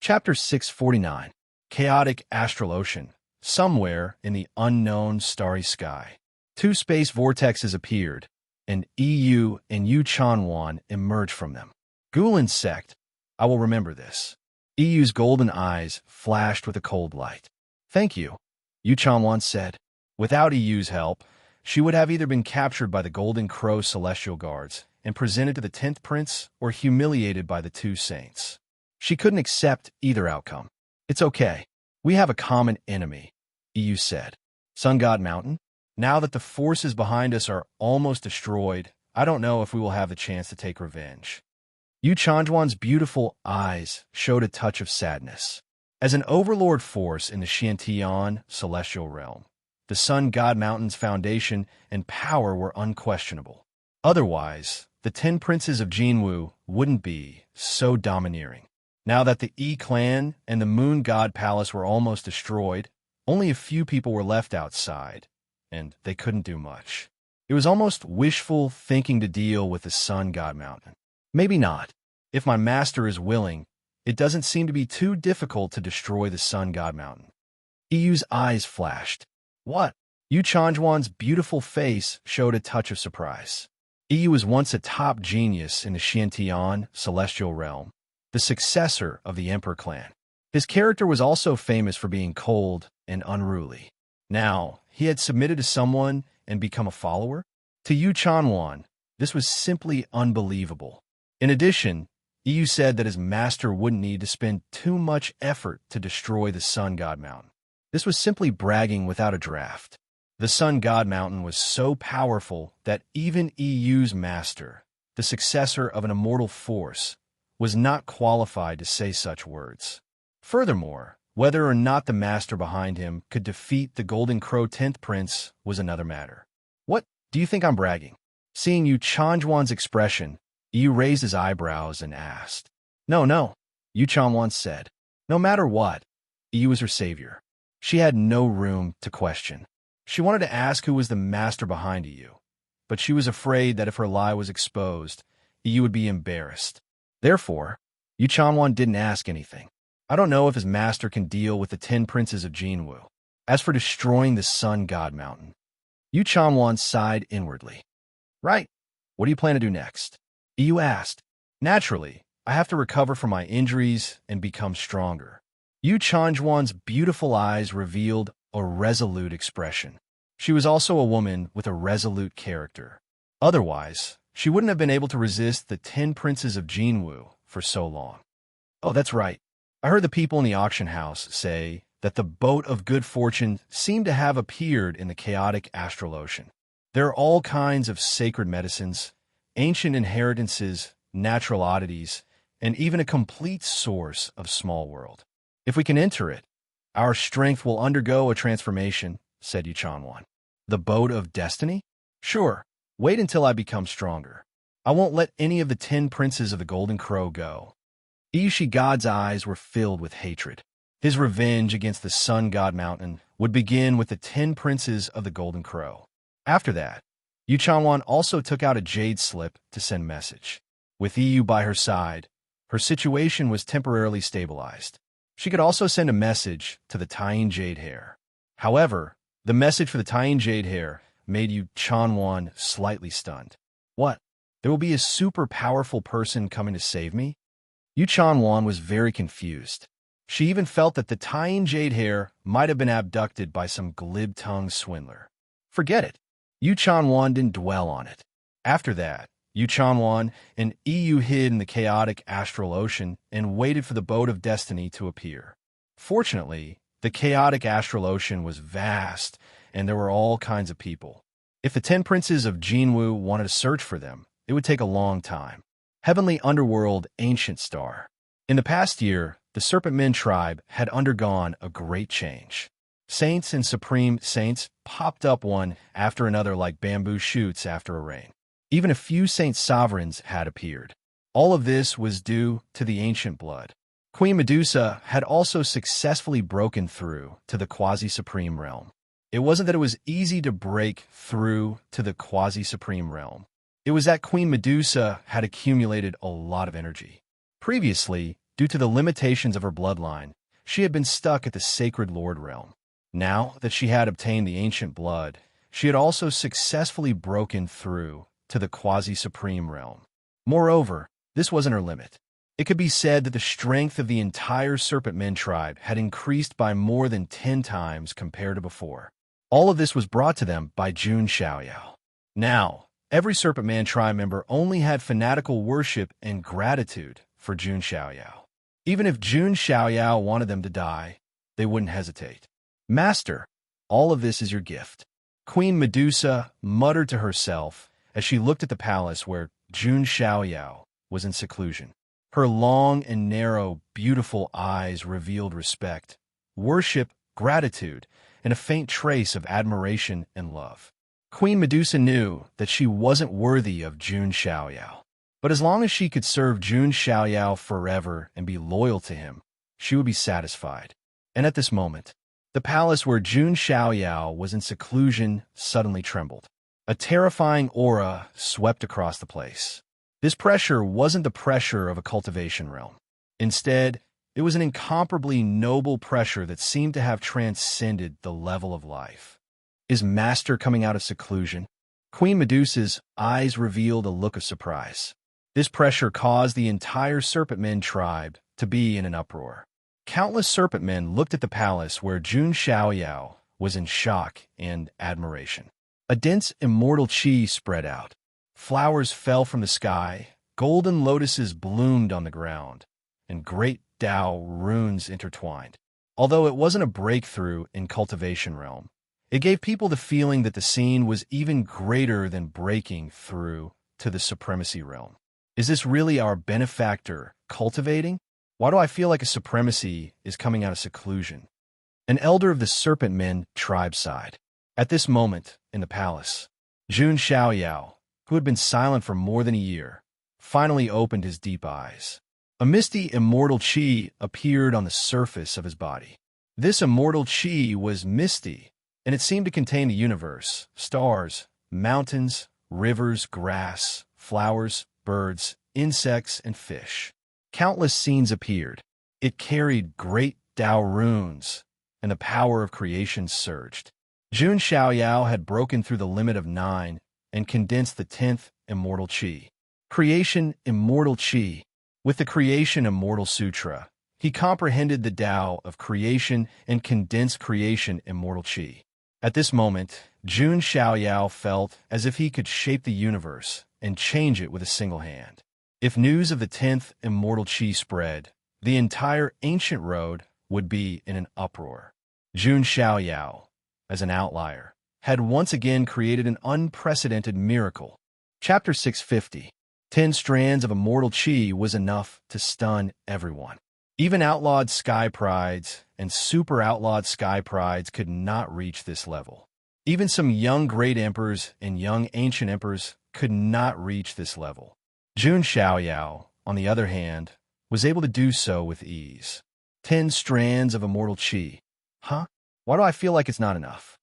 Chapter 649, Chaotic Astral Ocean. Somewhere in the unknown starry sky, two space vortexes appeared, and EU and Yu Chanwan emerged from them. Gulen sect, I will remember this. EU's golden eyes flashed with a cold light. Thank you, Yu Chanwan said. Without EU's help, she would have either been captured by the Golden Crow Celestial Guards and presented to the 10th Prince or humiliated by the two saints. She couldn't accept either outcome. It's okay. We have a common enemy, EU said. Sun God Mountain? Now that the forces behind us are almost destroyed, I don't know if we will have the chance to take revenge. Yu Chanjuan's beautiful eyes showed a touch of sadness. As an overlord force in the Xiantian celestial realm, the Sun God Mountain's foundation and power were unquestionable. Otherwise, the 10 princes of Jinwu wouldn't be so domineering. Now that the Yi clan and the Moon God Palace were almost destroyed, only a few people were left outside, and they couldn't do much. It was almost wishful thinking to deal with the Sun God Mountain. Maybe not. If my master is willing, it doesn't seem to be too difficult to destroy the Sun God Mountain. EU's eyes flashed. What? Yu Chanjuan's beautiful face showed a touch of surprise. EU was once a top genius in the Xiantian celestial realm, the successor of the Emperor clan. His character was also famous for being cold and unruly. Now, he had submitted to someone and become a follower? To Yu Chanwan, this was simply unbelievable. In addition, EU said that his master wouldn't need to spend too much effort to destroy the Sun God Mountain. This was simply bragging without a draft. The Sun God Mountain was so powerful that even EU's master, the successor of an immortal force, was not qualified to say such words. Furthermore, whether or not the master behind him could defeat the Golden Crow 10th Prince was another matter. What, do you think I'm bragging? Seeing Yu Chanjuan's expression, Yu raised his eyebrows and asked. No, Yu Chanwan said. No matter what, Yu was her savior. She had no room to question. She wanted to ask who was the master behind Yu, but she was afraid that if her lie was exposed, Yu would be embarrassed. Therefore, Yu Chanwan didn't ask anything. I don't know if his master can deal with the 10 princes of Jinwu. As for destroying the Sun God Mountain, Yu Chanwan sighed inwardly. Right, what do you plan to do next? Yu asked. Naturally, I have to recover from my injuries and become stronger. Yu Chanjuan's beautiful eyes revealed a resolute expression. She was also a woman with a resolute character. Otherwise, she wouldn't have been able to resist the 10 princes of Jinwu for so long. Oh, that's right. I heard the people in the auction house say that the boat of good fortune seemed to have appeared in the chaotic astral ocean. There are all kinds of sacred medicines, ancient inheritances, natural oddities, and even a complete source of small world. If we can enter it, our strength will undergo a transformation, said Yu Chanwan. The boat of destiny? Sure. Wait until I become stronger. I won't let any of the 10 princes of the Golden Crow go. Ishi God's eyes were filled with hatred. His revenge against the Sun God Mountain would begin with the 10 princes of the Golden Crow. After that, Yu Chanwan also took out a jade slip to send message. With EU by her side, her situation was temporarily stabilized. She could also send a message to the Tying Jade Hair. However, the message for the Tying Jade Hair made Yu Chanwan slightly stunned. What? There will be a super powerful person coming to save me? Yu Chanwan was very confused. She even felt that the Tying Jade Hair might have been abducted by some glib-tongued swindler. Forget it. Yu Chanwan didn't dwell on it. After that, Yu Chanwan and EU hid in the chaotic astral ocean and waited for the boat of destiny to appear. Fortunately, the chaotic astral ocean was vast, and there were all kinds of people. If the 10 princes of Jinwu wanted to search for them, it would take a long time. Heavenly Underworld Ancient Star. In the past year, the Serpent Men tribe had undergone a great change. Saints and Supreme Saints popped up one after another like bamboo shoots after a rain. Even a few Saint Sovereigns had appeared. All of this was due to the ancient blood. Queen Medusa had also successfully broken through to the Quasi-Supreme Realm. It wasn't that it was easy to break through to the Quasi-Supreme Realm. It was that Queen Medusa had accumulated a lot of energy. Previously, Due to the limitations of her bloodline, she had been stuck at the Sacred Lord realm. Now that she had obtained the ancient blood, she had also successfully broken through to the quasi-supreme realm. Moreover, this wasn't her limit. It could be said that the strength of the entire Serpent Men tribe had increased by more than 10 times compared to before. All of this was brought to them by Jun Xiaoyao. Now, every Serpent Man tribe member only had fanatical worship and gratitude for Jun Xiaoyao. Even if Jun Xiaoyao wanted them to die, they wouldn't hesitate. "Master, all of this is your gift," Queen Medusa muttered to herself as she looked at the palace where Jun Xiaoyao was in seclusion. Her long and narrow, beautiful eyes revealed respect, worship, gratitude, and a faint trace of admiration and love. Queen Medusa knew that she wasn't worthy of Jun Xiaoyao. But as long as she could serve Jun Xiaoyao forever and be loyal to him, she would be satisfied. And at this moment, the palace where Jun Xiaoyao was in seclusion suddenly trembled. A terrifying aura swept across the place. This pressure wasn't the pressure of a cultivation realm. Instead, it was an incomparably noble pressure that seemed to have transcended the level of life. Is Master coming out of seclusion? Queen Medusa's eyes revealed a look of surprise. This pressure caused the entire Serpent Men tribe to be in an uproar. Countless Serpent Men looked at the palace where Jun Xiaoyao was in shock and admiration. A dense immortal qi spread out. Flowers fell from the sky, golden lotuses bloomed on the ground, and great Tao runes intertwined. Although it wasn't a breakthrough in cultivation realm, it gave people the feeling that the scene was even greater than breaking through to the supremacy realm. Is this really our benefactor cultivating? Why do I feel like a supremacy is coming out of seclusion? An elder of the Serpent Men tribe sighed. At this moment, in the palace, Jun Xiaoyao, who had been silent for more than a year, finally opened his deep eyes. A misty immortal qi appeared on the surface of his body. This immortal qi was misty, and it seemed to contain the universe, stars, mountains, rivers, grass, flowers, birds, insects, and fish. Countless scenes appeared. It carried great Tao runes, and the power of creation surged. Jun Xiaoyao had broken through the limit of 9 and condensed the 10th immortal qi. Creation immortal qi. With the Creation Immortal Sutra, he comprehended the Tao of creation and condensed creation immortal qi. At this moment, Jun Xiaoyao felt as if he could shape the universe and change it with a single hand. If news of the 10th immortal qi spread, the entire ancient road would be in an uproar. Jun Xiaoyao, as an outlier, had once again created an unprecedented miracle. Chapter 650. 10 strands of immortal qi was enough to stun everyone. Even outlawed sky prides and super outlawed sky prides could not reach this level. Even some young great emperors and young ancient emperors could not reach this level. Jun Xiaoyao, on the other hand, was able to do so with ease. 10 strands of immortal qi. Huh? Why do I feel like it's not enough?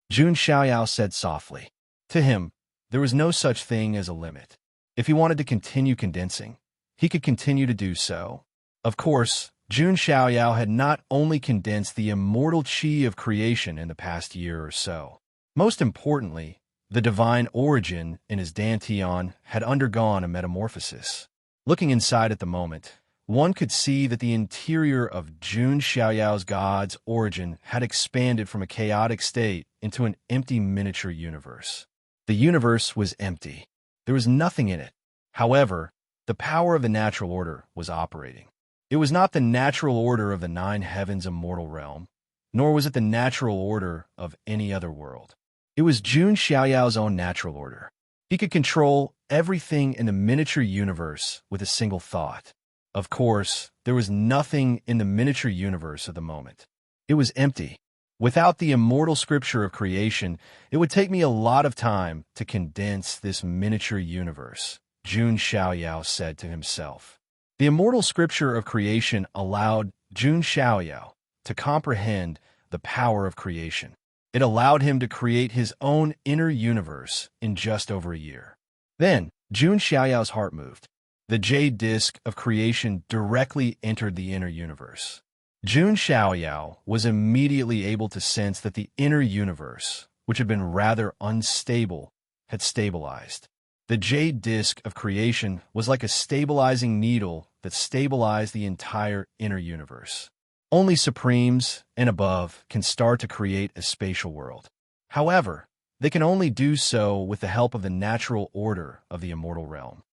Jun Xiaoyao said softly. To him, there was no such thing as a limit. If he wanted to continue condensing, he could continue to do so. Of course, Jun Xiaoyao had not only condensed the immortal qi of creation in the past year or so. Most importantly, the divine origin in his dantian had undergone a metamorphosis. Looking inside at the moment, one could see that the interior of Jun Xiaoyao's god's origin had expanded from a chaotic state into an empty miniature universe. The universe was empty. There was nothing in it. However, the power of the natural order was operating. It was not the natural order of the 9 heavens immortal realm, nor was it the natural order of any other world. It was Jun Xiaoyao's own natural order. He could control everything in the miniature universe with a single thought. Of course, there was nothing in the miniature universe at the moment. It was empty. Without the immortal scripture of creation, it would take me a lot of time to condense this miniature universe, Jun Xiaoyao said to himself. The immortal scripture of creation allowed Jun Xiaoyao to comprehend the power of creation. It allowed him to create his own inner universe in just over a year. Then, Jun Xiaoyao's heart moved. The jade disk of creation directly entered the inner universe. Jun Xiaoyao was immediately able to sense that the inner universe, which had been rather unstable, had stabilized. The jade disk of creation was like a stabilizing needle that stabilized the entire inner universe. Only Supremes and above can start to create a spatial world. However, they can only do so with the help of the natural order of the immortal realm.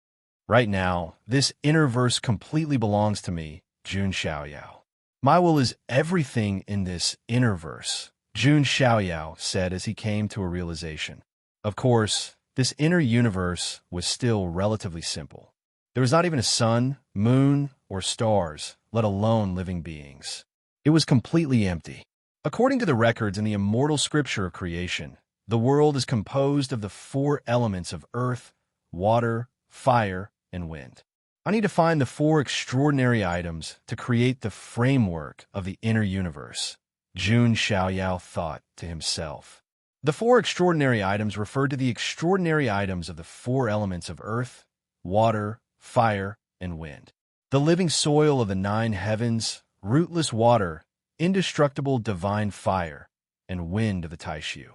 Right now, this inner verse completely belongs to me, Jun Xiaoyao. My will is everything in this inner verse, Jun Xiaoyao said as he came to a realization. Of course, this inner universe was still relatively simple. There was not even a sun, moon, or stars, let alone living beings. It was completely empty. According to the records in the immortal scripture of creation, the world is composed of the four elements of earth, water, fire, and wind. I need to find the four extraordinary items to create the framework of the inner universe, Jun Xiaoyao thought to himself. The four extraordinary items referred to the extraordinary items of the four elements of earth, water, fire, and wind. The living soil of the nine heavens, rootless water, indestructible divine fire, and wind of the Taishu.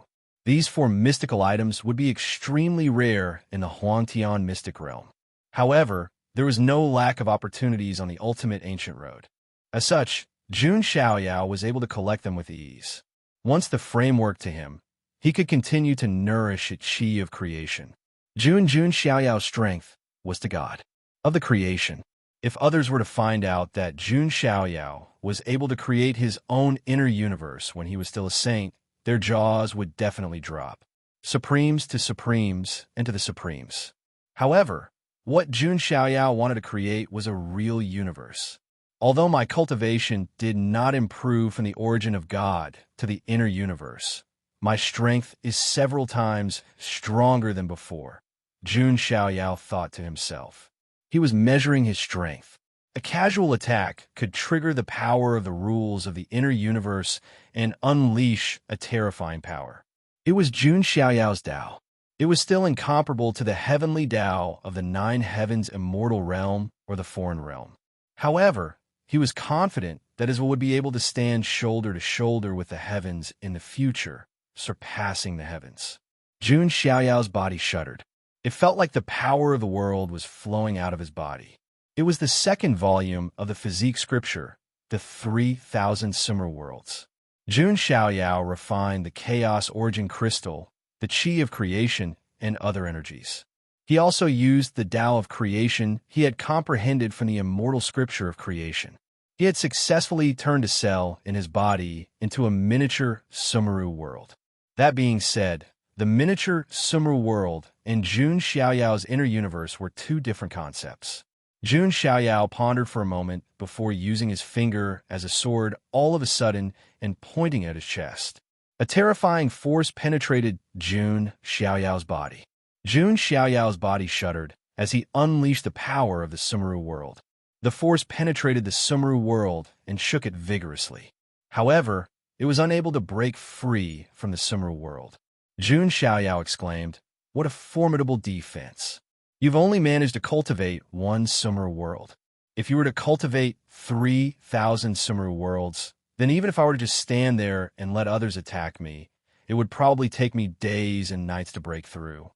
These four mystical items would be extremely rare in the Huangtian mystic realm. However, there was no lack of opportunities on the ultimate ancient road. As such, Jun Xiaoyao was able to collect them with ease. Once the framework to him, he could continue to nourish a chi of creation. Jun Xiaoyao's strength was to God of the creation. If others were to find out that Jun Xiaoyao was able to create his own inner universe when he was still a saint, their jaws would definitely drop. Supremes to Supremes and to the Supremes. However, what Jun Xiaoyao wanted to create was a real universe. Although my cultivation did not improve from the origin of God to the inner universe, my strength is several times stronger than before, Jun Xiaoyao thought to himself. He was measuring his strength. A casual attack could trigger the power of the rules of the inner universe and unleash a terrifying power. It was Jun Xiaoyao's Tao. It was still incomparable to the heavenly Tao of the nine heavens immortal realm or the foreign realm. However, he was confident that his will would be able to stand shoulder to shoulder with the heavens in the future, surpassing the heavens. Jun Xiaoyao's body shuddered. It felt like the power of the world was flowing out of his body. It was the second volume of the physique scripture, the 3,000 summer worlds. Jun Xiaoyao refined the chaos origin crystal, the chi of creation, and other energies. He also used the Tao of creation he had comprehended from the immortal scripture of creation. He had successfully turned a cell in his body into a miniature Sumeru world. That being said, the miniature Sumeru world and Jun Xiaoyao's inner universe were two different concepts. Jun Xiaoyao pondered for a moment before using his finger as a sword all of a sudden and pointing at his chest. A terrifying force penetrated Jun Xiaoyao's body. Jun Xiaoyao's body shuddered as he unleashed the power of the Sumeru world. The force penetrated the Sumeru world and shook it vigorously. However, it was unable to break free from the Sumeru world. Jun Xiaoyao exclaimed, "What a formidable defense! You've only managed to cultivate one Sumeru world. If you were to cultivate 3,000 Sumeru worlds, then even if I were to just stand there and let others attack me, it would probably take me days and nights to break through."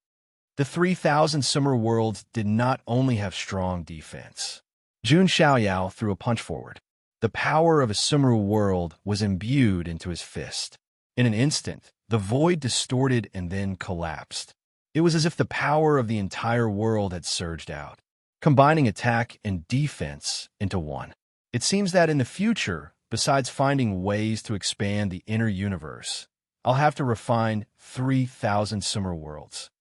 The 3,000 Sumeru worlds did not only have strong defense. Jun Xiaoyao threw a punch forward. The power of a Sumeru world was imbued into his fist. In an instant, the void distorted and then collapsed. It was as if the power of the entire world had surged out, combining attack and defense into one. It seems that in the future, besides finding ways to expand the inner universe, I'll have to refine 3,000 Sumeru worlds.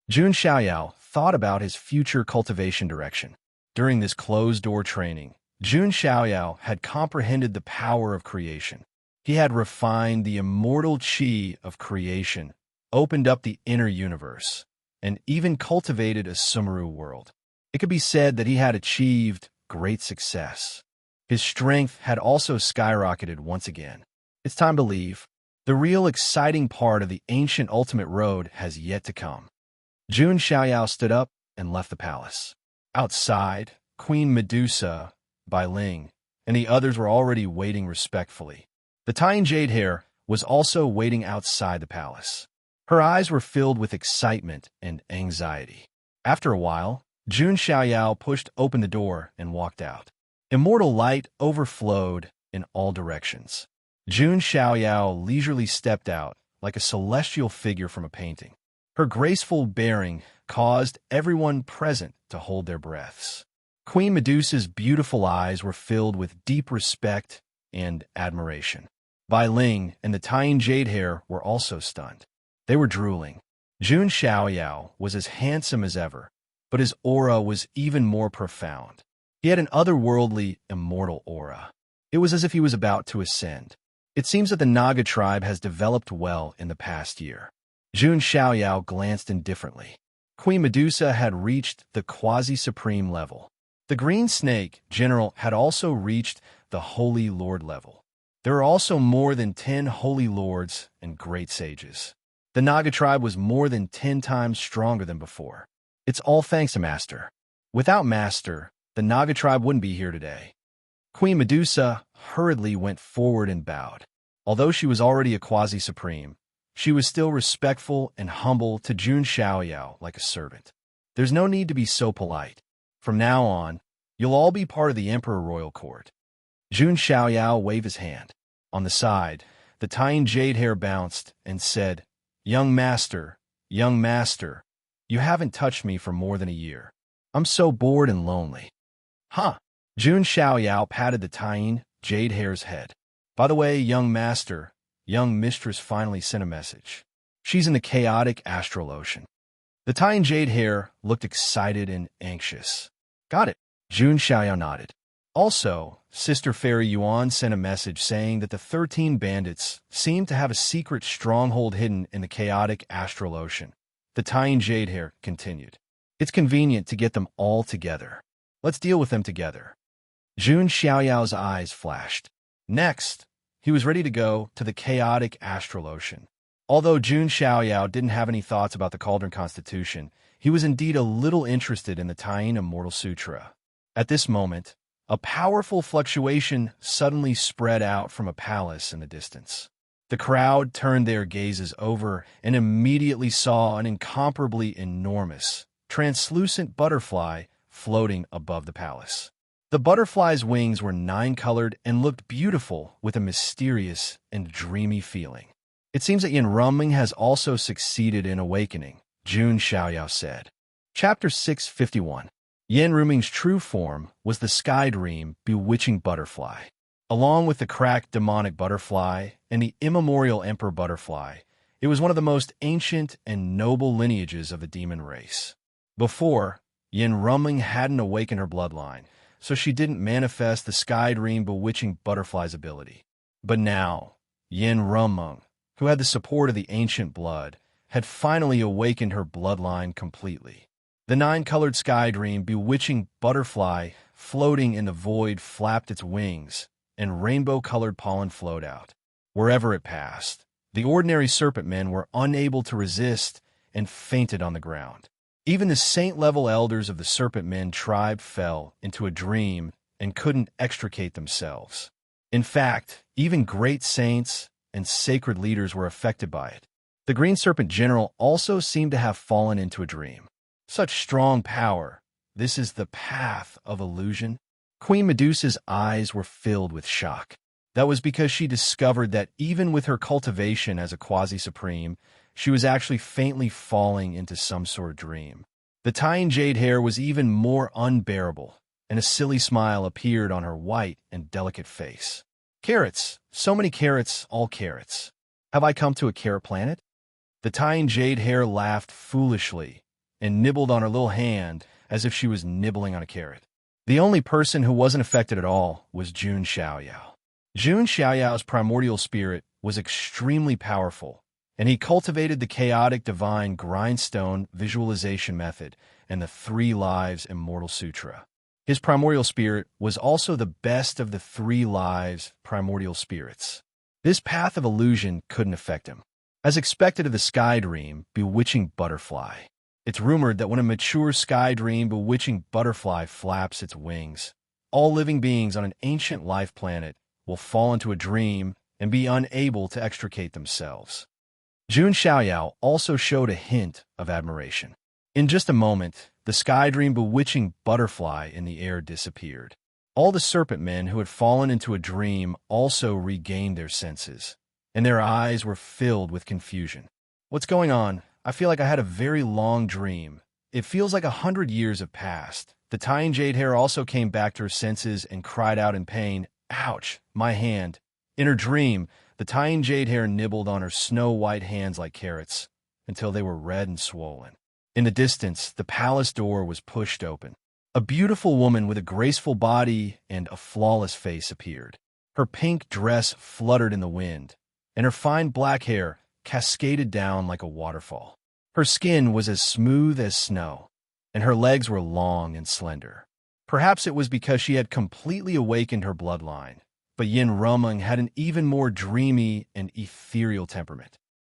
Jun Xiaoyao thought about his future cultivation direction. During this closed-door training, Jun Xiaoyao had comprehended the power of creation. He had refined the immortal chi of creation, opened up the inner universe, and even cultivated a Sumeru world. It could be said that he had achieved great success. His strength had also skyrocketed once again. It's time to leave. The real exciting part of the ancient ultimate road has yet to come. Jun Xiaoyao stood up and left the palace. Outside, Queen Medusa, Bai Ling, and the others were already waiting respectfully. The Tying Jade Hair was also waiting outside the palace. Her eyes were filled with excitement and anxiety. After a while, Jun Xiaoyao pushed open the door and walked out. Immortal light overflowed in all directions. Jun Xiaoyao leisurely stepped out like a celestial figure from a painting. Her graceful bearing caused everyone present to hold their breaths. Queen Medusa's beautiful eyes were filled with deep respect and admiration. Bai Ling and the Tying Jade Hair were also stunned. They were drooling. Jun Xiaoyao was as handsome as ever, but his aura was even more profound. He had an otherworldly, immortal aura. It was as if he was about to ascend. It seems that the Naga tribe has developed well in the past year. Jun Xiaoyao glanced indifferently. Queen Medusa had reached the quasi-supreme level. The Green Snake General had also reached the Holy Lord level. There are also more than 10 Holy Lords and Great Sages. The Naga tribe was more than 10 times stronger than before. It's all thanks to Master. Without Master, the Naga tribe wouldn't be here today. Queen Medusa hurriedly went forward and bowed. Although she was already a quasi-supreme, she was still respectful and humble to Jun Xiaoyao like a servant. There's no need to be so polite. From now on, you'll all be part of the Emperor Royal Court. Jun Xiaoyao waved his hand. On the side, the Tying Jade Hair bounced and said, young master, you haven't touched me for more than a year. I'm so bored and lonely." "Huh." Jun Xiaoyao patted the Tying Jade Hair's head. "By the way, young master, young mistress finally sent a message. She's in the chaotic astral ocean." The Tying Jade Hair looked excited and anxious. "Got it." Jun Xiaoyao nodded. "Also, Sister Fairy Yuan sent a message saying that the 13 bandits seem to have a secret stronghold hidden in the chaotic astral ocean." The Tying Jade Hair continued. "It's convenient to get them all together. Let's deal with them together." Jun Xiaoyao's eyes flashed. Next, he was ready to go to the chaotic astral ocean. Although Jun Xiaoyao didn't have any thoughts about the Cauldron Constitution, he was indeed a little interested in the Tying Immortal Sutra. At this moment, a powerful fluctuation suddenly spread out from a palace in the distance. The crowd turned their gazes over and immediately saw an incomparably enormous, translucent butterfly floating above the palace. The butterfly's wings were 9-colored and looked beautiful with a mysterious and dreamy feeling. "It seems that Yin Ruming has also succeeded in awakening," Jun Xiaoyao said. Chapter 651. Yin Ruming's true form was the Sky Dream bewitching butterfly. Along with the cracked demonic butterfly and the immemorial emperor butterfly, it was one of the most ancient and noble lineages of the demon race. Before, Yin Ruming hadn't awakened her bloodline, so she didn't manifest the Sky Dream bewitching butterfly's ability. But now, Yin Ruming, who had the support of the ancient blood, had finally awakened her bloodline completely. The 9-colored Sky Dream bewitching butterfly floating in the void flapped its wings, and rainbow-colored pollen flowed out. Wherever it passed, the ordinary serpent men were unable to resist and fainted on the ground. Even the saint-level elders of the serpent men tribe fell into a dream and couldn't extricate themselves. In fact, even great saints and sacred leaders were affected by it. The Green Serpent General also seemed to have fallen into a dream. Such strong power. This is the path of illusion. Queen Medusa's eyes were filled with shock. That was because she discovered that even with her cultivation as a quasi-supreme, she was actually faintly falling into some sort of dream. The Tying Jade Hair was even more unbearable, and a silly smile appeared on her white and delicate face. "Carrots, so many carrots, all carrots. Have I come to a carrot planet?" The Tying Jade Hair laughed foolishly and nibbled on her little hand as if she was nibbling on a carrot. The only person who wasn't affected at all was Jun Xiaoyao. Jun Xiaoyao's primordial spirit was extremely powerful, and he cultivated the chaotic divine grindstone visualization method and the 3 Lives Immortal Sutra. His primordial spirit was also the best of the 3 Lives primordial spirits. This path of illusion couldn't affect him. As expected of the Sky Dream bewitching butterfly, It's rumored that when a mature sky dream bewitching butterfly flaps its wings, all living beings on an ancient life planet will fall into a dream and be unable to extricate themselves. Jun Xiaoyao also showed a hint of admiration. In just a moment, the sky dream bewitching butterfly in the air disappeared. All the serpent men who had fallen into a dream also regained their senses, and their eyes were filled with confusion. What's going on? I feel like I had a very long dream. It feels like 100 years have passed. The tying jade hair also came back to her senses and cried out in pain, "Ouch, my hand." In her dream, the tying jade hair nibbled on her snow-white hands like carrots until they were red and swollen. In the distance, the palace door was pushed open. A beautiful woman with a graceful body and a flawless face appeared. Her pink dress fluttered in the wind, and her fine black hair cascaded down like a waterfall. Her skin was as smooth as snow, and her legs were long and slender. Perhaps it was because she had completely awakened her bloodline, but Yin Rumeng had an even more dreamy and ethereal temperament.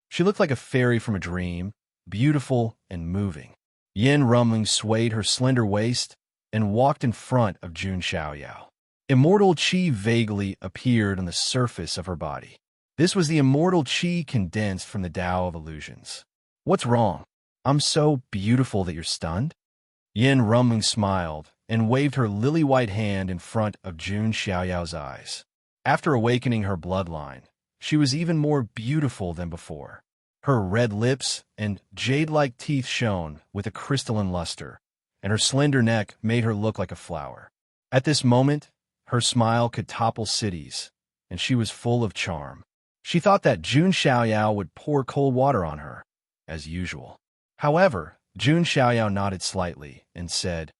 She looked like a fairy from a dream, beautiful and moving. Yin Rumeng swayed her slender waist and walked in front of Jun Xiaoyao. Immortal qi vaguely appeared on the surface of her body. This was the immortal qi condensed from the Tao of illusions. "What's wrong? I'm so beautiful that you're stunned?" Yin Rumeng smiled and waved her lily-white hand in front of Jun Xiaoyao's eyes. After awakening her bloodline, she was even more beautiful than before. Her red lips and jade-like teeth shone with a crystalline luster, and her slender neck made her look like a flower. At this moment, her smile could topple cities, and she was full of charm. She thought that Jun Xiaoyao would pour cold water on her, as usual. However, Jun Xiaoyao nodded slightly and said,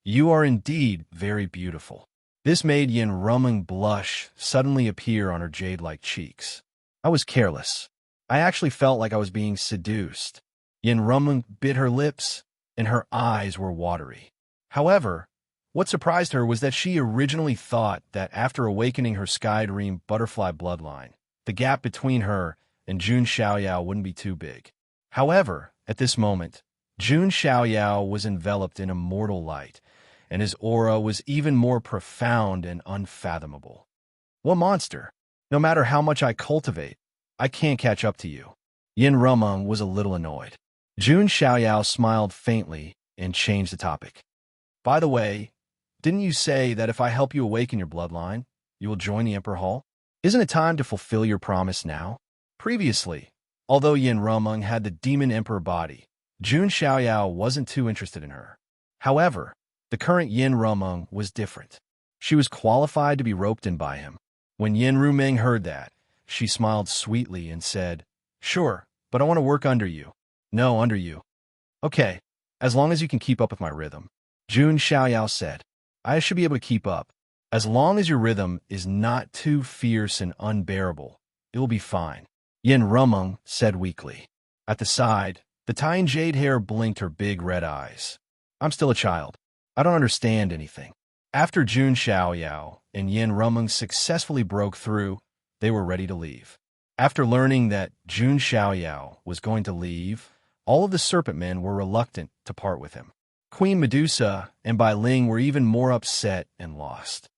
"You are indeed very beautiful." This made Yin Rumeng blush suddenly appear on her jade-like cheeks. "I was careless. I actually felt like I was being seduced." Yin Rumeng bit her lips, and her eyes were watery. However, what surprised her was that she originally thought that after awakening her sky dream butterfly bloodline, the gap between her and Jun Xiaoyao wouldn't be too big. However, at this moment, Jun Xiaoyao was enveloped in immortal light, and his aura was even more profound and unfathomable. "What monster? No matter how much I cultivate, I can't catch up to you." Yin Rumeng was a little annoyed. Jun Xiaoyao smiled faintly and changed the topic. "By the way, didn't you say that if I help you awaken your bloodline, you will join the Emperor Hall? Isn't it time to fulfill your promise now?" Previously, although Yin Rumeng had the Demon Emperor body, Jun Xiaoyao wasn't too interested in her. However, the current Yin Rumeng was different. She was qualified to be roped in by him. When Yin Rumeng heard that, she smiled sweetly and said, "Sure, but I want to work under you." "No, under you." "Okay, as long as you can keep up with my rhythm." Jun Xiaoyao said, "I should be able to keep up. As long as your rhythm is not too fierce and unbearable, it will be fine." Yin Rumeng said weakly. At the side, the tying jade hair blinked her big red eyes. "I'm still a child. I don't understand anything." After Jun Xiaoyao and Yin Rumeng successfully broke through, they were ready to leave. After learning that Jun Xiaoyao was going to leave, all of the serpent men were reluctant to part with him. Queen Medusa and Bai Ling were even more upset and lost.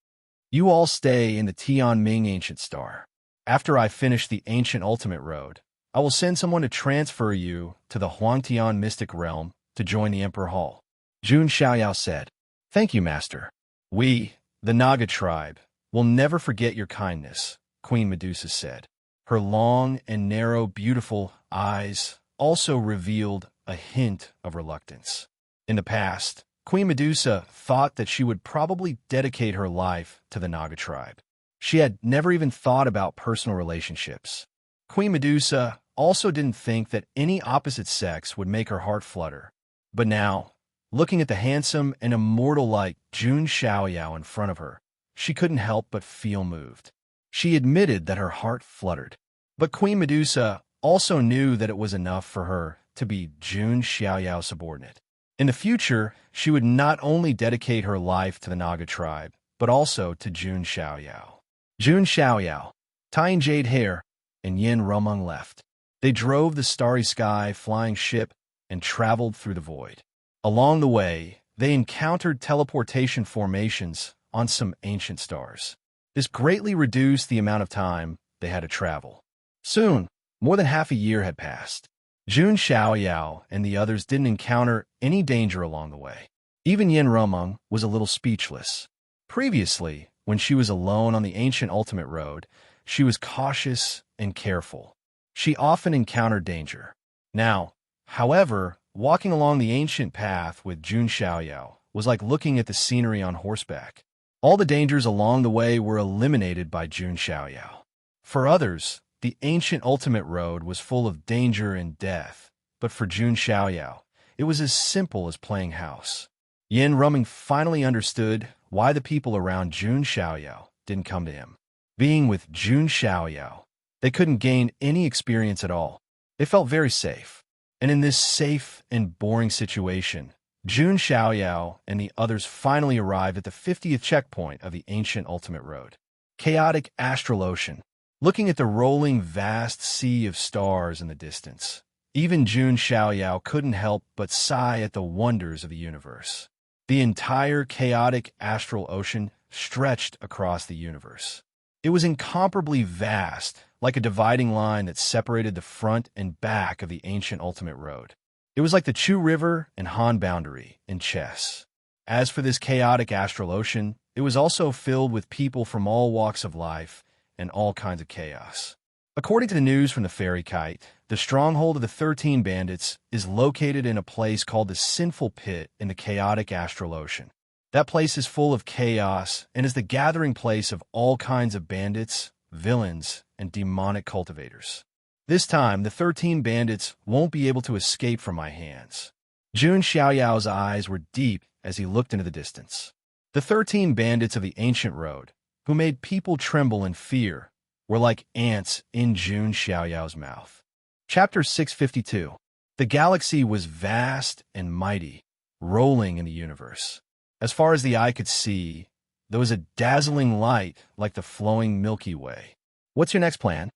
"You all stay in the Tianming Ancient Star. After I finish the Ancient Ultimate Road, I will send someone to transfer you to the Huangtian Mystic Realm to join the Emperor Hall." Jun Xiaoyao said, "Thank you, Master. We, the Naga tribe, will never forget your kindness," Queen Medusa said. Her long and narrow, beautiful eyes also revealed a hint of reluctance. In the past, Queen Medusa thought that she would probably dedicate her life to the Naga tribe. She had never even thought about personal relationships. Queen Medusa also didn't think that any opposite sex would make her heart flutter. But now, looking at the handsome and immortal-like Jun Xiaoyao in front of her, she couldn't help but feel moved. She admitted that her heart fluttered. But Queen Medusa also knew that it was enough for her to be Jun Xiaoyao's subordinate. In the future, she would not only dedicate her life to the Naga tribe, but also to Jun Xiaoyao. Jun Xiaoyao, tying jade hair, and Yin Rumeng left. They drove the starry sky flying ship and traveled through the void. Along the way, they encountered teleportation formations on some ancient stars. This greatly reduced the amount of time they had to travel. Soon, more than half a year had passed. Jun Xiaoyao and the others didn't encounter any danger along the way. Even Yin Rumeng was a little speechless. Previously, when she was alone on the ancient ultimate road, she was cautious and careful. She often encountered danger. Now, however, walking along the ancient path with Jun Xiaoyao was like looking at the scenery on horseback. All the dangers along the way were eliminated by Jun Xiaoyao. For others, the ancient ultimate road was full of danger and death, but for Jun Xiaoyao, it was as simple as playing house. Yin Rumeng finally understood why the people around Jun Xiaoyao didn't come to him. Being with Jun Xiaoyao, they couldn't gain any experience at all. They felt very safe. And in this safe and boring situation, Jun Xiaoyao and the others finally arrived at the 50th checkpoint of the ancient ultimate road. Chaotic astral ocean. Looking at the rolling vast sea of stars in the distance, even Jun Xiaoyao couldn't help but sigh at the wonders of the universe. The entire chaotic astral ocean stretched across the universe. It was incomparably vast, like a dividing line that separated the front and back of the ancient ultimate road. It was like the Chu River and Han boundary in chess. As for this chaotic astral ocean, it was also filled with people from all walks of life and all kinds of chaos. According to the news from the Fairy Kite, the stronghold of the 13 bandits is located in a place called the Sinful Pit in the chaotic astral ocean. That place is full of chaos and is the gathering place of all kinds of bandits, villains, and demonic cultivators. This time, the 13 bandits won't be able to escape from my hands. Jun Xiaoyao's eyes were deep as he looked into the distance. The 13 bandits of the ancient road, who made people tremble in fear, were like ants in Jun Xiaoyao's mouth. Chapter 652. The galaxy was vast and mighty, rolling in the universe. As far as the eye could see, there was a dazzling light like the flowing Milky Way. What's your next plan?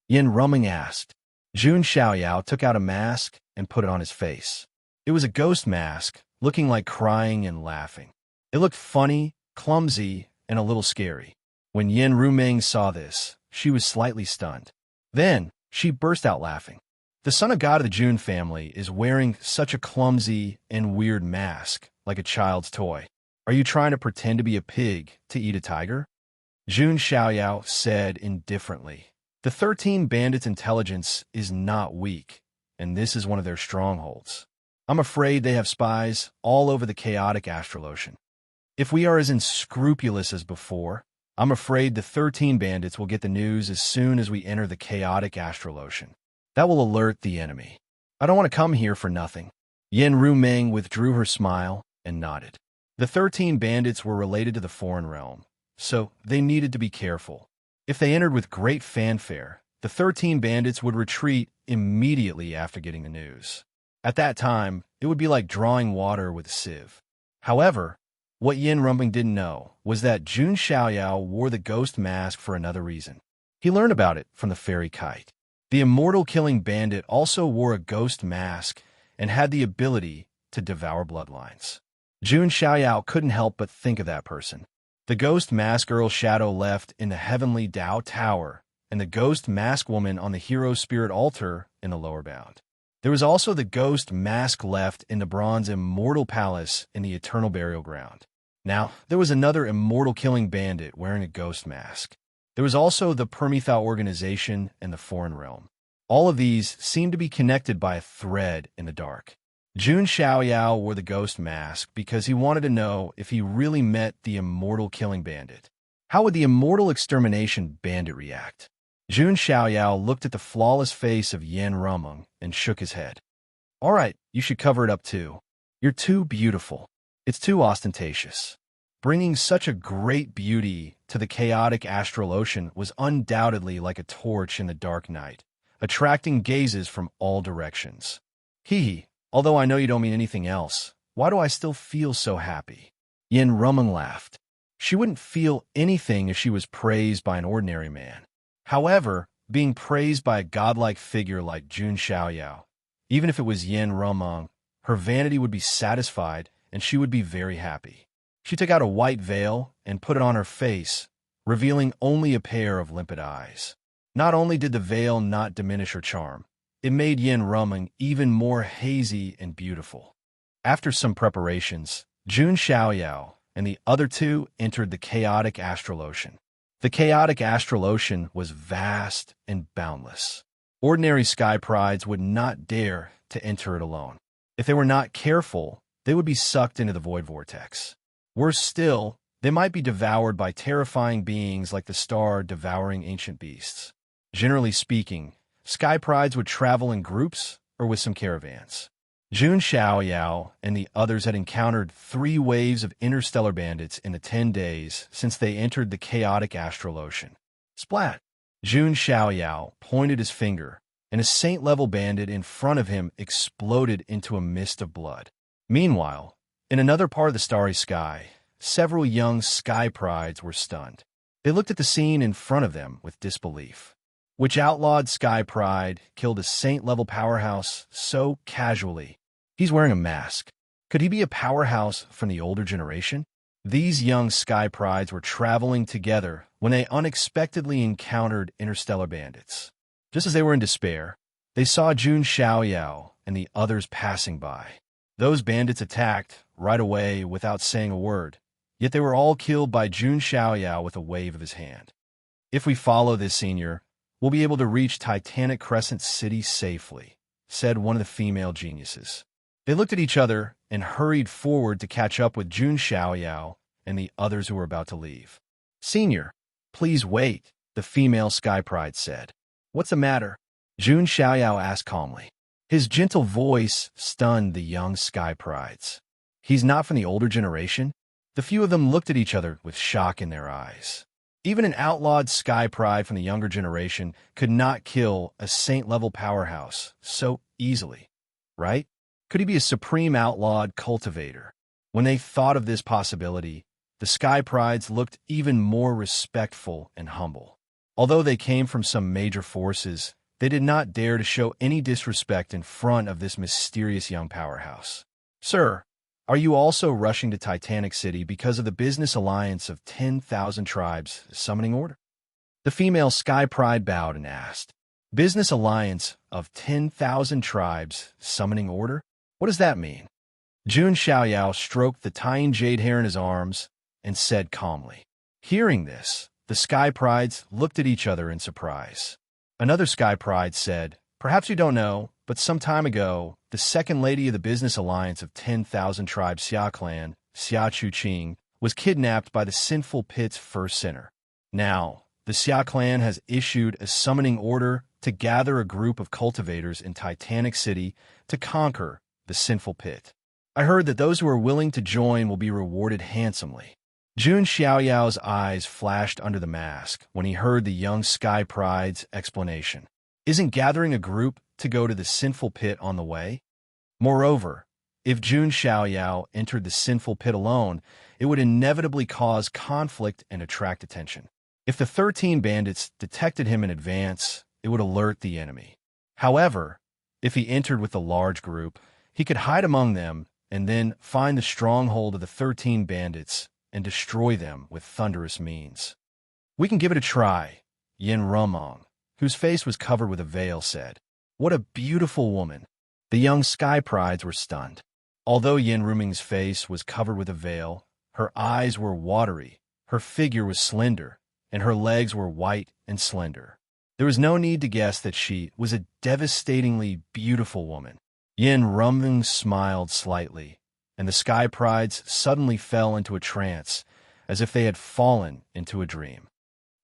Yin Rumeng asked. Jun Xiaoyao took out a mask and put it on his face. It was a ghost mask, looking like crying and laughing. It looked funny, clumsy, and a little scary. When Yin Rumeng saw this, she was slightly stunned. Then, she burst out laughing. The son of God of the Jun family is wearing such a clumsy and weird mask, like a child's toy. Are you trying to pretend to be a pig to eat a tiger? Jun Xiaoyao said indifferently. The 13 bandits' intelligence is not weak, and this is one of their strongholds. I'm afraid they have spies all over the chaotic astral ocean. If we are as unscrupulous as before, I'm afraid the 13 bandits will get the news as soon as we enter the chaotic astral ocean. That will alert the enemy. I don't want to come here for nothing. Yin Rumeng withdrew her smile and nodded. The 13 bandits were related to the foreign realm, so they needed to be careful. If they entered with great fanfare, the 13 bandits would retreat immediately after getting the news. At that time, it would be like drawing water with a sieve. However, what Yin Rumeng didn't know was that Jun Xiaoyao wore the ghost mask for another reason. He learned about it from the Fairy Kite. The immortal-killing bandit also wore a ghost mask and had the ability to devour bloodlines. Jun Xiaoyao couldn't help but think of that person. The ghost mask girl shadow left in the heavenly Dao Tower, and the ghost mask woman on the hero spirit altar in the lower bound. There was also the ghost mask left in the bronze immortal palace in the eternal burial ground. Now, there was another immortal-killing bandit wearing a ghost mask. There was also the Permethau organization and the foreign realm. All of these seemed to be connected by a thread in the dark. Jun Xiaoyao wore the ghost mask because he wanted to know if he really met the immortal-killing bandit. How would the immortal extermination bandit react? Jun Xiaoyao looked at the flawless face of Yin Rumeng and shook his head. All right, you should cover it up too. You're too beautiful. It's too ostentatious. Bringing such a great beauty to the chaotic astral ocean was undoubtedly like a torch in the dark night, attracting gazes from all directions. Hee, although I know you don't mean anything else, why do I still feel so happy? Yin Rumeng laughed. She wouldn't feel anything if she was praised by an ordinary man. However, being praised by a godlike figure like Jun Xiaoyao Even if it was Yin Rumong, her vanity would be satisfied and she would be very happy. She took out a white veil and put it on her face, revealing only a pair of limpid eyes. Not only did the veil not diminish her charm, it made Yin Rumong even more hazy and beautiful. After some preparations, Jun Xiaoyao and the other two entered the chaotic astral ocean. The chaotic astral ocean was vast and boundless. Ordinary sky prides would not dare to enter it alone. If they were not careful, they would be sucked into the void vortex. Worse still, they might be devoured by terrifying beings like the star devouring ancient beasts. Generally speaking, sky prides would travel in groups or with some caravans. Jun Xiaoyao and the others had encountered 3 waves of interstellar bandits in the 10 days since they entered the chaotic astral ocean. Splat! Jun Xiaoyao pointed his finger, and a saint-level bandit in front of him exploded into a mist of blood. Meanwhile, in another part of the starry sky, several young sky prides were stunned. They looked at the scene in front of them with disbelief. Which outlawed sky pride killed a saint-level powerhouse so casually? He's wearing a mask. Could he be a powerhouse from the older generation? These young sky prides were traveling together when they unexpectedly encountered interstellar bandits. Just as they were in despair, they saw Jun Xiaoyao and the others passing by. Those bandits attacked right away without saying a word, yet they were all killed by Jun Xiaoyao with a wave of his hand. If we follow this, senior, we'll be able to reach Titanic Crescent City safely, said one of the female geniuses. They looked at each other and hurried forward to catch up with Jun Xiaoyao and the others who were about to leave. Senior, please wait, the female sky pride said. What's the matter? Jun Xiaoyao asked calmly. His gentle voice stunned the young sky prides. He's not from the older generation? The few of them looked at each other with shock in their eyes. Even an outlawed sky pride from the younger generation could not kill a saint-level powerhouse so easily, right? Could he be a supreme outlawed cultivator? When they thought of this possibility, the sky prides looked even more respectful and humble. Although they came from some major forces, they did not dare to show any disrespect in front of this mysterious young powerhouse. Sir, are you also rushing to Titanic City because of the business alliance of 10,000 tribes summoning order? The female sky pride bowed and asked, Business alliance of 10,000 tribes summoning order? What does that mean? Jun Xiaoyao stroked the tying jade hair in his arms and said calmly. Hearing this, the sky prides looked at each other in surprise. Another sky pride said, Perhaps you don't know, but some time ago, the second lady of the business alliance of 10,000 tribes Xia clan, Xia Chuqing, was kidnapped by the sinful pit's first sinner. Now, the Xia clan has issued a summoning order to gather a group of cultivators in Titanic City to conquer the sinful pit. I heard that those who are willing to join will be rewarded handsomely. Jun Xiaoyao's eyes flashed under the mask when he heard the young sky pride's explanation. Isn't gathering a group to go to the sinful pit on the way? Moreover, if Jun Xiaoyao entered the sinful pit alone, it would inevitably cause conflict and attract attention. If the 13 bandits detected him in advance, it would alert the enemy. However, if he entered with a large group, he could hide among them and then find the stronghold of the 13 bandits and destroy them with thunderous means. We can give it a try, Yin Rumong, whose face was covered with a veil, said. What a beautiful woman. The young sky prides were stunned. Although Yin Ruming's face was covered with a veil, her eyes were watery, her figure was slender, and her legs were white and slender. There was no need to guess that she was a devastatingly beautiful woman. Yin Ruming smiled slightly, and the sky prides suddenly fell into a trance, as if they had fallen into a dream.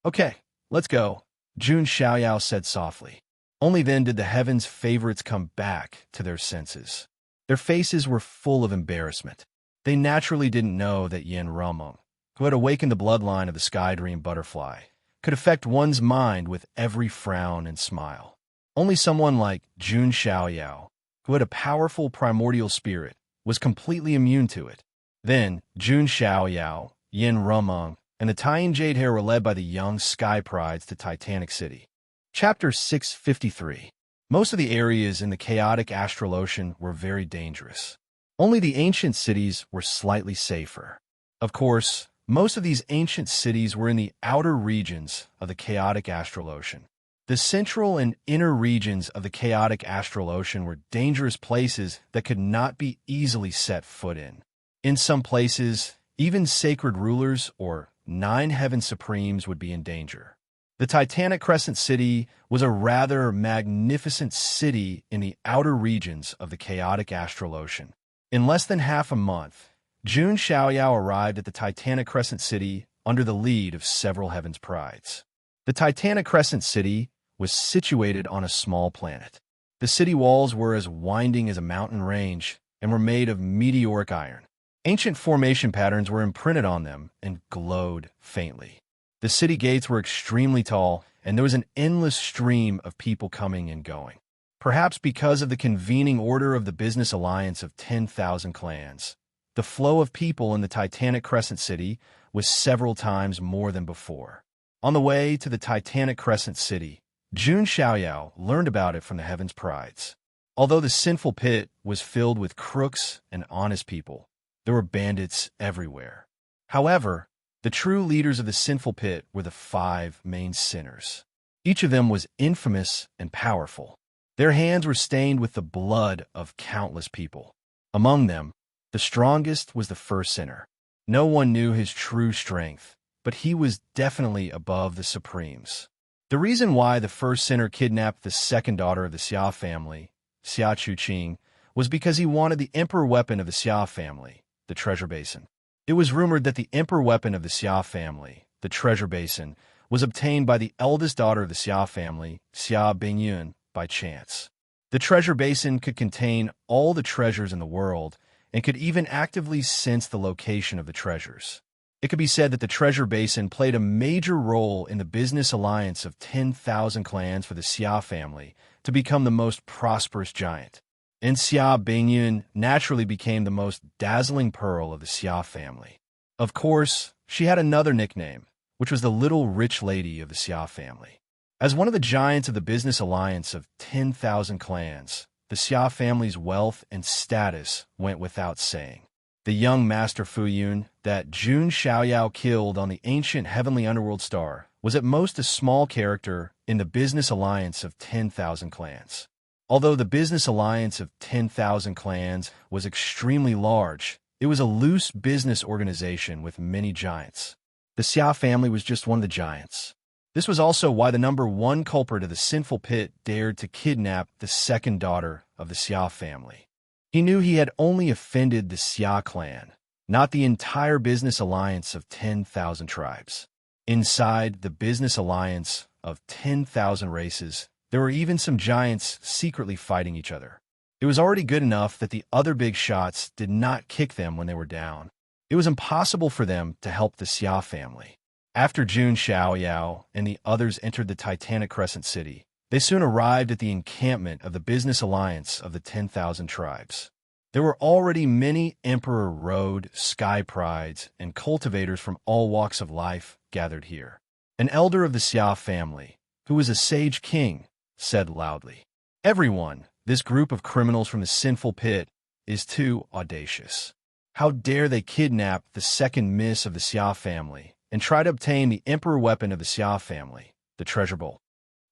Okay, let's go, Jun Xiaoyao said softly. Only then did the heavens' favorites come back to their senses. Their faces were full of embarrassment. They naturally didn't know that Yin Rumong, who had awakened the bloodline of the sky dream butterfly, could affect one's mind with every frown and smile. Only someone like Jun Xiaoyao, who had a powerful primordial spirit, was completely immune to it. Then, Jun Xiaoyao, Yin Rumong, and the tying jade hair were led by the young sky prides to Titanic City. Chapter 653. Most of the areas in the chaotic astral ocean were very dangerous. Only the ancient cities were slightly safer. Of course, most of these ancient cities were in the outer regions of the chaotic astral ocean. The central and inner regions of the chaotic astral ocean were dangerous places that could not be easily set foot in. In some places, even sacred rulers or 9 heaven supremes would be in danger. The Titanic Crescent City was a rather magnificent city in the outer regions of the chaotic astral ocean. In less than half a month, Jun Xiaoyao arrived at the Titanic Crescent City under the lead of several heaven's prides. The Titanic Crescent City was situated on a small planet. The city walls were as winding as a mountain range and were made of meteoric iron. Ancient formation patterns were imprinted on them and glowed faintly. The city gates were extremely tall, and there was an endless stream of people coming and going. Perhaps because of the convening order of the business alliance of 10,000 clans, the flow of people in the Titanic Crescent City was several times more than before. On the way to the Titanic Crescent City, Jun Xiaoyao learned about it from the heaven's prides. Although the sinful pit was filled with crooks and honest people, there were bandits everywhere. However, the true leaders of the sinful pit were the 5 main sinners. Each of them was infamous and powerful. Their hands were stained with the blood of countless people. Among them, the strongest was the first sinner. No one knew his true strength, but he was definitely above the supremes. The reason why the first sinner kidnapped the second daughter of the Xia family, Xia Chuqing, was because he wanted the emperor weapon of the Xia family, the treasure basin. It was rumored that the emperor weapon of the Xia family, the treasure basin, was obtained by the eldest daughter of the Xia family, Xia Bingyun, by chance. The treasure basin could contain all the treasures in the world and could even actively sense the location of the treasures. It could be said that the treasure basin played a major role in the business alliance of 10,000 clans for the Xia family to become the most prosperous giant. And Xia Bingyun naturally became the most dazzling pearl of the Xia family. Of course, she had another nickname, which was the Little Rich Lady of the Xia family. As one of the giants of the business alliance of 10,000 clans, the Xia family's wealth and status went without saying. The young Master Fu Yun that Jun Xiaoyao killed on the ancient heavenly underworld star was at most a small character in the business alliance of 10,000 clans. Although the business alliance of 10,000 clans was extremely large, it was a loose business organization with many giants. The Xia family was just one of the giants. This was also why the number 1 culprit of the sinful pit dared to kidnap the second daughter of the Xia family. He knew he had only offended the Xia clan, not the entire business alliance of 10,000 tribes. Inside the business alliance of 10,000 races, there were even some giants secretly fighting each other. It was already good enough that the other big shots did not kick them when they were down. It was impossible for them to help the Xia family. After Jun Xiaoyao and the others entered the Titanic Crescent City, they soon arrived at the encampment of the business alliance of the 10,000 tribes. There were already many Emperor Road, Sky Prides, and cultivators from all walks of life gathered here. An elder of the Xia family, who was a sage king, said loudly, "Everyone, this group of criminals from the sinful pit is too audacious. How dare they kidnap the second miss of the Xia family and try to obtain the emperor weapon of the Xia family, the treasure bowl?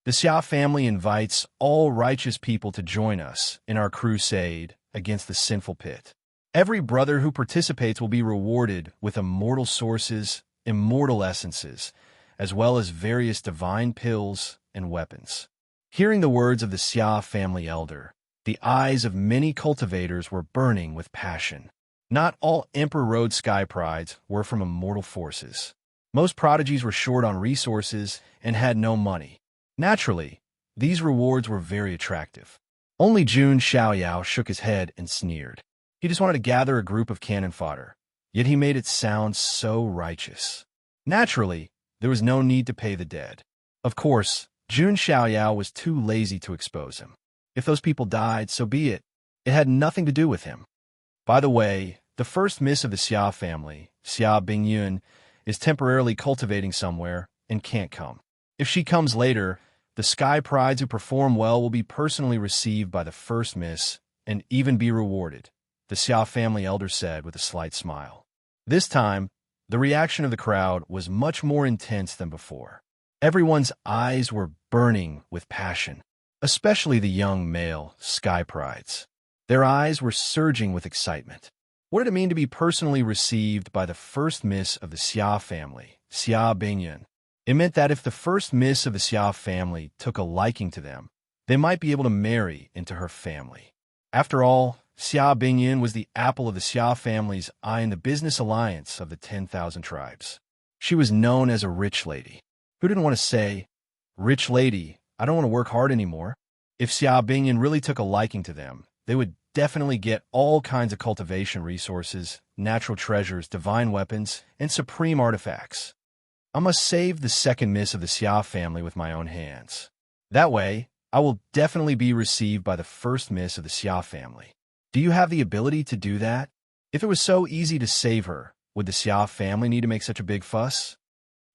The Xia family invites all righteous people to join us in our crusade against the sinful pit. Every brother who participates will be rewarded with immortal sources, immortal essences, as well as various divine pills and weapons." Hearing the words of the Xia family elder, the eyes of many cultivators were burning with passion. Not all Emperor Road Sky Prides were from immortal forces. Most prodigies were short on resources and had no money. Naturally, these rewards were very attractive. Only Jun Xiaoyao shook his head and sneered. He just wanted to gather a group of cannon fodder, yet he made it sound so righteous. Naturally, there was no need to pay the dead. Of course, Jun Xiaoyao was too lazy to expose him. If those people died, so be it. It had nothing to do with him. By the way, the first miss of the Xia family, Xia Bingyun, is temporarily cultivating somewhere and can't come. If she comes later, The Sky Prides who perform well will be personally received by the first miss and even be rewarded, the Xia family elder said with a slight smile. This time, the reaction of the crowd was much more intense than before. Everyone's eyes were burning with passion, especially the young male Sky Prides. Their eyes were surging with excitement. What did it mean to be personally received by the first miss of the Xia family, Xia Bingyan? It meant that if the first miss of the Xia family took a liking to them, they might be able to marry into her family. After all, Xia Bingyan was the apple of the Xia family's eye in the business alliance of the 10,000 tribes. She was known as a rich lady. Who didn't want to say, "Rich lady, I don't want to work hard anymore"? If Xia Bingyan really took a liking to them, they would definitely get all kinds of cultivation resources, natural treasures, divine weapons, and supreme artifacts. I must save the second miss of the Xia family with my own hands. That way, I will definitely be received by the first miss of the Xia family. Do you have the ability to do that? If it was so easy to save her, would the Xia family need to make such a big fuss?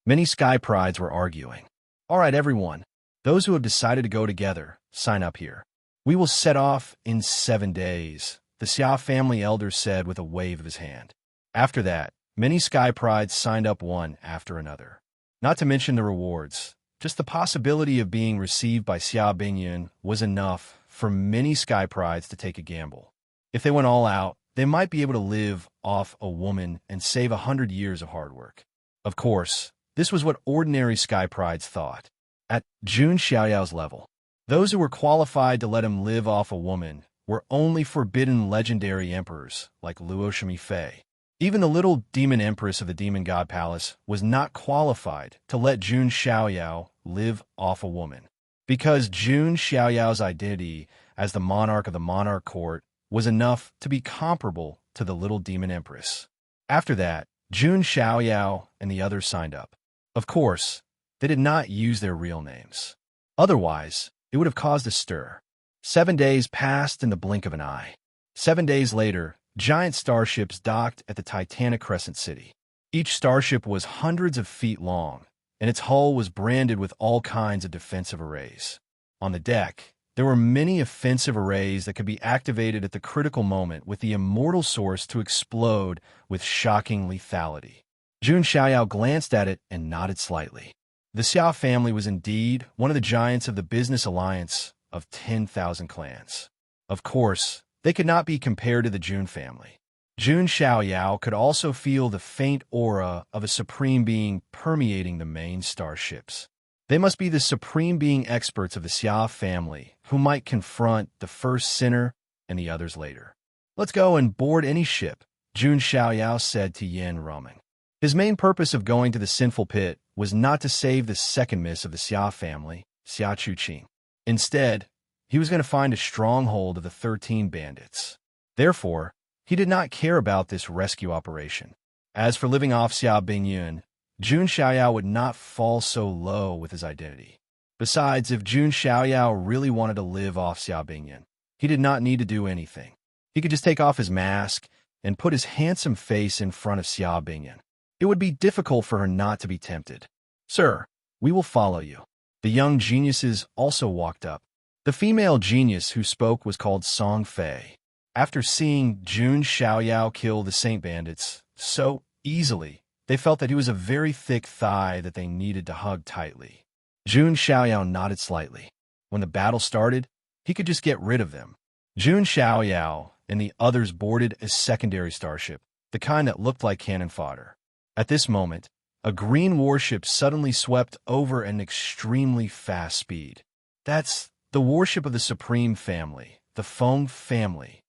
Many Sky Prides were arguing. All right, everyone. Those who have decided to go together, sign up here. We will set off in 7 days, the Xia family elder said with a wave of his hand. After that, many Sky Prides signed up one after another. Not to mention the rewards. Just the possibility of being received by Xia Bingyan was enough for many Sky Prides to take a gamble. If they went all out, they might be able to live off a woman and save 100 years of hard work. Of course, this was what ordinary Sky Prides thought. At Jun Xiaoyao's level, those who were qualified to let him live off a woman were only forbidden legendary emperors like Luo Shimifei. Even the little demon empress of the Demon God Palace was not qualified to let Jun Xiaoyao live off a woman, because Jun Xiaoyao's identity as the monarch of the monarch court was enough to be comparable to the little demon empress. After that, Jun Xiaoyao and the others signed up. Of course, they did not use their real names. Otherwise, it would have caused a stir. 7 days passed in the blink of an eye. 7 days later, giant starships docked at the Titanic Crescent City. Each starship was hundreds of feet long, and its hull was branded with all kinds of defensive arrays. On the deck, there were many offensive arrays that could be activated at the critical moment with the immortal source to explode with shocking lethality. Jun Xiaoyao glanced at it and nodded slightly. The Xia family was indeed one of the giants of the business alliance of 10,000 clans. Of course, they could not be compared to the Jun family. Jun Xiaoyao could also feel the faint aura of a supreme being permeating the main starships. They must be the supreme being experts of the Xia family who might confront the first sinner and the others later. Let's go and board any ship, Jun Xiaoyao said to Yin Roman. His main purpose of going to the sinful pit was not to save the second miss of the Xia family, Xia Chuqing. Instead, he was going to find a stronghold of the 13 bandits. Therefore, he did not care about this rescue operation. As for living off Xia Bingyan, Jun Xiaoyao would not fall so low with his identity. Besides, if Jun Xiaoyao really wanted to live off Xia Bingyan, he did not need to do anything. He could just take off his mask and put his handsome face in front of Xia Bingyan. It would be difficult for her not to be tempted. "Sir, we will follow you." The young geniuses also walked up. The female genius who spoke was called Song Fei. After seeing Jun Xiaoyao kill the Saint Bandits so easily, they felt that he was a very thick thigh that they needed to hug tightly. Jun Xiaoyao nodded slightly. When the battle started, he could just get rid of them. Jun Xiaoyao and the others boarded a secondary starship, the kind that looked like cannon fodder. At this moment, a green warship suddenly swept over at an extremely fast speed. That's the warship of the Supreme Family, the Feng family.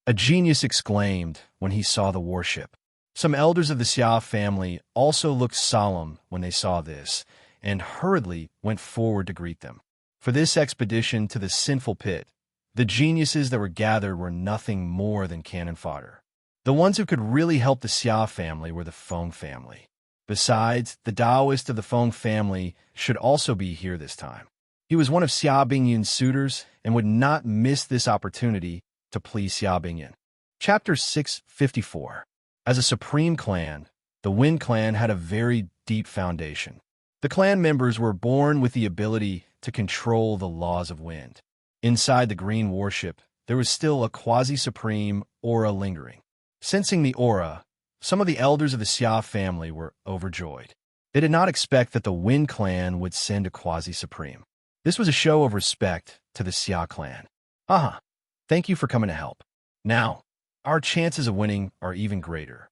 A genius exclaimed when he saw the warship. Some elders of the Xia family also looked solemn when they saw this, and hurriedly went forward to greet them. For this expedition to the sinful pit, the geniuses that were gathered were nothing more than cannon fodder. The ones who could really help the Xia family were the Feng family. Besides, the Taoist of the Feng family should also be here this time. He was one of Xia Bingyan's suitors and would not miss this opportunity to please Xia Bingyan. Chapter 654. As a supreme clan, the Wind clan had a very deep foundation. The clan members were born with the ability to control the laws of wind. Inside the green warship, there was still a quasi-supreme aura lingering. Sensing the aura, some of the elders of the Xia family were overjoyed. They did not expect that the Wind clan would send a quasi-supreme. This was a show of respect to the Xia clan. Aha, thank you for coming to help. Now, our chances of winning are even greater.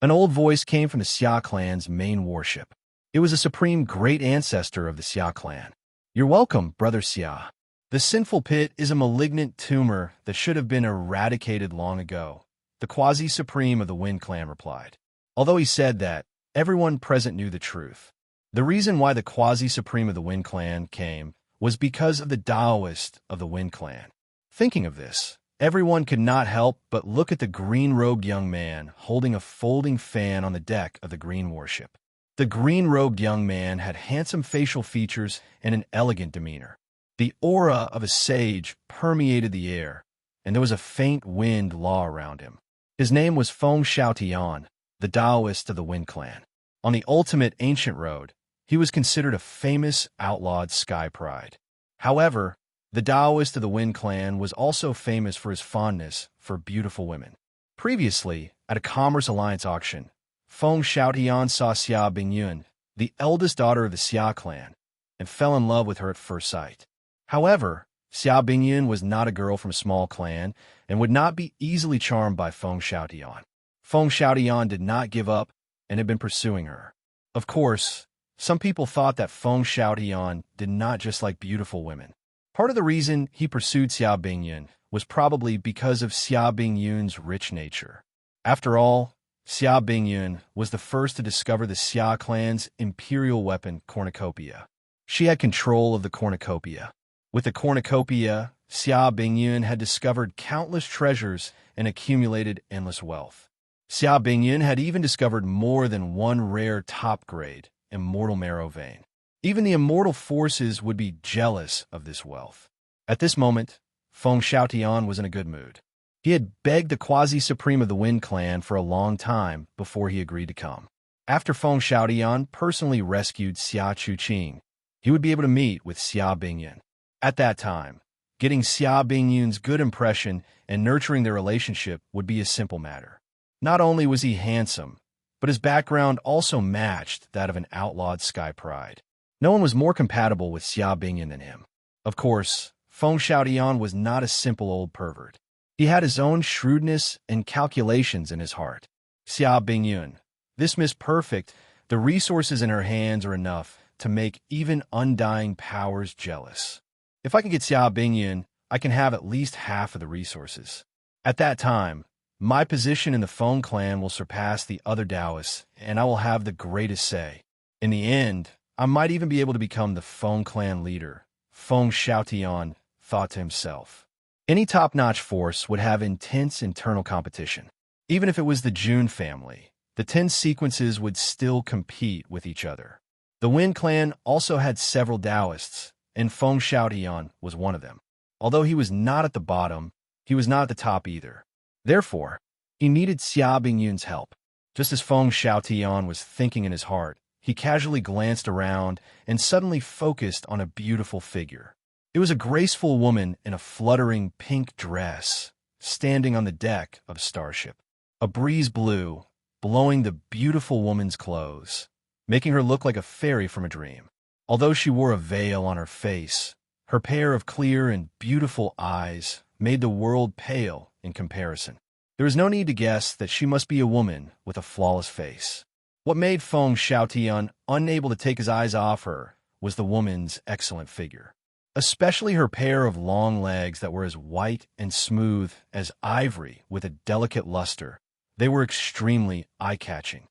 An old voice came from the Xia clan's main warship. It was a supreme great ancestor of the Xia clan. You're welcome, Brother Xia. The sinful pit is a malignant tumor that should have been eradicated long ago, the quasi-supreme of the Wind clan replied. Although he said that, everyone present knew the truth. The reason why the quasi-supreme of the Wind clan came was because of the Taoist of the Wind clan. Thinking of this, everyone could not help but look at the green-robed young man holding a folding fan on the deck of the green warship. The green-robed young man had handsome facial features and an elegant demeanor. The aura of a sage permeated the air, and there was a faint wind law around him. His name was Feng Xiaotian, the Taoist of the Wind clan. On the ultimate ancient road, he was considered a famous outlawed sky pride. However, the Taoist of the Wind clan was also famous for his fondness for beautiful women. Previously, at a Commerce Alliance auction, Feng Xiaotian saw Xia Bingyun, the eldest daughter of the Xia clan, and fell in love with her at first sight. However, Xia Bingyun was not a girl from a small clan and would not be easily charmed by Feng Xiaotian. Feng Xiaotian did not give up and had been pursuing her. Of course, some people thought that Feng Xiaotian did not just like beautiful women. Part of the reason he pursued Xia Bingyun was probably because of Xia Bingyun's rich nature. After all, Xia Bingyun was the first to discover the Xia clan's imperial weapon, cornucopia. She had control of the cornucopia. With the cornucopia, Xia Bingyun had discovered countless treasures and accumulated endless wealth. Xia Bingyun had even discovered more than one rare top-grade immortal marrow vein. Even the immortal forces would be jealous of this wealth. At this moment, Feng Xiaotian was in a good mood. He had begged the quasi-supreme of the Wind clan for a long time before he agreed to come. After Feng Xiaotian personally rescued Xia Chuqing, he would be able to meet with Xia Bingyun. At that time, getting Xia Bingyun's good impression and nurturing their relationship would be a simple matter. Not only was he handsome, but his background also matched that of an outlawed sky pride. No one was more compatible with Xia Bingyun than him. Of course, Feng Xiaotian was not a simple old pervert. He had his own shrewdness and calculations in his heart. Xia Bingyun, this Miss Perfect, the resources in her hands are enough to make even undying powers jealous. If I can get Xia Bingyun, I can have at least half of the resources. At that time, my position in the Feng clan will surpass the other Taoists, and I will have the greatest say. In the end, I might even be able to become the Feng clan leader, Feng Xiaotian thought to himself. Any top-notch force would have intense internal competition. Even if it was the Jun family, the 10 sequences would still compete with each other. The Wind clan also had several Taoists, and Feng Xiaotian was one of them. Although he was not at the bottom, he was not at the top either. Therefore, he needed Xia Bingyun's help. Just as Feng Xiaotian was thinking in his heart, he casually glanced around and suddenly focused on a beautiful figure. It was a graceful woman in a fluttering pink dress, standing on the deck of a starship. A breeze blew, blowing the beautiful woman's clothes, making her look like a fairy from a dream. Although she wore a veil on her face, her pair of clear and beautiful eyes made the world pale in comparison. There was no need to guess that she must be a woman with a flawless face. What made Feng Xiaotian unable to take his eyes off her was the woman's excellent figure, especially her pair of long legs that were as white and smooth as ivory with a delicate luster. They were extremely eye-catching.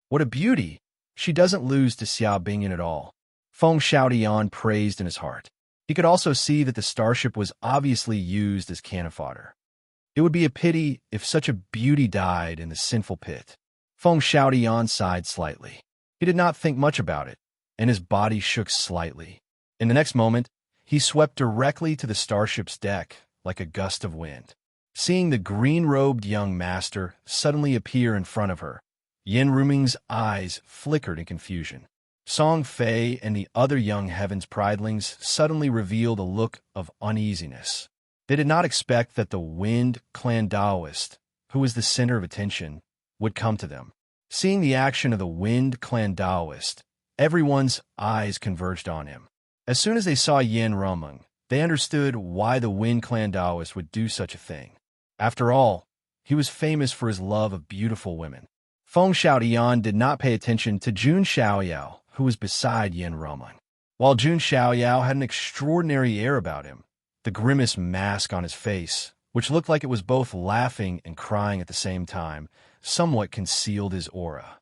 What a beauty! She doesn't lose to Xia Bingyun at all. Feng Xiaotian praised in his heart. He could also see that the starship was obviously used as cannon fodder. It would be a pity if such a beauty died in the sinful pit. Feng Xiaotian sighed slightly. He did not think much about it, and his body shook slightly. In the next moment, he swept directly to the starship's deck like a gust of wind. Seeing the green-robed young master suddenly appear in front of her, Yen Ruming's eyes flickered in confusion. Song Fei and the other young Heaven's Pridelings suddenly revealed a look of uneasiness. They did not expect that the Wind Clan Taoist, who was the center of attention, would come to them. Seeing the action of the Wind Clan Taoist, everyone's eyes converged on him. As soon as they saw Yin Rumeng, they understood why the Wind Clan Taoist would do such a thing. After all, he was famous for his love of beautiful women. Feng Xiaotian did not pay attention to Jun Xiaoyao, who was beside Yin Rumeng. While Jun Xiaoyao had an extraordinary air about him, the grimace mask on his face, which looked like it was both laughing and crying at the same time, somewhat concealed his aura.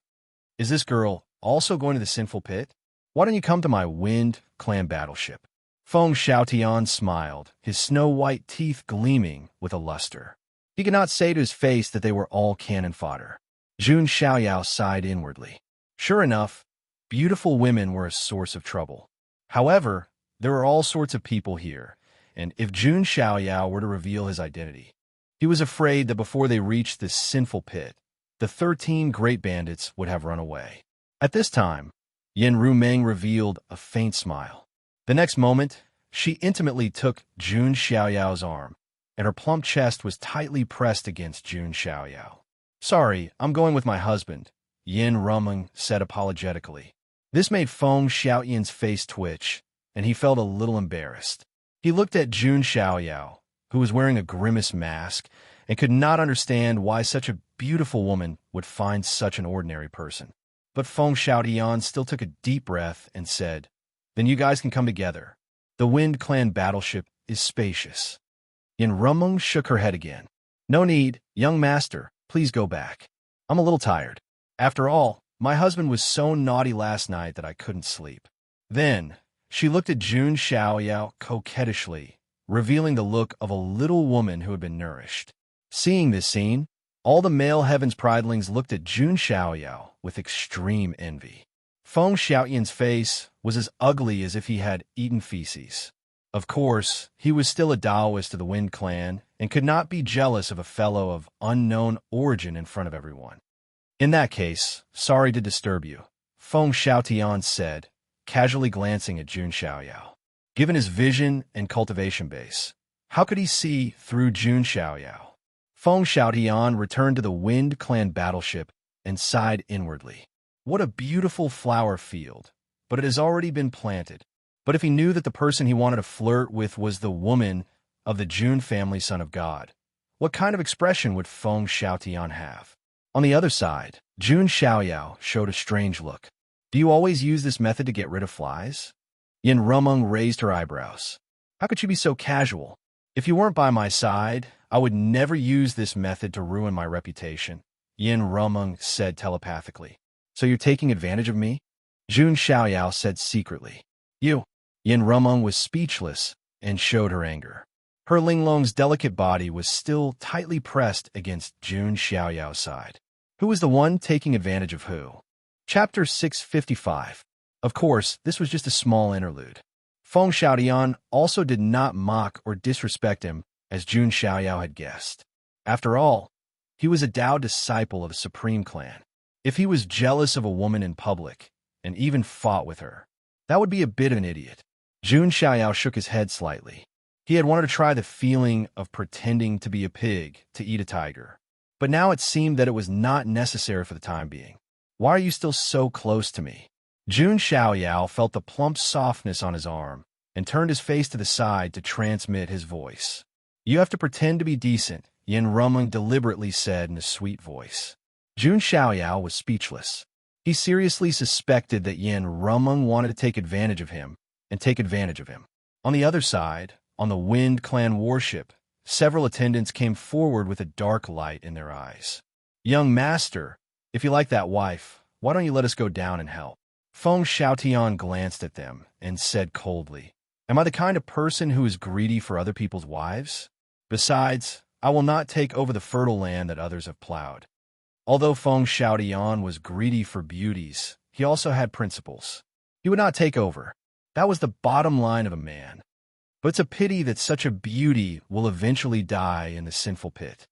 Is this girl also going to the sinful pit? Why don't you come to my Wind Clan battleship? Feng Xiaotian smiled, his snow-white teeth gleaming with a luster. He could not say to his face that they were all cannon fodder. Jun Xiaoyao sighed inwardly. Sure enough, beautiful women were a source of trouble. However, there were all sorts of people here, and if Jun Xiaoyao were to reveal his identity, he was afraid that before they reached this sinful pit, the 13 great bandits would have run away. At this time, Yin Rumeng revealed a faint smile. The next moment, she intimately took Jun Xiaoyao's arm, and her plump chest was tightly pressed against Jun Xiaoyao. Sorry, I'm going with my husband, Yin Rumeng said apologetically. This made Feng Xiaotian's face twitch, and he felt a little embarrassed. He looked at Jun Xiaoyao, who was wearing a grimace mask, and could not understand why such a beautiful woman would find such an ordinary person. But Feng Xiaotian still took a deep breath and said, Then you guys can come together. The Wind Clan battleship is spacious. Yin Rumeng shook her head again. No need, young master, please go back. I'm a little tired. After all, my husband was so naughty last night that I couldn't sleep. Then, she looked at Jun Xiaoyao coquettishly, revealing the look of a little woman who had been nourished. Seeing this scene, all the male Heaven's Pridelings looked at Jun Xiaoyao with extreme envy. Feng Xiaotian's face was as ugly as if he had eaten feces. Of course, he was still a Taoist of the Wind Clan and could not be jealous of a fellow of unknown origin in front of everyone. In that case, sorry to disturb you, Feng Xiaotian said, casually glancing at Jun Xiaoyao. Given his vision and cultivation base, how could he see through Jun Xiaoyao? Feng Xiaotian returned to the Wind Clan battleship and sighed inwardly. What a beautiful flower field, but it has already been planted. But if he knew that the person he wanted to flirt with was the woman of the Jun family son of God, what kind of expression would Feng Xiaotian have? On the other side, Jun Xiaoyao showed a strange look. Do you always use this method to get rid of flies? Yin Rumeng raised her eyebrows. How could you be so casual? If you weren't by my side, I would never use this method to ruin my reputation, Yin Rumeng said telepathically. So you're taking advantage of me? Jun Xiaoyao said secretly. You. Yin Rumeng was speechless and showed her anger. Her Linglong's delicate body was still tightly pressed against Jun Xiaoyao's side. Who was the one taking advantage of who? Chapter 655. Of course, this was just a small interlude. Feng Xiaotian also did not mock or disrespect him as Jun Xiaoyao had guessed. After all, he was a Tao disciple of the Supreme Clan. If he was jealous of a woman in public, and even fought with her, that would be a bit of an idiot. Jun Xiaoyao shook his head slightly. He had wanted to try the feeling of pretending to be a pig to eat a tiger. But now it seemed that it was not necessary for the time being. Why are you still so close to me? Jun Xiaoyao felt the plump softness on his arm and turned his face to the side to transmit his voice. You have to pretend to be decent, Yin Rumeng deliberately said in a sweet voice. Jun Xiaoyao was speechless. He seriously suspected that Yin Rumeng wanted to take advantage of him and take advantage of him. On the other side, on the Wind Clan warship, several attendants came forward with a dark light in their eyes. Young master, if you like that wife, why don't you let us go down and help? Feng Xiaotian glanced at them and said coldly, Am I the kind of person who is greedy for other people's wives? Besides, I will not take over the fertile land that others have plowed. Although Feng Xiaotian was greedy for beauties, he also had principles. He would not take over. That was the bottom line of a man. But it's a pity that such a beauty will eventually die in the sinful pit.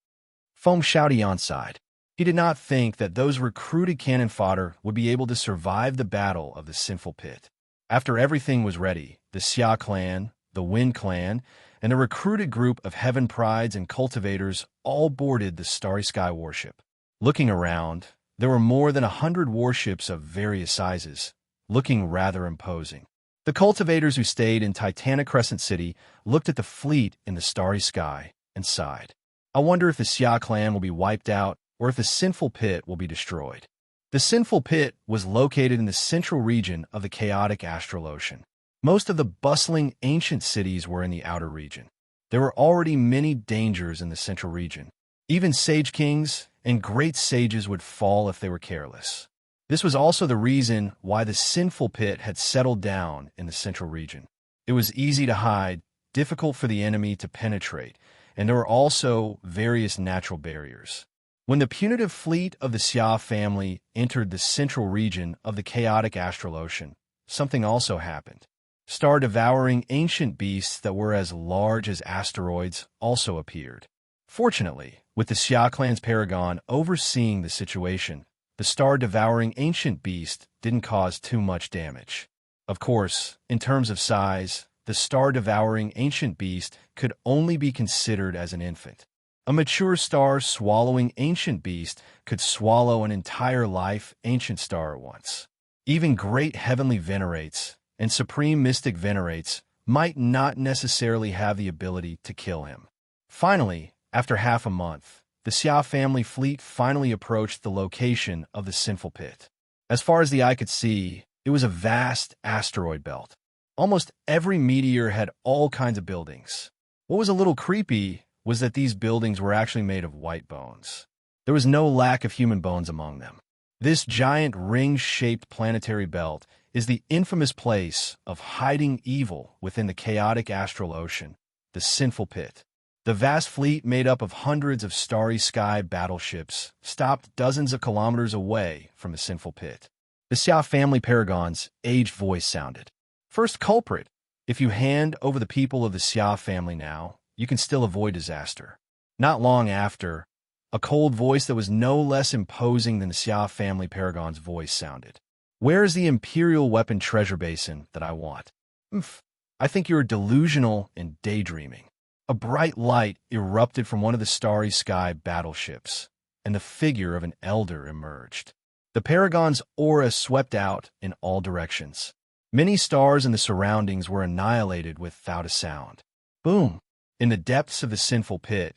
Feng Xiaotian sighed. He did not think that those recruited cannon fodder would be able to survive the battle of the sinful pit. After everything was ready, the Xia clan, the Wind clan, and a recruited group of heaven prides and cultivators all boarded the Starry Sky warship. Looking around, there were more than 100 warships of various sizes, looking rather imposing. The cultivators who stayed in Titanic Crescent City looked at the fleet in the starry sky and sighed. I wonder if the Xia clan will be wiped out or if the sinful pit will be destroyed. The sinful pit was located in the central region of the chaotic astral ocean. Most of the bustling ancient cities were in the outer region. There were already many dangers in the central region. Even sage kings and great sages would fall if they were careless. This was also the reason why the sinful pit had settled down in the central region. It was easy to hide, difficult for the enemy to penetrate, and there were also various natural barriers. When the punitive fleet of the Xia family entered the central region of the chaotic astral ocean, something also happened. Star-devouring ancient beasts that were as large as asteroids also appeared. Fortunately, with the Xia clan's paragon overseeing the situation, the star-devouring ancient beast didn't cause too much damage. Of course, in terms of size, the star-devouring ancient beast could only be considered as an infant. A mature star-swallowing ancient beast could swallow an entire life ancient star at once. Even great heavenly venerates and supreme mystic venerates might not necessarily have the ability to kill him. Finally, after half a month, the Xia family fleet finally approached the location of the sinful pit. As far as the eye could see, it was a vast asteroid belt. Almost every meteor had all kinds of buildings. What was a little creepy was that these buildings were actually made of white bones. There was no lack of human bones among them. This giant ring-shaped planetary belt is the infamous place of hiding evil within the chaotic astral ocean, the sinful pit. The vast fleet made up of hundreds of starry sky battleships stopped dozens of kilometers away from the sinful pit. The Xia family paragon's aged voice sounded. First culprit, if you hand over the people of the Xia family now, you can still avoid disaster. Not long after, a cold voice that was no less imposing than the Xia family paragon's voice sounded. Where is the Imperial weapon treasure basin that I want? I think you're delusional and daydreaming. A bright light erupted from one of the starry sky battleships, and the figure of an elder emerged. The paragon's aura swept out in all directions. Many stars in the surroundings were annihilated without a sound. Boom! In the depths of the sinful pit,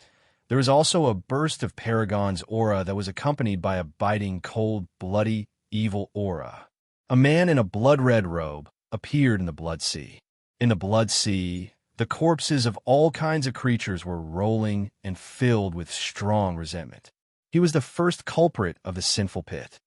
there was also a burst of paragon's aura that was accompanied by a biting, cold, bloody, evil aura. A man in a blood-red robe appeared in the blood sea. In the blood sea, the corpses of all kinds of creatures were rolling and filled with strong resentment. He was the first culprit of the sinful pit.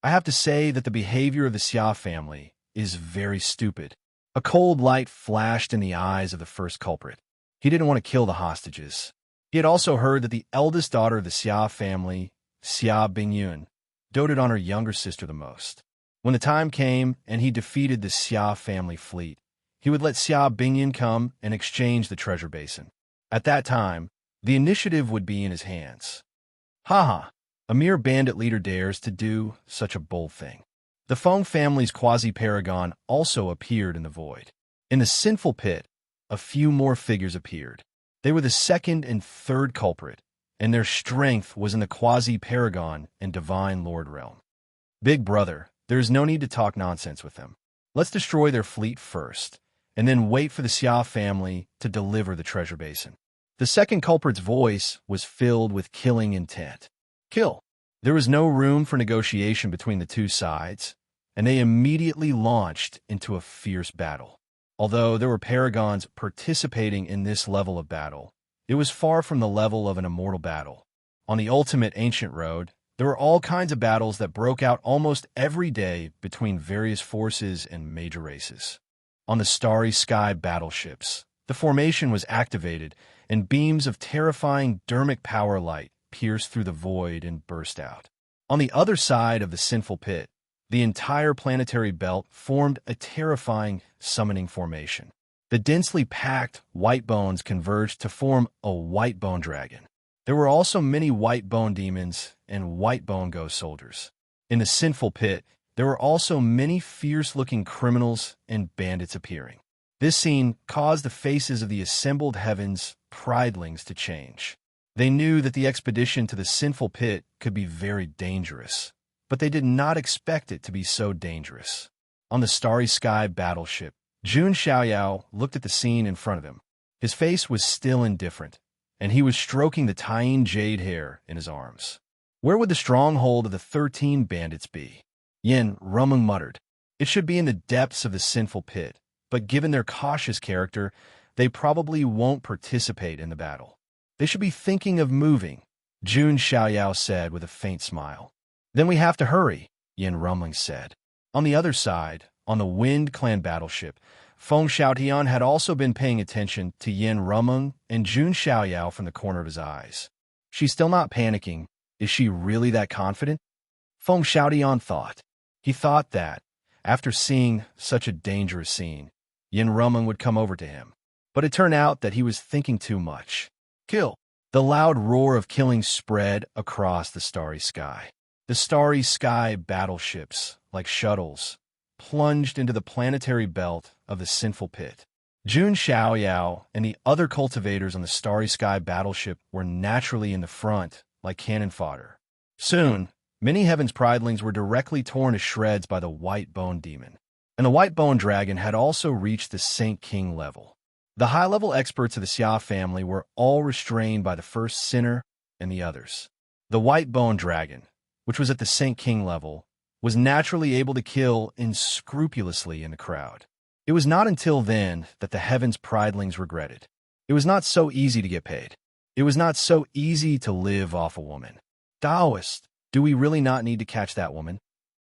I have to say that the behavior of the Xia family is very stupid. A cold light flashed in the eyes of the first culprit. He didn't want to kill the hostages. He had also heard that the eldest daughter of the Xia family, Xia Bingyun, doted on her younger sister the most. When the time came and he defeated the Xia family fleet, he would let Xia Bingyun come and exchange the treasure basin. At that time, the initiative would be in his hands. Haha, a mere bandit leader dares to do such a bold thing. The Feng family's quasi-paragon also appeared in the void. In the sinful pit, a few more figures appeared. They were the second and third culprit, and their strength was in the quasi-paragon and divine lord realm. Big brother, there is no need to talk nonsense with them. Let's destroy their fleet first, and then wait for the Xia family to deliver the treasure basin. The second culprit's voice was filled with killing intent. Kill! There was no room for negotiation between the two sides, and they immediately launched into a fierce battle. Although there were paragons participating in this level of battle, it was far from the level of an immortal battle. On the ultimate ancient road, there were all kinds of battles that broke out almost every day between various forces and major races. On the starry sky battleships, the formation was activated, and beams of terrifying dermic power light pierced through the void and burst out. On the other side of the sinful pit, the entire planetary belt formed a terrifying summoning formation. The densely packed white bones converged to form a white bone dragon. There were also many white bone demons and white bone ghost soldiers. In the sinful pit, there were also many fierce-looking criminals and bandits appearing. This scene caused the faces of the assembled heavens pridelings to change. They knew that the expedition to the sinful pit could be very dangerous, but they did not expect it to be so dangerous. On the starry sky battleship, Jun Xiaoyao looked at the scene in front of him. His face was still indifferent, and he was stroking the tying jade hair in his arms. Where would the stronghold of the 13 bandits be? Yin Rumung muttered. It should be in the depths of the sinful pit, but given their cautious character, they probably won't participate in the battle. They should be thinking of moving, Jun Xiaoyao said with a faint smile. Then we have to hurry, Yin Rumling said. On the other side, on the Wind Clan battleship, Feng Xiaotian had also been paying attention to Yin Rumung and Jun Xiaoyao from the corner of his eyes. She's still not panicking. Is she really that confident? Feng Xiaotian thought. He thought that, after seeing such a dangerous scene, Yin Rumung would come over to him. But it turned out that he was thinking too much. Kill! The loud roar of killing spread across the starry sky. The starry sky battleships, like shuttles, plunged into the planetary belt of the sinful pit. Jun Xiaoyao and the other cultivators on the starry sky battleship were naturally in the front, like cannon fodder. Soon, many heavens pridelings were directly torn to shreds by the white bone demon, and the white bone dragon had also reached the Saint King level. The high-level experts of the Xia family were all restrained by the first sinner and the others. The white bone dragon, which was at the Saint King level, was naturally able to kill unscrupulously in the crowd. It was not until then that the heavens pridelings regretted. It was not so easy to get paid. It was not so easy to live off a woman. Taoist, do we really not need to catch that woman?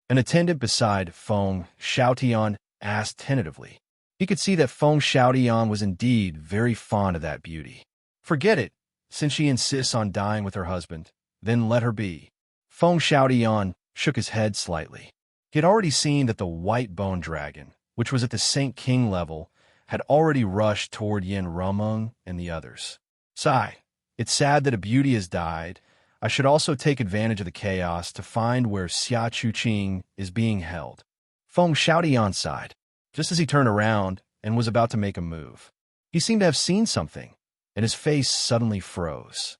An attendant beside Feng Xiaotian asked tentatively. He could see that Feng Xiaotian was indeed very fond of that beauty. Forget it, since she insists on dying with her husband, then let her be. Feng Xiaotian shook his head slightly. He had already seen that the white bone dragon, which was at the Saint King level, had already rushed toward Yin Rumung and the others. Sigh, it's sad that a beauty has died. I should also take advantage of the chaos to find where Xia Chuqing is being held. Feng Xiaotian sighed, just as he turned around and was about to make a move. He seemed to have seen something, and his face suddenly froze.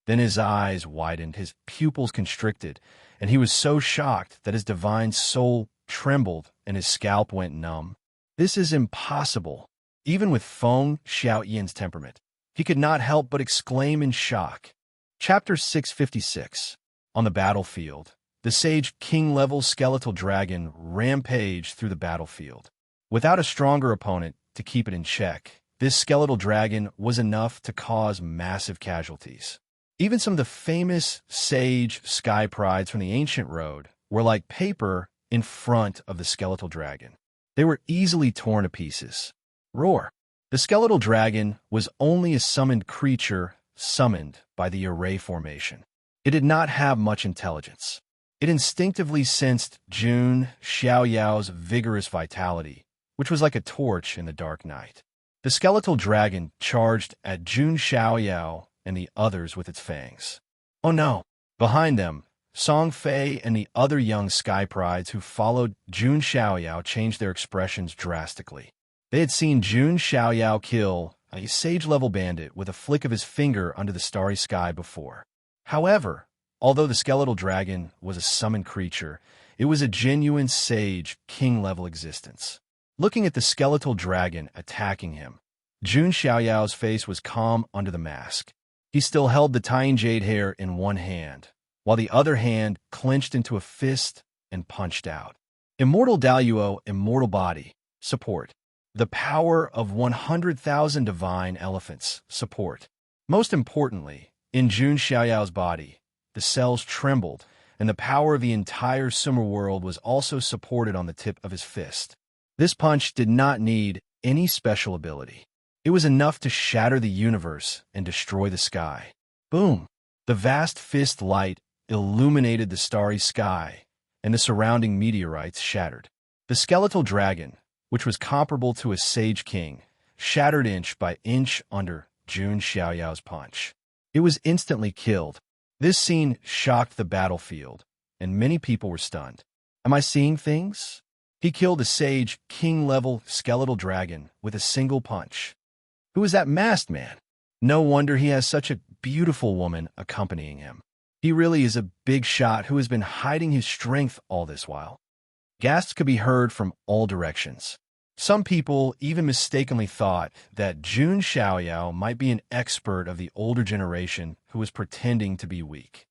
Then his eyes widened, his pupils constricted, and he was so shocked that his divine soul trembled and his scalp went numb. This is impossible. Even with Feng Xiaotian's temperament, he could not help but exclaim in shock. Chapter 656. On the battlefield, the Sage King-level skeletal dragon rampaged through the battlefield. Without a stronger opponent to keep it in check, this skeletal dragon was enough to cause massive casualties. Even some of the famous Sage Sky Prides from the ancient road were like paper in front of the skeletal dragon. They were easily torn to pieces. Roar! The skeletal dragon was only a summoned creature summoned by the array formation. It did not have much intelligence. It instinctively sensed Jun Xiaoyao's vigorous vitality, which was like a torch in the dark night. The skeletal dragon charged at Jun Xiaoyao and the others with its fangs. Oh no! Behind them, Song Fei and the other young sky prides who followed Jun Xiaoyao changed their expressions drastically. They had seen Jun Xiaoyao kill a sage-level bandit with a flick of his finger under the starry sky before. However, although the skeletal dragon was a summoned creature, it was a genuine sage king-level existence. Looking at the skeletal dragon attacking him, Jun Xiaoyao's face was calm under the mask. He still held the tying jade hair in one hand, while the other hand clenched into a fist and punched out. Immortal Daluo, immortal body, support. The power of 100,000 divine elephants, support. Most importantly, in Jun Xiaoyao's body, the cells trembled, and the power of the entire Sumer world was also supported on the tip of his fist. This punch did not need any special ability. It was enough to shatter the universe and destroy the sky. Boom! The vast fist light illuminated the starry sky, and the surrounding meteorites shattered. The skeletal dragon, which was comparable to a sage king, shattered inch by inch under Jun Xiaoyao's punch. It was instantly killed. This scene shocked the battlefield, and many people were stunned. Am I seeing things? He killed a sage, king-level skeletal dragon with a single punch. Who is that masked man? No wonder he has such a beautiful woman accompanying him. He really is a big shot who has been hiding his strength all this while. Gasps could be heard from all directions. Some people even mistakenly thought that Jun Xiaoyao might be an expert of the older generation who was pretending to be weak.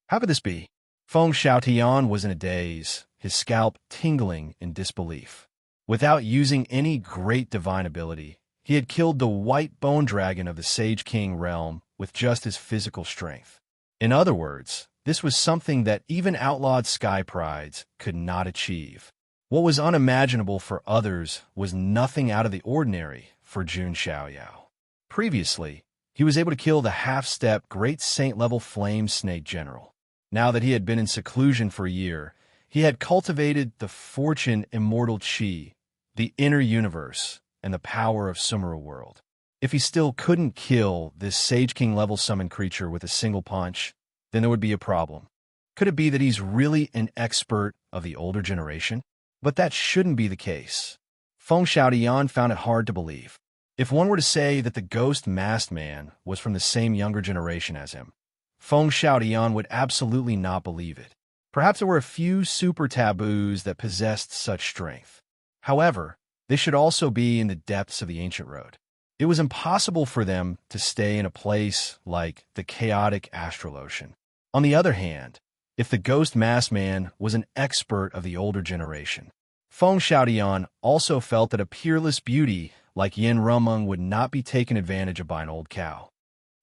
How could this be? Feng Xiaotian was in a daze, his scalp tingling in disbelief. Without using any great divine ability, he had killed the white bone dragon of the Sage King realm with just his physical strength. In other words, this was something that even outlawed sky prides could not achieve. What was unimaginable for others was nothing out of the ordinary for Jun Xiaoyao. Previously, he was able to kill the half-step Great Saint-level Flame Snake General. Now that he had been in seclusion for a year, he had cultivated the fortune immortal Qi, the inner universe, and the power of Sumeru world. If he still couldn't kill this Sage King-level summon creature with a single punch, then there would be a problem. Could it be that he's really an expert of the older generation? But that shouldn't be the case. Feng Xiaotian found it hard to believe. If one were to say that the ghost masked man was from the same younger generation as him, Feng Xiaotian would absolutely not believe it. Perhaps there were a few super taboos that possessed such strength. However, they should also be in the depths of the ancient road. It was impossible for them to stay in a place like the chaotic astral ocean. On the other hand, if the ghost masked man was an expert of the older generation, Feng Xiaotian also felt that a peerless beauty like Yin Rumeng would not be taken advantage of by an old cow.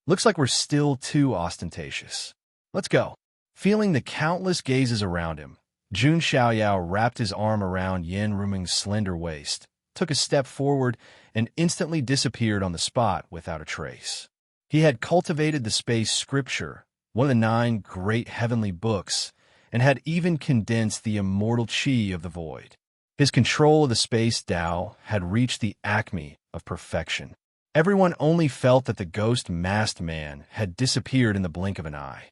Looks like we're still too ostentatious. Let's go. Feeling the countless gazes around him, Jun Xiaoyao wrapped his arm around Yin Rumeng's slender waist, took a step forward, and instantly disappeared on the spot without a trace. He had cultivated the space scripture, one of the 9 great heavenly books, and had even condensed the immortal Qi of the void. His control of the space Tao had reached the acme of perfection. Everyone only felt that the ghost masked man had disappeared in the blink of an eye.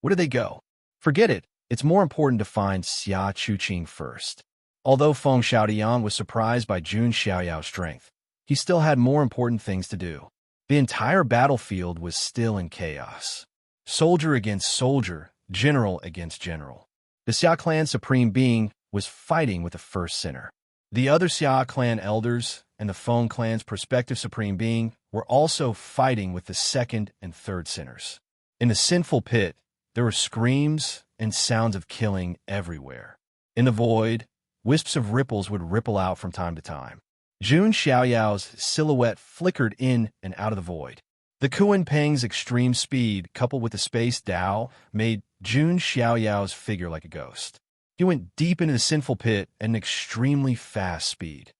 Where did they go? Forget it. It's more important to find Xia Chuqing first. Although Feng Xiaotian was surprised by Jun Xiaoyao's strength, he still had more important things to do. The entire battlefield was still in chaos. Soldier against soldier, general against general. The Xia clan's supreme being was fighting with the first sinner. The other Xia clan elders and the Feng clan's prospective supreme being were also fighting with the second and third sinners. In the sinful pit, there were screams and sounds of killing everywhere. In the void, wisps of ripples would ripple out from time to time. Jun Xiaoyao's silhouette flickered in and out of the void. The Kuan Peng's extreme speed, coupled with the space Tao, made Jun Xiaoyao's figure like a ghost. He went deep into the sinful pit at an extremely fast speed.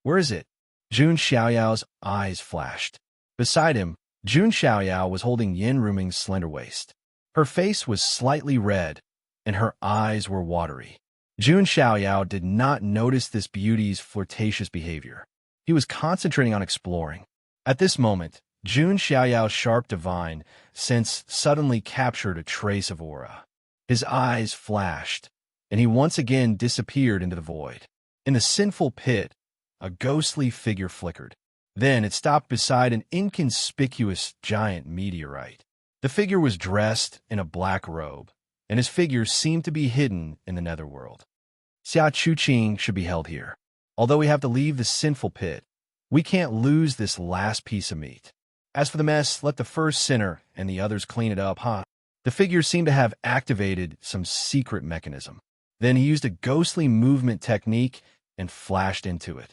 Where is it? Jun Xiaoyao's eyes flashed. Beside him, Jun Xiaoyao was holding Yin Rumeng's slender waist. Her face was slightly red, and her eyes were watery. Jun Xiaoyao did not notice this beauty's flirtatious behavior. He was concentrating on exploring. At this moment, Jun Xiaoyao's sharp divine sense suddenly captured a trace of aura. His eyes flashed, and he once again disappeared into the void. In the sinful pit, a ghostly figure flickered. Then it stopped beside an inconspicuous giant meteorite. The figure was dressed in a black robe, and his figure seemed to be hidden in the netherworld. Xia Chuqing should be held here. Although we have to leave the sinful pit, we can't lose this last piece of meat. As for the mess, let the first sinner and the others clean it up, huh? The figure seemed to have activated some secret mechanism. Then he used a ghostly movement technique and flashed into it.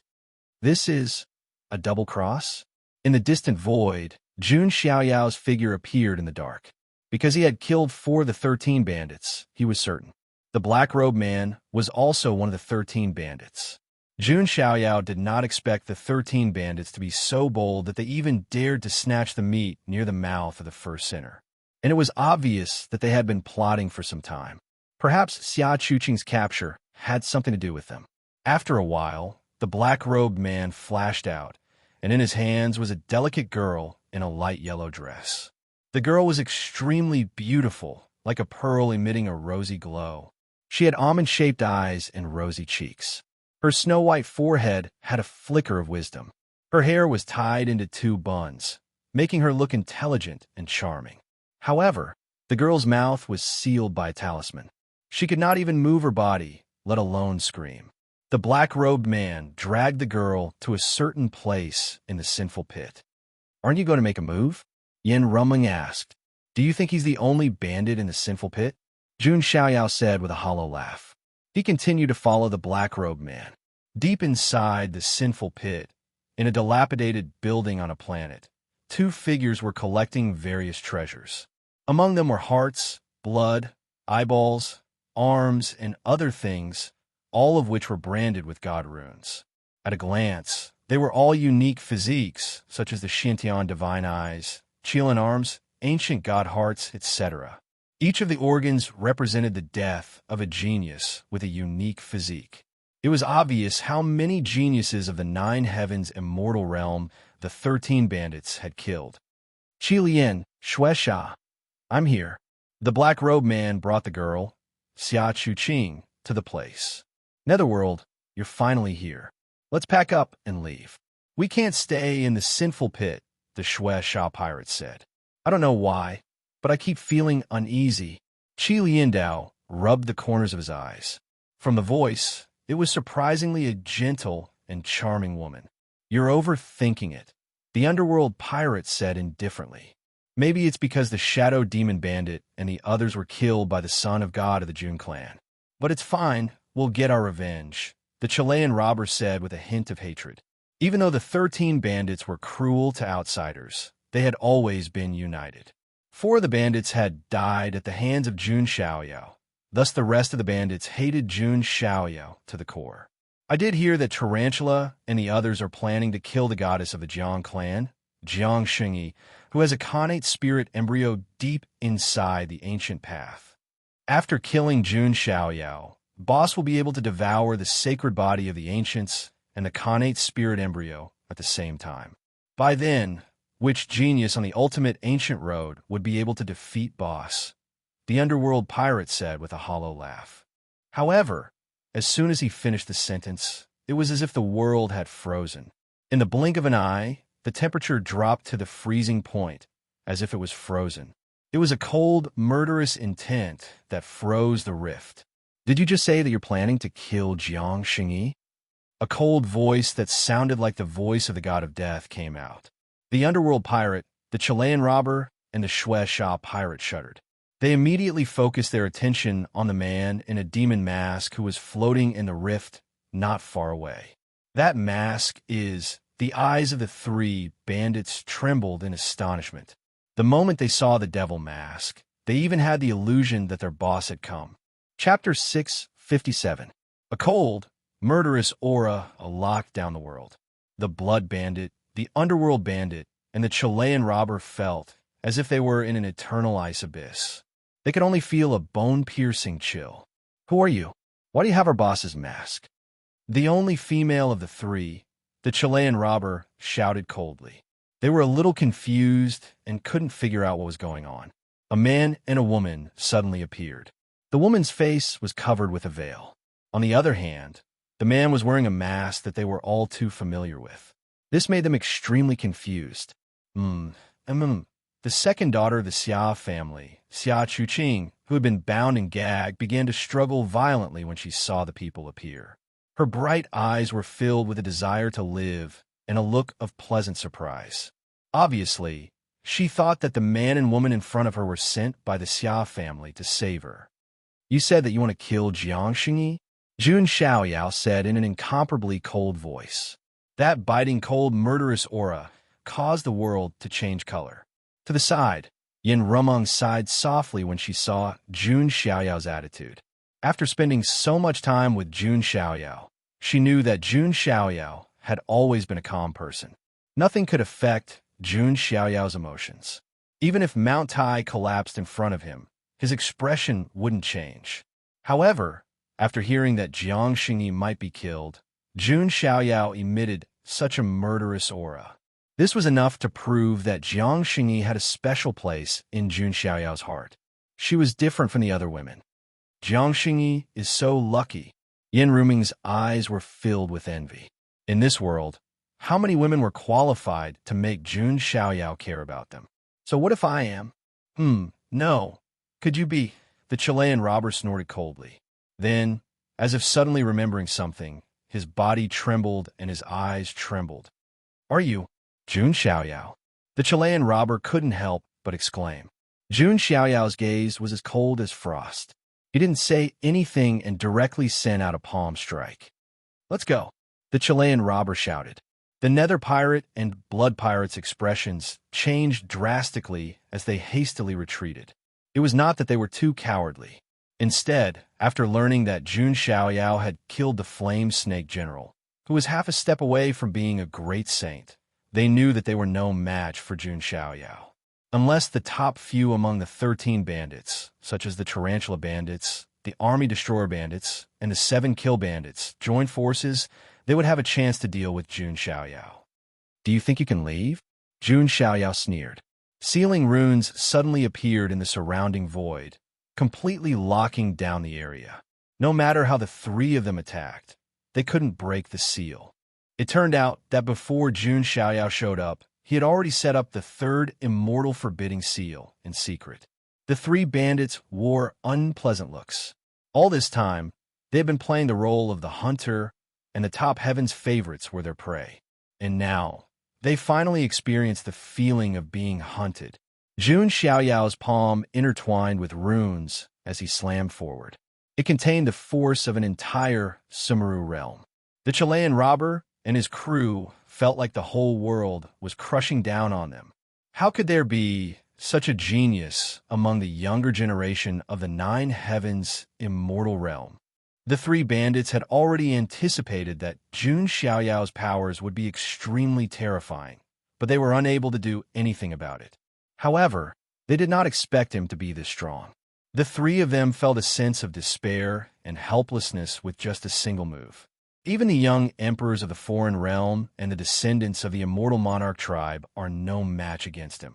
This is a double cross? In the distant void, Jun Xiaoyao's figure appeared in the dark. Because he had killed 4 of the 13 bandits, he was certain. The black-robed man was also one of the 13 bandits. Jun Xiaoyao did not expect the 13 bandits to be so bold that they even dared to snatch the meat near the mouth of the first sinner. And it was obvious that they had been plotting for some time. Perhaps Xia Chuqing's capture had something to do with them. After a while, the black-robed man flashed out, and in his hands was a delicate girl in a light yellow dress. The girl was extremely beautiful, like a pearl emitting a rosy glow. She had almond-shaped eyes and rosy cheeks. Her snow-white forehead had a flicker of wisdom. Her hair was tied into two buns, making her look intelligent and charming. However, the girl's mouth was sealed by a talisman. She could not even move her body, let alone scream. The black-robed man dragged the girl to a certain place in the sinful pit. "Aren't you going to make a move?" Yin Rumling asked. "Do you think he's the only bandit in the sinful pit?" Jun Xiaoyao said with a hollow laugh. He continued to follow the black-robed man. Deep inside the sinful pit, in a dilapidated building on a planet, two figures were collecting various treasures. Among them were hearts, blood, eyeballs, arms, and other things, all of which were branded with god runes. At a glance, they were all unique physiques, such as the Xintian divine eyes, Qilin arms, ancient god hearts, etc. Each of the organs represented the death of a genius with a unique physique. It was obvious how many geniuses of the Nine Heavens immortal realm the 13 bandits had killed. "Qi Lian, Shuesha, I'm here." The black-robed man brought the girl, Xia Chuqing, to the place. "Netherworld, you're finally here. Let's pack up and leave." "We can't stay in the sinful pit," the Shuesha pirate said. "I don't know why, but I keep feeling uneasy." Qi Liandao rubbed the corners of his eyes. From the voice, it was surprisingly a gentle and charming woman. "You're overthinking it," the underworld pirate said indifferently. "Maybe it's because the Shadow Demon Bandit and the others were killed by the son of God of the Jun clan. But it's fine, we'll get our revenge," the Chilean robber said with a hint of hatred. Even though the 13 bandits were cruel to outsiders, they had always been united. 4 of the bandits had died at the hands of Jun Xiaoyao. Thus the rest of the bandits hated Jun Xiaoyao to the core. "I did hear that Tarantula and the others are planning to kill the goddess of the Jiang clan, Jiang Xingyi, who has a connate spirit embryo deep inside the ancient path. After killing Jun Xiaoyao, Boss will be able to devour the sacred body of the ancients and the connate spirit embryo at the same time. By then, which genius on the ultimate ancient road would be able to defeat Boss?" the underworld pirate said with a hollow laugh. However, as soon as he finished the sentence, it was as if the world had frozen. In the blink of an eye, the temperature dropped to the freezing point, as if it was frozen. It was a cold, murderous intent that froze the rift. "Did you just say that you're planning to kill Jiang Xingyi?" A cold voice that sounded like the voice of the god of death came out. The underworld pirate, the Chilean robber, and the Shuesha pirate shuddered. They immediately focused their attention on the man in a demon mask who was floating in the rift not far away. That mask is... The eyes of the 3 bandits trembled in astonishment. The moment they saw the devil mask, they even had the illusion that their boss had come. Chapter 657. A cold, murderous aura locked down the world. The blood bandit, the underworld bandit, and the Chilean robber felt as if they were in an eternal ice abyss. They could only feel a bone-piercing chill. "Who are you? Why do you have our boss's mask?" The only female of the 3, the Chilean robber, shouted coldly. They were a little confused and couldn't figure out what was going on. A man and a woman suddenly appeared. The woman's face was covered with a veil. On the other hand, the man was wearing a mask that they were all too familiar with. This made them extremely confused. The second daughter of the Xia family, Xia Chuqing, who had been bound and gagged, began to struggle violently when she saw the people appear. Her bright eyes were filled with a desire to live and a look of pleasant surprise. Obviously, she thought that the man and woman in front of her were sent by the Xia family to save her. "You said that you want to kill Jiang Xingyi?" Jun Xiaoyao said in an incomparably cold voice. That biting, cold, murderous aura caused the world to change color. To the side, Yin Rumong sighed softly when she saw Jun Xiaoyao's attitude. After spending so much time with Jun Xiaoyao, she knew that Jun Xiaoyao had always been a calm person. Nothing could affect Jun Xiaoyao's emotions. Even if Mount Tai collapsed in front of him, his expression wouldn't change. However, after hearing that Jiang Xingyi might be killed, Jun Xiaoyao emitted such a murderous aura. This was enough to prove that Jiang Xingyi had a special place in Jun Xiaoyao's heart. She was different from the other women. Jiang Xingyi is so lucky. Yin Ruming's eyes were filled with envy. In this world, how many women were qualified to make Jun Xiaoyao care about them? So what if I am? No. Could you be? The Chilean robber snorted coldly. Then, as if suddenly remembering something, his body trembled and his eyes trembled. Are you Jun Xiaoyao? The Chilean robber couldn't help but exclaim. Jun Xiaoyao's gaze was as cold as frost. He didn't say anything and directly sent out a palm strike. Let's go, the Chilean robber shouted. The Nether Pirate and Blood Pirate's expressions changed drastically as they hastily retreated. It was not that they were too cowardly. Instead, after learning that Jun Xiaoyao had killed the Flame Snake General, who was half a step away from being a great saint, they knew that they were no match for Jun Xiaoyao. Unless the top few among the 13 bandits, such as the Tarantula Bandits, the Army Destroyer Bandits, and the 7 Kill Bandits, joined forces, they would have a chance to deal with Jun Xiaoyao. Do you think you can leave? Jun Xiaoyao sneered. Sealing runes suddenly appeared in the surrounding void, completely locking down the area. No matter how the 3 of them attacked, they couldn't break the seal. It turned out that before Jun Xiaoyao showed up, he had already set up the 3rd immortal forbidding seal in secret. The 3 bandits wore unpleasant looks. All this time, they had been playing the role of the hunter, and the top heaven's favorites were their prey. And now, they finally experienced the feeling of being hunted. Jun Xiaoyao's palm intertwined with runes as he slammed forward. It contained the force of an entire Sumeru realm. The Chilean robber and his crew felt like the whole world was crushing down on them. How could there be such a genius among the younger generation of the 9 Heavens immortal realm? The 3 bandits had already anticipated that Jun Xiaoyao's powers would be extremely terrifying, but they were unable to do anything about it. However, they did not expect him to be this strong. The 3 of them felt a sense of despair and helplessness with just a single move. Even the young emperors of the foreign realm and the descendants of the immortal monarch tribe are no match against him.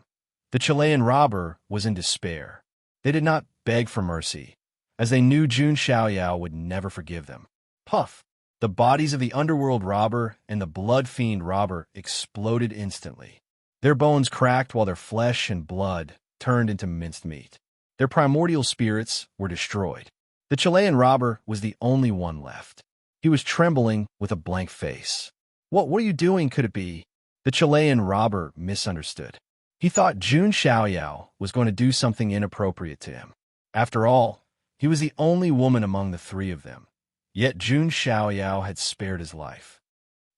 The Chilean robber was in despair. They did not beg for mercy, as they knew Jun Xiaoyao would never forgive them. Puff! The bodies of the underworld robber and the blood fiend robber exploded instantly. Their bones cracked while their flesh and blood turned into minced meat. Their primordial spirits were destroyed. The Chilean robber was the only one left. He was trembling with a blank face. What are you doing, could it be? The Chilean robber misunderstood. He thought Jun Xiaoyao was going to do something inappropriate to him. After all, he was the only woman among the 3 of them. Yet Jun Xiaoyao had spared his life.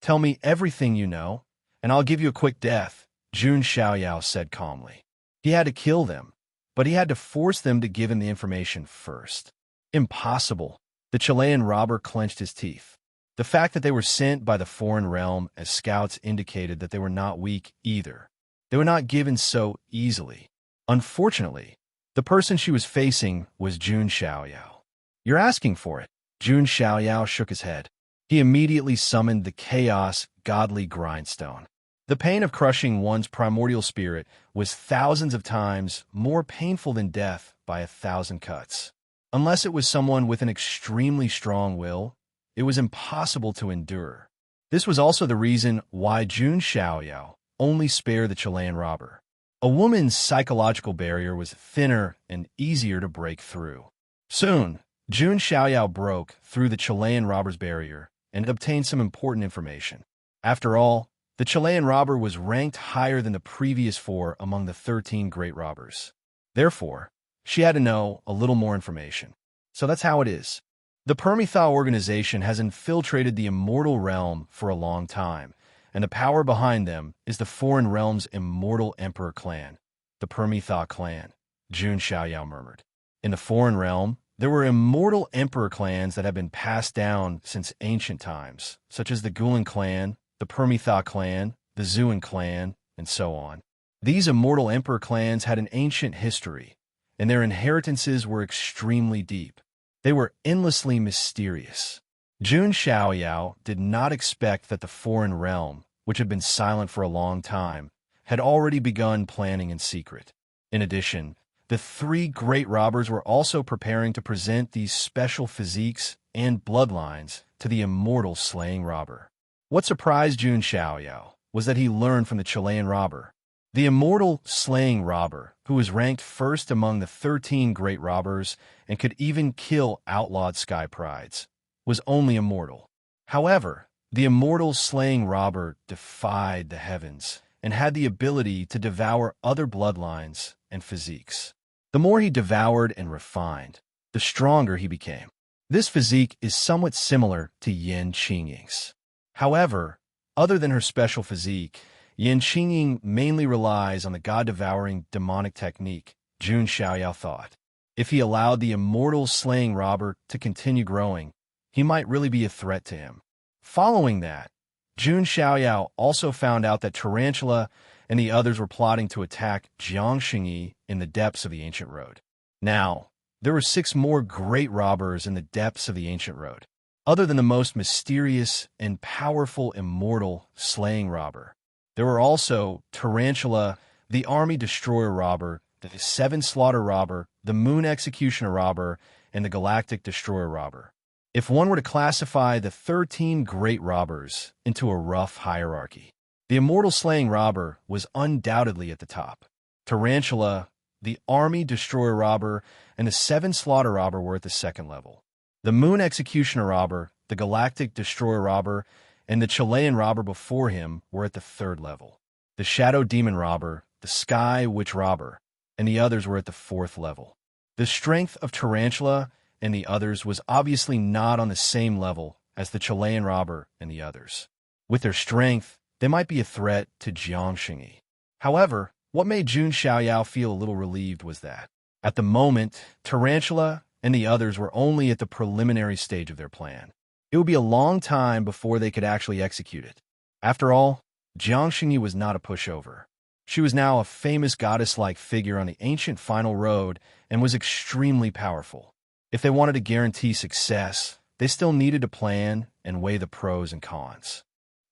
Tell me everything you know, and I'll give you a quick death, Jun Xiaoyao said calmly. He had to kill them, but he had to force them to give him the information first. Impossible. The Chilean robber clenched his teeth. The fact that they were sent by the foreign realm as scouts indicated that they were not weak either. They were not given so easily. Unfortunately, the person she was facing was Jun Xiaoyao. You're asking for it. Jun Xiaoyao shook his head. He immediately summoned the chaos godly grindstone. The pain of crushing one's primordial spirit was thousands of times more painful than death by 1,000 cuts. Unless it was someone with an extremely strong will, it was impossible to endure. This was also the reason why Jun Xiaoyao only spared the Chilean robber. A woman's psychological barrier was thinner and easier to break through. Soon, Jun Xiaoyao broke through the Chilean robber's barrier and obtained some important information. After all, the Chilean robber was ranked higher than the previous 4 among the 13 great robbers. Therefore, she had to know a little more information. So that's how it is. The Permitha organization has infiltrated the immortal realm for a long time, and the power behind them is the foreign realm's immortal emperor clan, the Permitha clan, Jun Xiaoyao murmured. In the foreign realm, there were immortal emperor clans that have been passed down since ancient times, such as the Gulen clan, the Permitha clan, the Zuan clan, and so on. These immortal emperor clans had an ancient history, and their inheritances were extremely deep. They were endlessly mysterious. Jun Xiaoyao did not expect that the foreign realm which had been silent for a long time, had already begun planning in secret. In addition, the three great robbers were also preparing to present these special physiques and bloodlines to the immortal slaying robber. What surprised Jun Xiaoyao was that he learned from the Chilean robber. The immortal slaying robber, who was ranked first among the 13 great robbers and could even kill outlawed sky prides, was only immortal. However, the immortal slaying robber defied the heavens and had the ability to devour other bloodlines and physiques. The more he devoured and refined, the stronger he became. This physique is somewhat similar to Yin Qingying's. However, other than her special physique, Yin Qingying mainly relies on the god-devouring demonic technique, Jun Xiaoyao thought. If he allowed the immortal slaying robber to continue growing, he might really be a threat to him. Following that, Jun Xiaoyao also found out that Tarantula and the others were plotting to attack Jiangxingyi in the depths of the ancient road. Now, there were 6 more great robbers in the depths of the ancient road, other than the most mysterious and powerful immortal slaying robber. There were also Tarantula, the army destroyer robber, the 7 slaughter robber, the moon executioner robber, and the galactic destroyer robber. If one were to classify the 13 great robbers into a rough hierarchy, the immortal slaying robber was undoubtedly at the top. Tarantula, the army destroyer robber, and the 7 slaughter robber were at the second level. The moon executioner robber, the galactic destroyer robber, and the Chilean robber before him were at the third level. The shadow demon robber, the sky witch robber, and the others were at the fourth level. The strength of Tarantula and the others was obviously not on the same level as the Chilean robber and the others. With their strength, they might be a threat to Jiangxingyi. However, what made Jun Xiaoyao feel a little relieved was that, at the moment, Tarantula and the others were only at the preliminary stage of their plan. It would be a long time before they could actually execute it. After all, Jiangxingyi was not a pushover. She was now a famous goddess-like figure on the ancient final road and was extremely powerful. If they wanted to guarantee success, they still needed to plan and weigh the pros and cons.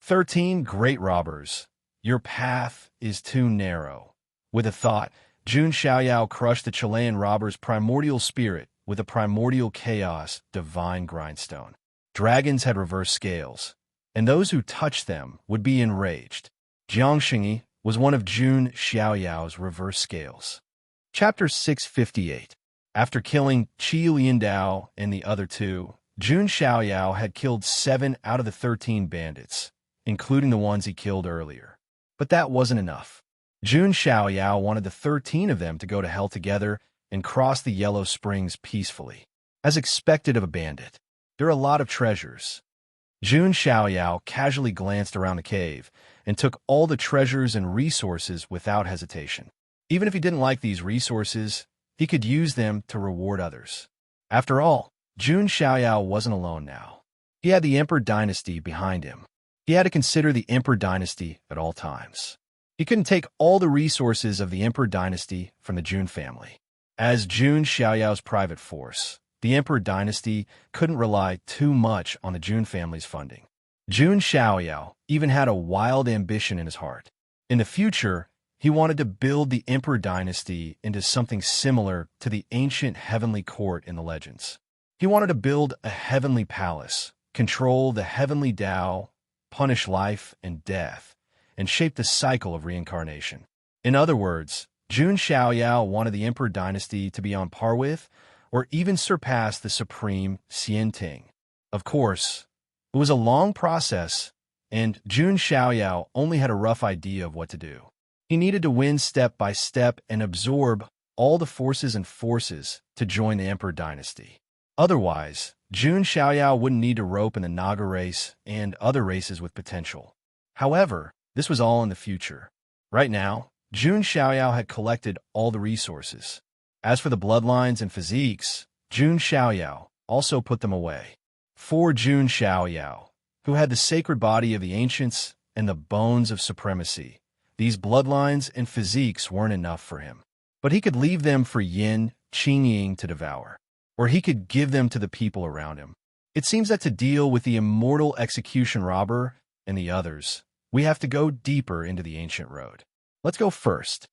13 great robbers. Your path is too narrow. With a thought, Jun Xiaoyao crushed the Chilean robber's primordial spirit with a primordial chaos divine grindstone. Dragons had reversed scales, and those who touched them would be enraged. Jiangxingyi was one of Jun Xiaoyao's reverse scales. Chapter 658. After killing Qiu Yindao and the other 2, Jun Xiaoyao had killed 7 out of the 13 bandits, including the ones he killed earlier. But that wasn't enough. Jun Xiaoyao wanted the 13 of them to go to hell together and cross the Yellow Springs peacefully. As expected of a bandit, there are a lot of treasures. Jun Xiaoyao casually glanced around the cave and took all the treasures and resources without hesitation. Even if he didn't like these resources, he could use them to reward others. After all, Jun Xiaoyao wasn't alone now. He had the Emperor dynasty behind him. He had to consider the Emperor dynasty at all times. He couldn't take all the resources of the Emperor dynasty from the Jun family. As Jun Xiaoyao's private force, the Emperor dynasty couldn't rely too much on the Jun family's funding. Jun Xiaoyao even had a wild ambition in his heart. In the future, he wanted to build the Emperor dynasty into something similar to the ancient heavenly court in the legends. He wanted to build a heavenly palace, control the heavenly Tao, punish life and death, and shape the cycle of reincarnation. In other words, Jun Xiaoyao wanted the Emperor dynasty to be on par with, or even surpass the supreme Xianting. Of course, it was a long process, and Jun Xiaoyao only had a rough idea of what to do. He needed to win step by step and absorb all the forces to join the Emperor dynasty. Otherwise, Jun Xiaoyao wouldn't need to rope in the Naga race and other races with potential. However, this was all in the future. Right now, Jun Xiaoyao had collected all the resources. As for the bloodlines and physiques, Jun Xiaoyao also put them away. For Jun Xiaoyao, who had the sacred body of the ancients and the bones of supremacy, these bloodlines and physiques weren't enough for him. But he could leave them for Yin Qingying to devour, or he could give them to the people around him. It seems that to deal with the immortal execution robber and the others, We have to go deeper into the ancient road. Let's go first.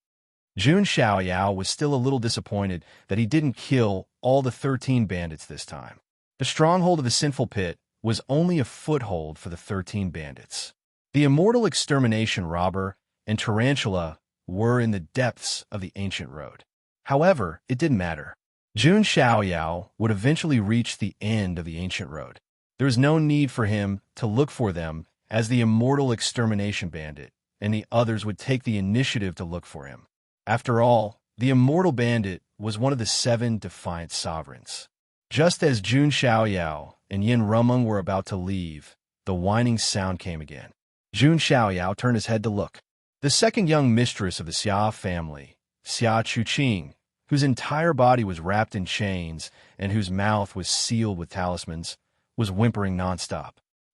Jun Xiaoyao was still a little disappointed that he didn't kill all the 13 bandits this time. The stronghold of the sinful pit was only a foothold for the 13 bandits. The immortal extermination robber and tarantula were in the depths of the ancient road. However, it didn't matter. Jun Xiaoyao would eventually reach the end of the ancient road. There was no need for him to look for them, as the immortal extermination bandit and the others would take the initiative to look for him. After all, the immortal bandit was one of the 7 defiant sovereigns. Just as Jun Xiaoyao and Yin Rumeng were about to leave, the whining sound came again. Jun Xiaoyao turned his head to look. The second young mistress of the Xia family, Xia Chuqing, whose entire body was wrapped in chains and whose mouth was sealed with talismans, was whimpering nonstop.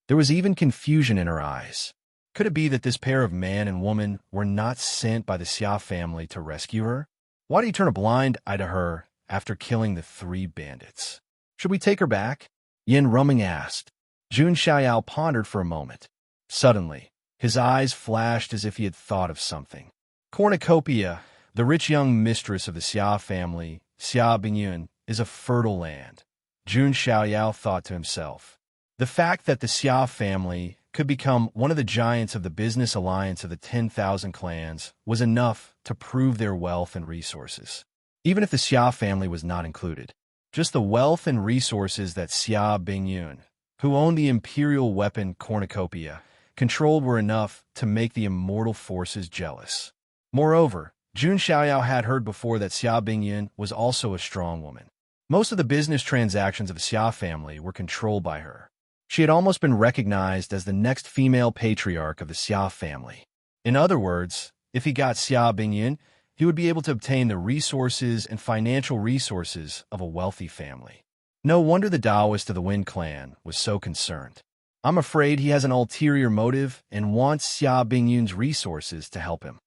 There was even confusion in her eyes. Could it be that this pair of man and woman were not sent by the Xia family to rescue her? Why did he turn a blind eye to her after killing the 3 bandits? Should we take her back? Yin Rumeng asked. Jun Xiaoyao pondered for a moment. Suddenly, his eyes flashed as if he had thought of something. Cornucopia, the rich young mistress of the Xia family, Xia Bingyun, is a fertile land. Jun Xiaoyao thought to himself. The fact that the Xia family could become one of the giants of the business alliance of the 10,000 clans was enough to prove their wealth and resources. Even if the Xia family was not included, just the wealth and resources that Xia Bingyun, who owned the imperial weapon cornucopia, controlled were enough to make the immortal forces jealous. Moreover, Jun Xiaoyao had heard before that Xia Bingyun was also a strong woman. Most of the business transactions of the Xia family were controlled by her. She had almost been recognized as the next female patriarch of the Xia family. In other words, if he got Xia Bingyun, he would be able to obtain the resources and financial resources of a wealthy family. No wonder the Taoist of the Wind clan was so concerned. I'm afraid he has an ulterior motive and wants Xia Bingyun's resources to help him.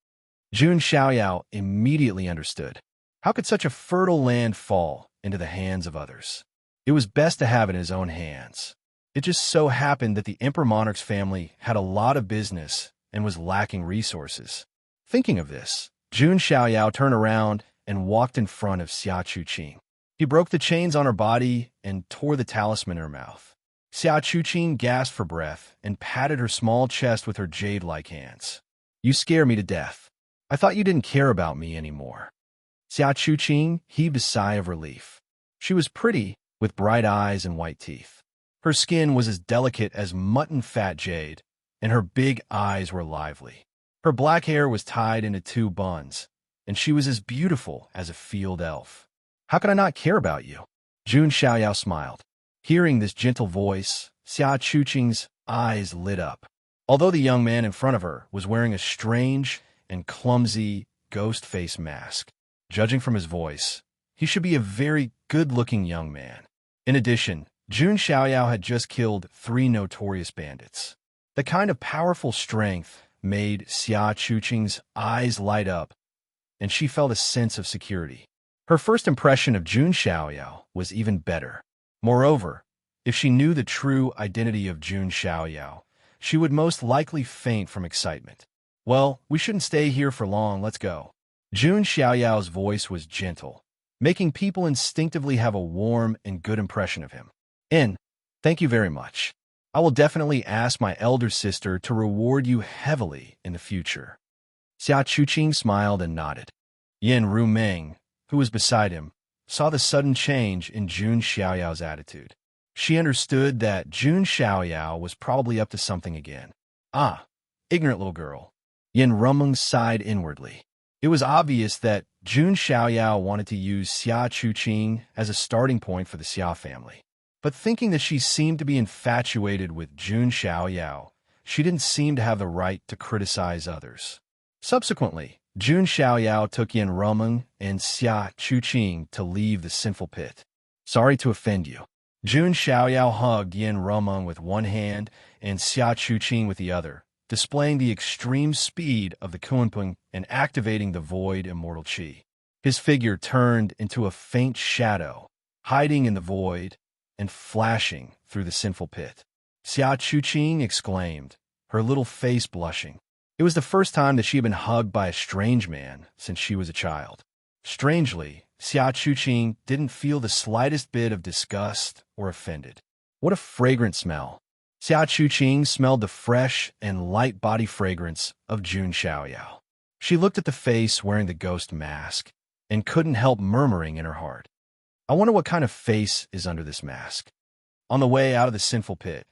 Jun Xiaoyao immediately understood. How could such a fertile land fall into the hands of others? It was best to have it in his own hands. It just so happened that the Emperor Monarch's family had a lot of business and was lacking resources. Thinking of this, Jun Xiaoyao turned around and walked in front of Xia Chuqing. He broke the chains on her body and tore the talisman in her mouth. Xia Chuqing gasped for breath and patted her small chest with her jade-like hands. You scare me to death. I thought you didn't care about me anymore. Xia Chuqing heaved a sigh of relief. She was pretty, with bright eyes and white teeth. Her skin was as delicate as mutton fat jade, and her big eyes were lively. Her black hair was tied into 2 buns, and she was as beautiful as a field elf. How could I not care about you? Jun Xiaoyao smiled. Hearing this gentle voice, Xia Chuqing's eyes lit up. Although the young man in front of her was wearing a strange and clumsy ghost face mask, judging from his voice, he should be a very good-looking young man. In addition, Jun Xiaoyao had just killed 3 notorious bandits. The kind of powerful strength made Xia Chuqing's eyes light up, and she felt a sense of security. Her first impression of Jun Xiaoyao was even better. Moreover, if she knew the true identity of Jun Xiaoyao, she would most likely faint from excitement. Well, we shouldn't stay here for long, let's go. Jun Xiaoyao's voice was gentle, making people instinctively have a warm and good impression of him. Thank you very much. I will definitely ask my elder sister to reward you heavily in the future. Xia Chuqing smiled and nodded. Yin Rumeng, who was beside him, saw the sudden change in Jun Xiaoyao's attitude. She understood that Jun Xiaoyao was probably up to something again. Ah, ignorant little girl. Yin Rumeng sighed inwardly. It was obvious that Jun Xiaoyao wanted to use Xia Chuqing as a starting point for the Xia family. But thinking that she seemed to be infatuated with Jun Xiaoyao, she didn't seem to have the right to criticize others. Subsequently, Jun Xiaoyao took Yin Rumeng and Xia Chuqing to leave the sinful pit. Sorry to offend you. Jun Xiaoyao hugged Yin Rumeng with one hand and Xia Chuqing with the other, displaying the extreme speed of the Kunpeng and activating the void immortal qi. His figure turned into a faint shadow, hiding in the void and flashing through the sinful pit. Xia Chuqing exclaimed, her little face blushing. It was the first time that she had been hugged by a strange man since she was a child. Strangely, Xia Chuqing didn't feel the slightest bit of disgust or offended. What a fragrant smell! Xia Chuqing smelled the fresh and light body fragrance of Jun Xiaoyao. She looked at the face wearing the ghost mask and couldn't help murmuring in her heart, I wonder what kind of face is under this mask. On the way out of the sinful pit,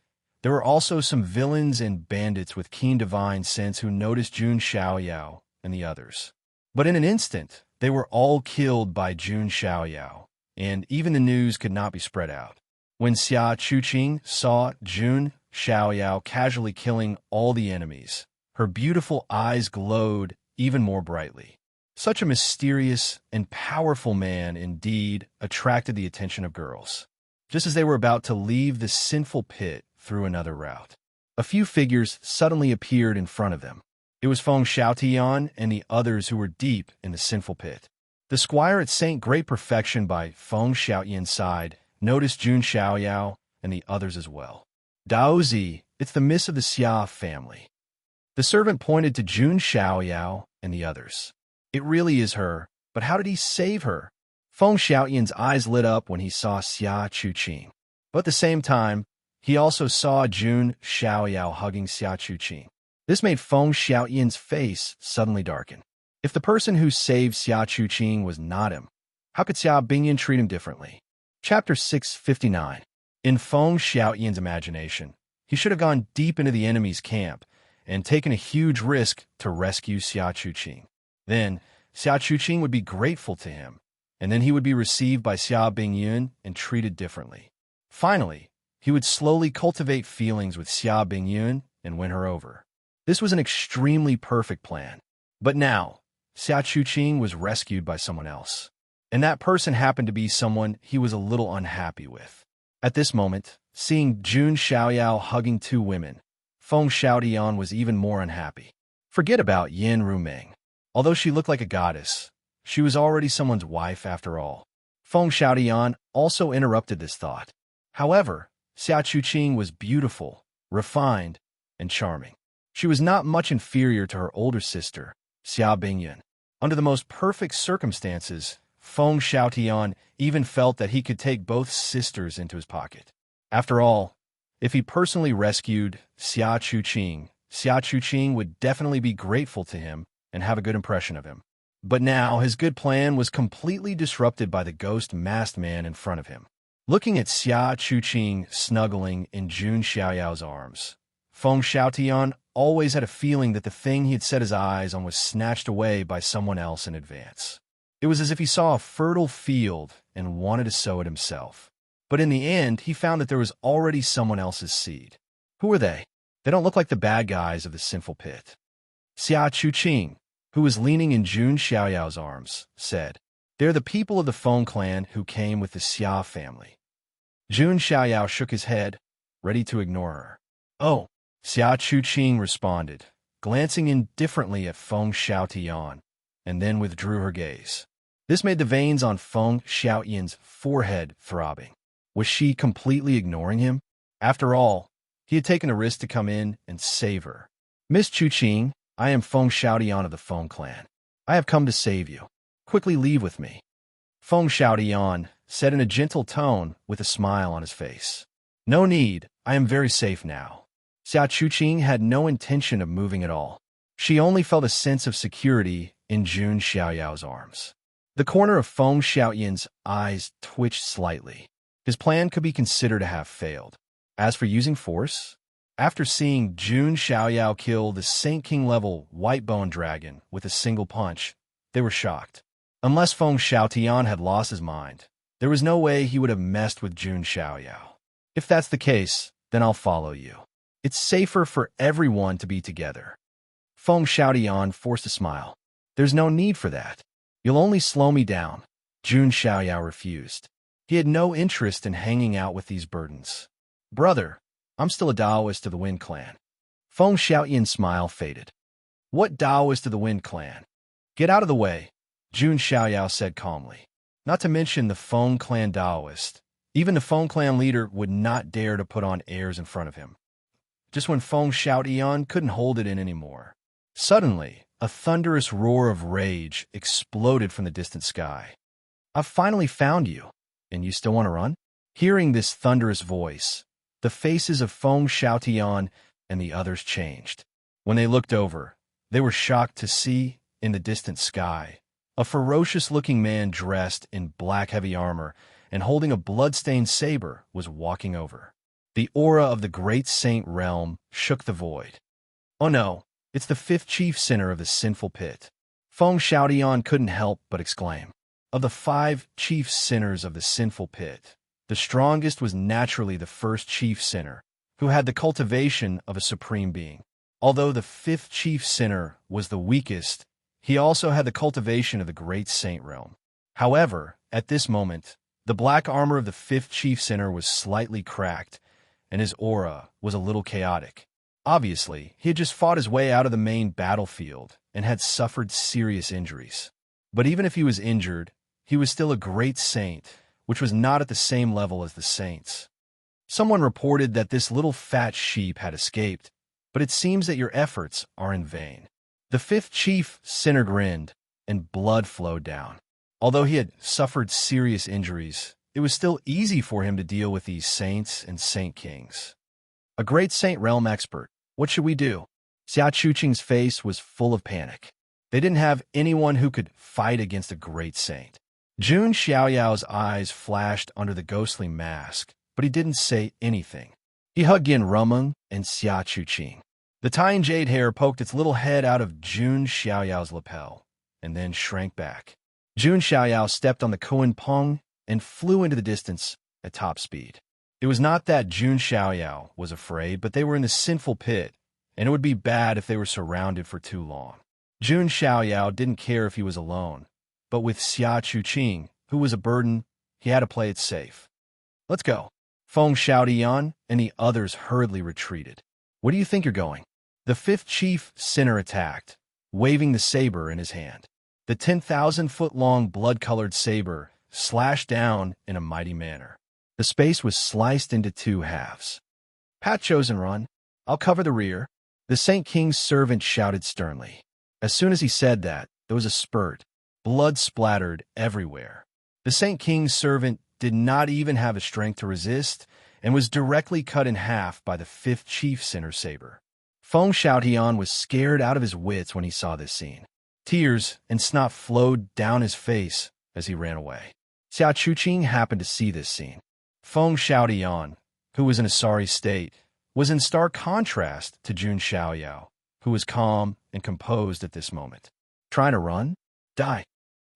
there were also some villains and bandits with keen divine sense who noticed Jun Xiaoyao and the others. But in an instant, they were all killed by Jun Xiaoyao, and even the news could not be spread out. When Xia Chuqing saw Jun Xiaoyao casually killing all the enemies, her beautiful eyes glowed even more brightly. Such a mysterious and powerful man indeed attracted the attention of girls. Just as they were about to leave the sinful pit through another route, a few figures suddenly appeared in front of them. It was Feng Xiaotian and the others who were deep in the sinful pit. The squire at Saint Great Perfection by Feng Xiaotian's side noticed Jun Xiaoyao and the others as well. Daozi, it's the miss of the Xia family. The servant pointed to Jun Xiaoyao and the others. It really is her, but how did he save her? Feng Xiaotian's eyes lit up when he saw Xia Chuqing. But at the same time, he also saw Jun Xiaoyao hugging Xia Chuqing. This made Feng Xiaotian's face suddenly darken. If the person who saved Xia Chuqing was not him, how could Xia Bingyan treat him differently? Chapter 659. In Feng Xiaotian's imagination, he should have gone deep into the enemy's camp and taken a huge risk to rescue Xia Chuqing. Then, Xia Chuqing would be grateful to him, and then he would be received by Xia Bingyun and treated differently. Finally, he would slowly cultivate feelings with Xia Bingyun and win her over. This was an extremely perfect plan. But now, Xia Chuqing was rescued by someone else, and that person happened to be someone he was a little unhappy with. At this moment, seeing Jun Xiaoyao hugging two women, Feng Xiaotian was even more unhappy. Forget about Yin Rumeng. Although she looked like a goddess, she was already someone's wife after all. Feng Xiaotian also interrupted this thought. However, Xia Chuqing was beautiful, refined, and charming. She was not much inferior to her older sister, Xia Bingyun. Under the most perfect circumstances, Feng Xiaotian even felt that he could take both sisters into his pocket. After all, if he personally rescued Xia Chuqing would definitely be grateful to him and have a good impression of him. But now his good plan was completely disrupted by the ghost masked man in front of him. Looking at Xia Chuqing snuggling in Jun Xiaoyao's arms, Feng Xiaotian always had a feeling that the thing he had set his eyes on was snatched away by someone else in advance. It was as if he saw a fertile field and wanted to sow it himself. But in the end, he found that there was already someone else's seed. Who are they? They don't look like the bad guys of the sinful pit. Xia Chuqing, who was leaning in Jun Xiaoyao's arms, said, They're the people of the Feng clan who came with the Xia family. Jun Xiaoyao shook his head, ready to ignore her. Oh, Xia Chuqing responded, glancing indifferently at Feng Xiaotian, and then withdrew her gaze. This made the veins on Feng Xiaotian's forehead throbbing. Was she completely ignoring him? After all, he had taken a risk to come in and save her. Miss Chuqing, I am Feng Xiaotian of the Feng clan. I have come to save you. Quickly leave with me. Feng Xiaotian said in a gentle tone with a smile on his face. No need, I am very safe now. Xia Chuqing had no intention of moving at all. She only felt a sense of security in Jun Xiaoyao's arms. The corner of Feng Xiaotian's eyes twitched slightly. His plan could be considered to have failed. As for using force, after seeing Jun Xiaoyao kill the Saint King level white bone dragon with a single punch, they were shocked. Unless Feng Xiaotian had lost his mind, there was no way he would have messed with Jun Xiaoyao. If that's the case, then I'll follow you. It's safer for everyone to be together. Feng Xiaotian forced a smile. There's no need for that. You'll only slow me down. Jun Xiaoyao refused. He had no interest in hanging out with these burdens. Brother, I'm still a Taoist of the Wind Clan. Feng Xiaotian's smile faded. What Taoist of the Wind Clan? Get out of the way, Jun Xiaoyao said calmly. Not to mention the Feng Clan Taoist. Even the Feng Clan leader would not dare to put on airs in front of him. just when Feng Xiaotian couldn't hold it in anymore. Suddenly, a thunderous roar of rage exploded from the distant sky. "I've finally found you, and you still want to run?" Hearing this thunderous voice, the faces of Feng Xiaotian and the others changed. When they looked over, they were shocked to see, in the distant sky, a ferocious-looking man dressed in black heavy armor and holding a blood-stained saber was walking over. The aura of the great saint realm shook the void. "Oh no, it's the fifth chief sinner of the sinful pit." Feng Xiaotian couldn't help but exclaim. Of the 5 chief sinners of the sinful pit, the strongest was naturally the first chief sinner, who had the cultivation of a supreme being. Although the 5th chief sinner was the weakest, he also had the cultivation of the great saint realm. However, at this moment, the black armor of the 5th chief sinner was slightly cracked, and his aura was a little chaotic. Obviously, he had just fought his way out of the main battlefield and had suffered serious injuries. But even if he was injured, he was still a great saint, which was not at the same level as the saints. Someone reported that this little fat sheep had escaped, but it seems that your efforts are in vain. The 5th chief sinner grinned, and blood flowed down. Although he had suffered serious injuries, it was still easy for him to deal with these saints and saint kings. "A great saint realm expert. What should we do?" Xia Chuqing's face was full of panic. They didn't have anyone who could fight against a great saint. Jun Xiaoyao's eyes flashed under the ghostly mask, but he didn't say anything. He hugged Yin Rumeng and Xia Chuqing. The tying jade hair poked its little head out of Jun Xiaoyao's lapel, and then shrank back. Jun Xiaoyao stepped on the Kuan Peng and flew into the distance at top speed. It was not that Jun Xiaoyao was afraid, but they were in the sinful pit, and it would be bad if they were surrounded for too long. Jun Xiaoyao didn't care if he was alone, but with Xia Chuqing, who was a burden, he had to play it safe. "Let's go." Feng Xiaotian and the others hurriedly retreated. "Where do you think you're going?" The 5th chief sinner attacked, waving the saber in his hand. The 10,000-foot-long blood-colored saber slashed down in a mighty manner. The space was sliced into 2 halves. "Pat Chosen run. I'll cover the rear," the Saint King's servant shouted sternly. As soon as he said that, there was a spurt. Blood splattered everywhere. The Saint King's servant did not even have the strength to resist and was directly cut in half by the 5th chief sinner's saber. Feng Xiaotian was scared out of his wits when he saw this scene. Tears and snot flowed down his face as he ran away. Xia Chuqing happened to see this scene. Feng Xiaotian, who was in a sorry state, was in stark contrast to Jun Xiaoyao, who was calm and composed at this moment. "Trying to run? Die."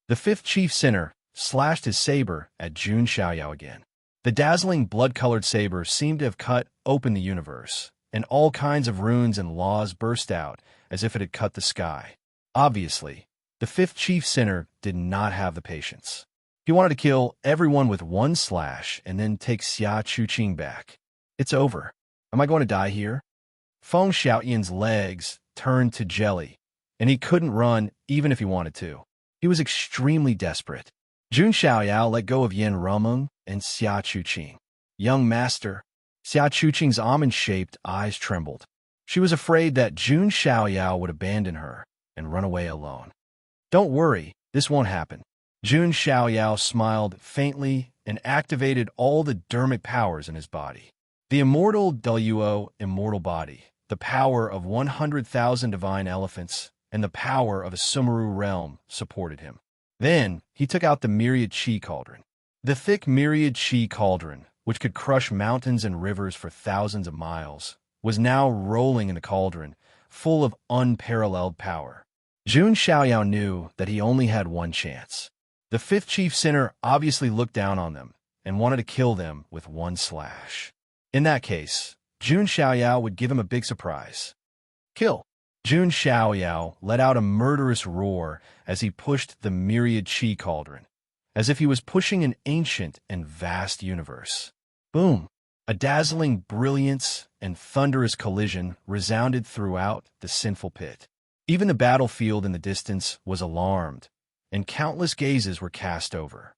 The 5th chief sinner slashed his saber at Jun Xiaoyao again. The dazzling blood-colored saber seemed to have cut open the universe, and all kinds of runes and laws burst out as if it had cut the sky. Obviously, the 5th chief sinner did not have the patience. He wanted to kill everyone with one slash and then take Xia Chuqing back. "It's over. Am I going to die here?" Feng Xiaotian's legs turned to jelly, and he couldn't run even if he wanted to. He was extremely desperate. Jun Xiaoyao let go of Yin Rumeng and Xia Chuqing. "Young master." Xia Chuqing's almond-shaped eyes trembled. She was afraid that Jun Xiaoyao would abandon her and run away alone. "Don't worry, this won't happen." Jun Xiaoyao smiled faintly and activated all the dermic powers in his body. The immortal Duo immortal body, the power of 100,000 divine elephants, and the power of a Sumeru realm supported him. Then he took out the myriad chi cauldron. The thick myriad chi cauldron, which could crush mountains and rivers for thousands of miles, was now rolling in the cauldron, full of unparalleled power. Jun Xiaoyao knew that he only had one chance. The 5th chief sinner obviously looked down on them and wanted to kill them with one slash. In that case, Jun Xiaoyao would give him a big surprise. "Kill!" Jun Xiaoyao let out a murderous roar as he pushed the myriad chi cauldron, as if he was pushing an ancient and vast universe. Boom! A dazzling brilliance and thunderous collision resounded throughout the sinful pit. Even the battlefield in the distance was alarmed, and countless gazes were cast over.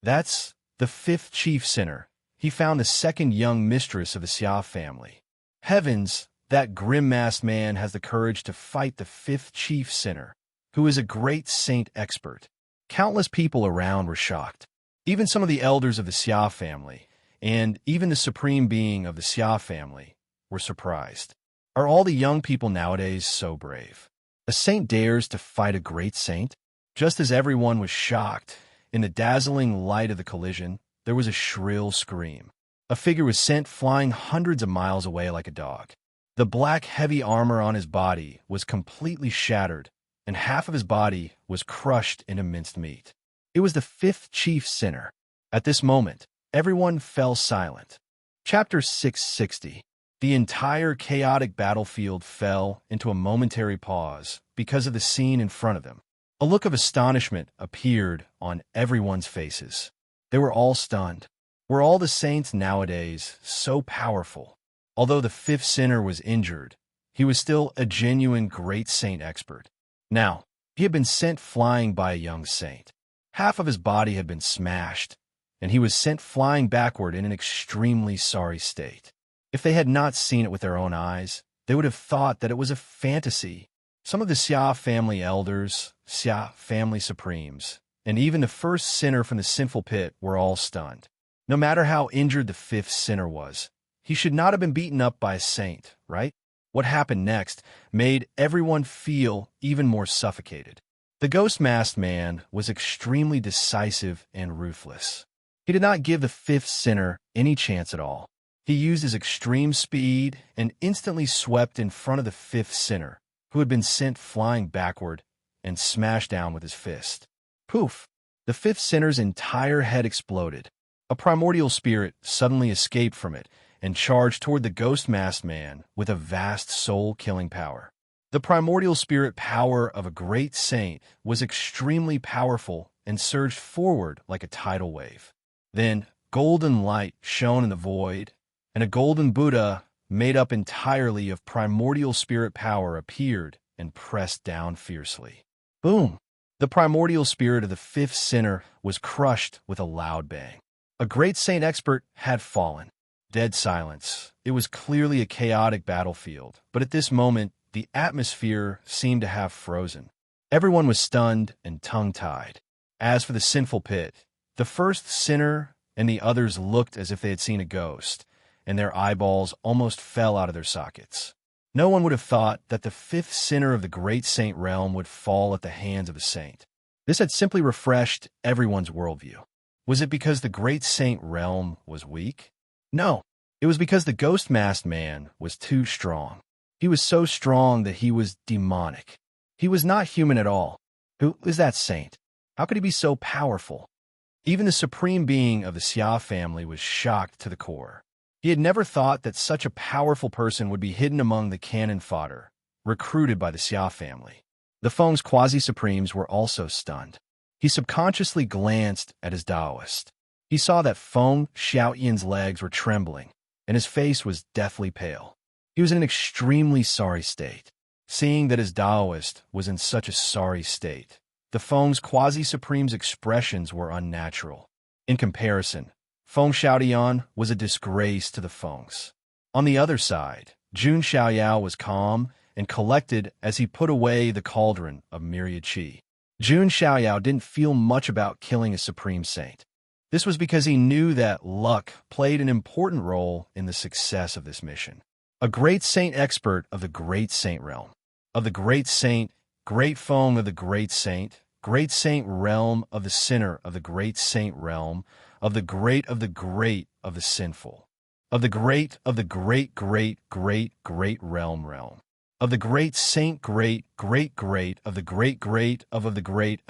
"That's the 5th chief sinner. He found the 2nd young mistress of the Xia family." Heavens, that grim-masked man has the courage to fight the fifth chief sinner, who is a great saint expert. Countless people around were shocked. Even some of the elders of the Xia family, and even the supreme being of the Xia family, were surprised. Are all the young people nowadays so brave? A saint dares to fight a great saint? Just as everyone was shocked, in the dazzling light of the collision, there was a shrill scream. A figure was sent flying hundreds of miles away like a dog. The black, heavy armor on his body was completely shattered, and half of his body was crushed into minced meat. It was the fifth chief sinner. At this moment, everyone fell silent. Chapter 660. The entire chaotic battlefield fell into a momentary pause because of the scene in front of them. A look of astonishment appeared on everyone's faces. They were all stunned. Were all the saints nowadays so powerful? Although the fifth sinner was injured, he was still a genuine great saint expert. Now, he had been sent flying by a young saint. Half of his body had been smashed, and he was sent flying backward in an extremely sorry state. If they had not seen it with their own eyes, they would have thought that it was a fantasy. Some of the Xia family elders, Xia family supremes, and even the first sinner from the sinful pit were all stunned. No matter how injured the fifth sinner was, he should not have been beaten up by a saint, right? What happened next made everyone feel even more suffocated. The ghost-masked man was extremely decisive and ruthless. He did not give the fifth sinner any chance at all. He used his extreme speed and instantly swept in front of the fifth sinner, who had been sent flying backward, and smashed down with his fist. Poof! The fifth sinner's entire head exploded. A primordial spirit suddenly escaped from it and charged toward the ghost-masked man with a vast soul-killing power. The primordial spirit power of a great saint was extremely powerful and surged forward like a tidal wave. Then, golden light shone in the void, and a golden Buddha made up entirely of primordial spirit power appeared and pressed down fiercely. Boom! The primordial spirit of the fifth sinner was crushed with a loud bang. A great saint expert had fallen. Dead silence. It was clearly a chaotic battlefield, but at this moment, the atmosphere seemed to have frozen. Everyone was stunned and tongue-tied. As for the sinful pit, the first sinner and the others looked as if they had seen a ghost, and their eyeballs almost fell out of their sockets. No one would have thought that the fifth sinner of the great saint realm would fall at the hands of a saint. This had simply refreshed everyone's worldview. Was it because the great saint realm was weak? No, it was because the ghost-masked man was too strong. He was so strong that he was demonic. He was not human at all. Who is that saint? How could he be so powerful? Even the supreme being of the Xia family was shocked to the core. He had never thought that such a powerful person would be hidden among the cannon fodder, recruited by the Xia family. The Feng's quasi-supremes were also stunned. He subconsciously glanced at his Taoist. He saw that Feng Xiaoyan's legs were trembling, and his face was deathly pale. He was in an extremely sorry state. Seeing that his Taoist was in such a sorry state, the Feng's quasi-supreme's expressions were unnatural. In comparison, Feng Xiaoyan was a disgrace to the Fengs. On the other side, Jun Xiaoyao was calm and collected as he put away the cauldron of myriad qi. Jun Xiaoyao didn't feel much about killing a supreme saint. This was because he knew that luck played an important role in the success of this mission. A great saint expert of the great saint realm, of the great saint, great Feng of the great saint realm of the sinner of the great saint realm, of the great of the sinful, of the great realm, of the great saint great of the great of the great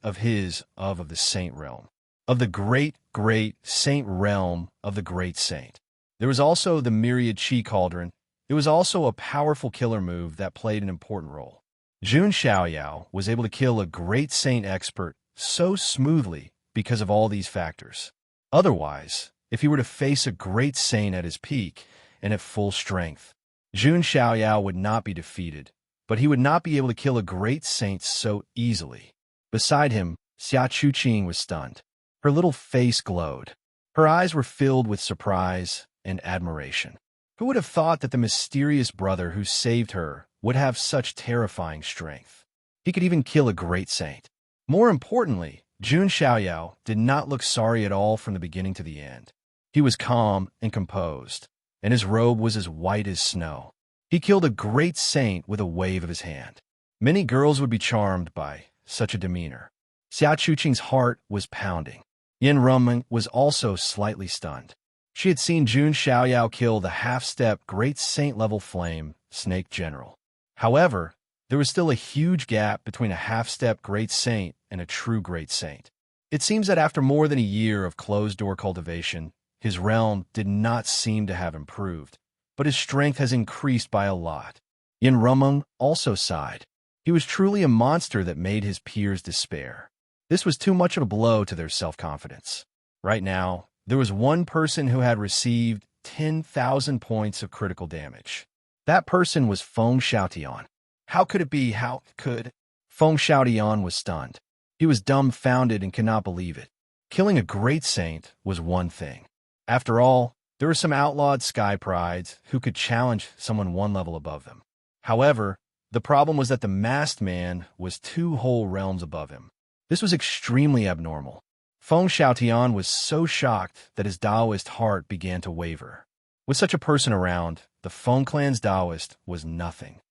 of the saint realm, of the great saint realm of the great saint. There was also the myriad qi cauldron. It was also a powerful killer move that played an important role. Jun Xiaoyao was able to kill a great saint expert so smoothly because of all these factors. Otherwise, if he were to face a great saint at his peak and at full strength, Jun Xiaoyao would not be defeated, but he would not be able to kill a great saint so easily. Beside him, Xia Chuqing was stunned. Her little face glowed. Her eyes were filled with surprise and admiration. Who would have thought that the mysterious brother who saved her would have such terrifying strength? He could even kill a great saint. More importantly, Jun Xiaoyao did not look sorry at all from the beginning to the end. He was calm and composed, and his robe was as white as snow. He killed a great saint with a wave of his hand. Many girls would be charmed by such a demeanor. Xia Chuqing's heart was pounding. Yin Runmeng was also slightly stunned. She had seen Jun Xiaoyao kill the half-step great saint-level flame snake general. However, there was still a huge gap between a half-step great saint and a true great saint. It seems that after more than a year of closed-door cultivation, his realm did not seem to have improved, but his strength has increased by a lot. Yin Runmeng also sighed. He was truly a monster that made his peers despair. This was too much of a blow to their self-confidence. Right now, there was one person who had received 10,000 points of critical damage. That person was Feng Xiaotian. How could it be? How could? Feng Xiaotian was stunned. He was dumbfounded and could not believe it. Killing a great saint was one thing. After all, there were some outlawed sky prides who could challenge someone one level above them. However, the problem was that the masked man was 2 whole realms above him. This was extremely abnormal. Feng Xiaotian was so shocked that his Taoist heart began to waver. With such a person around, the Feng clan's Taoist was nothing.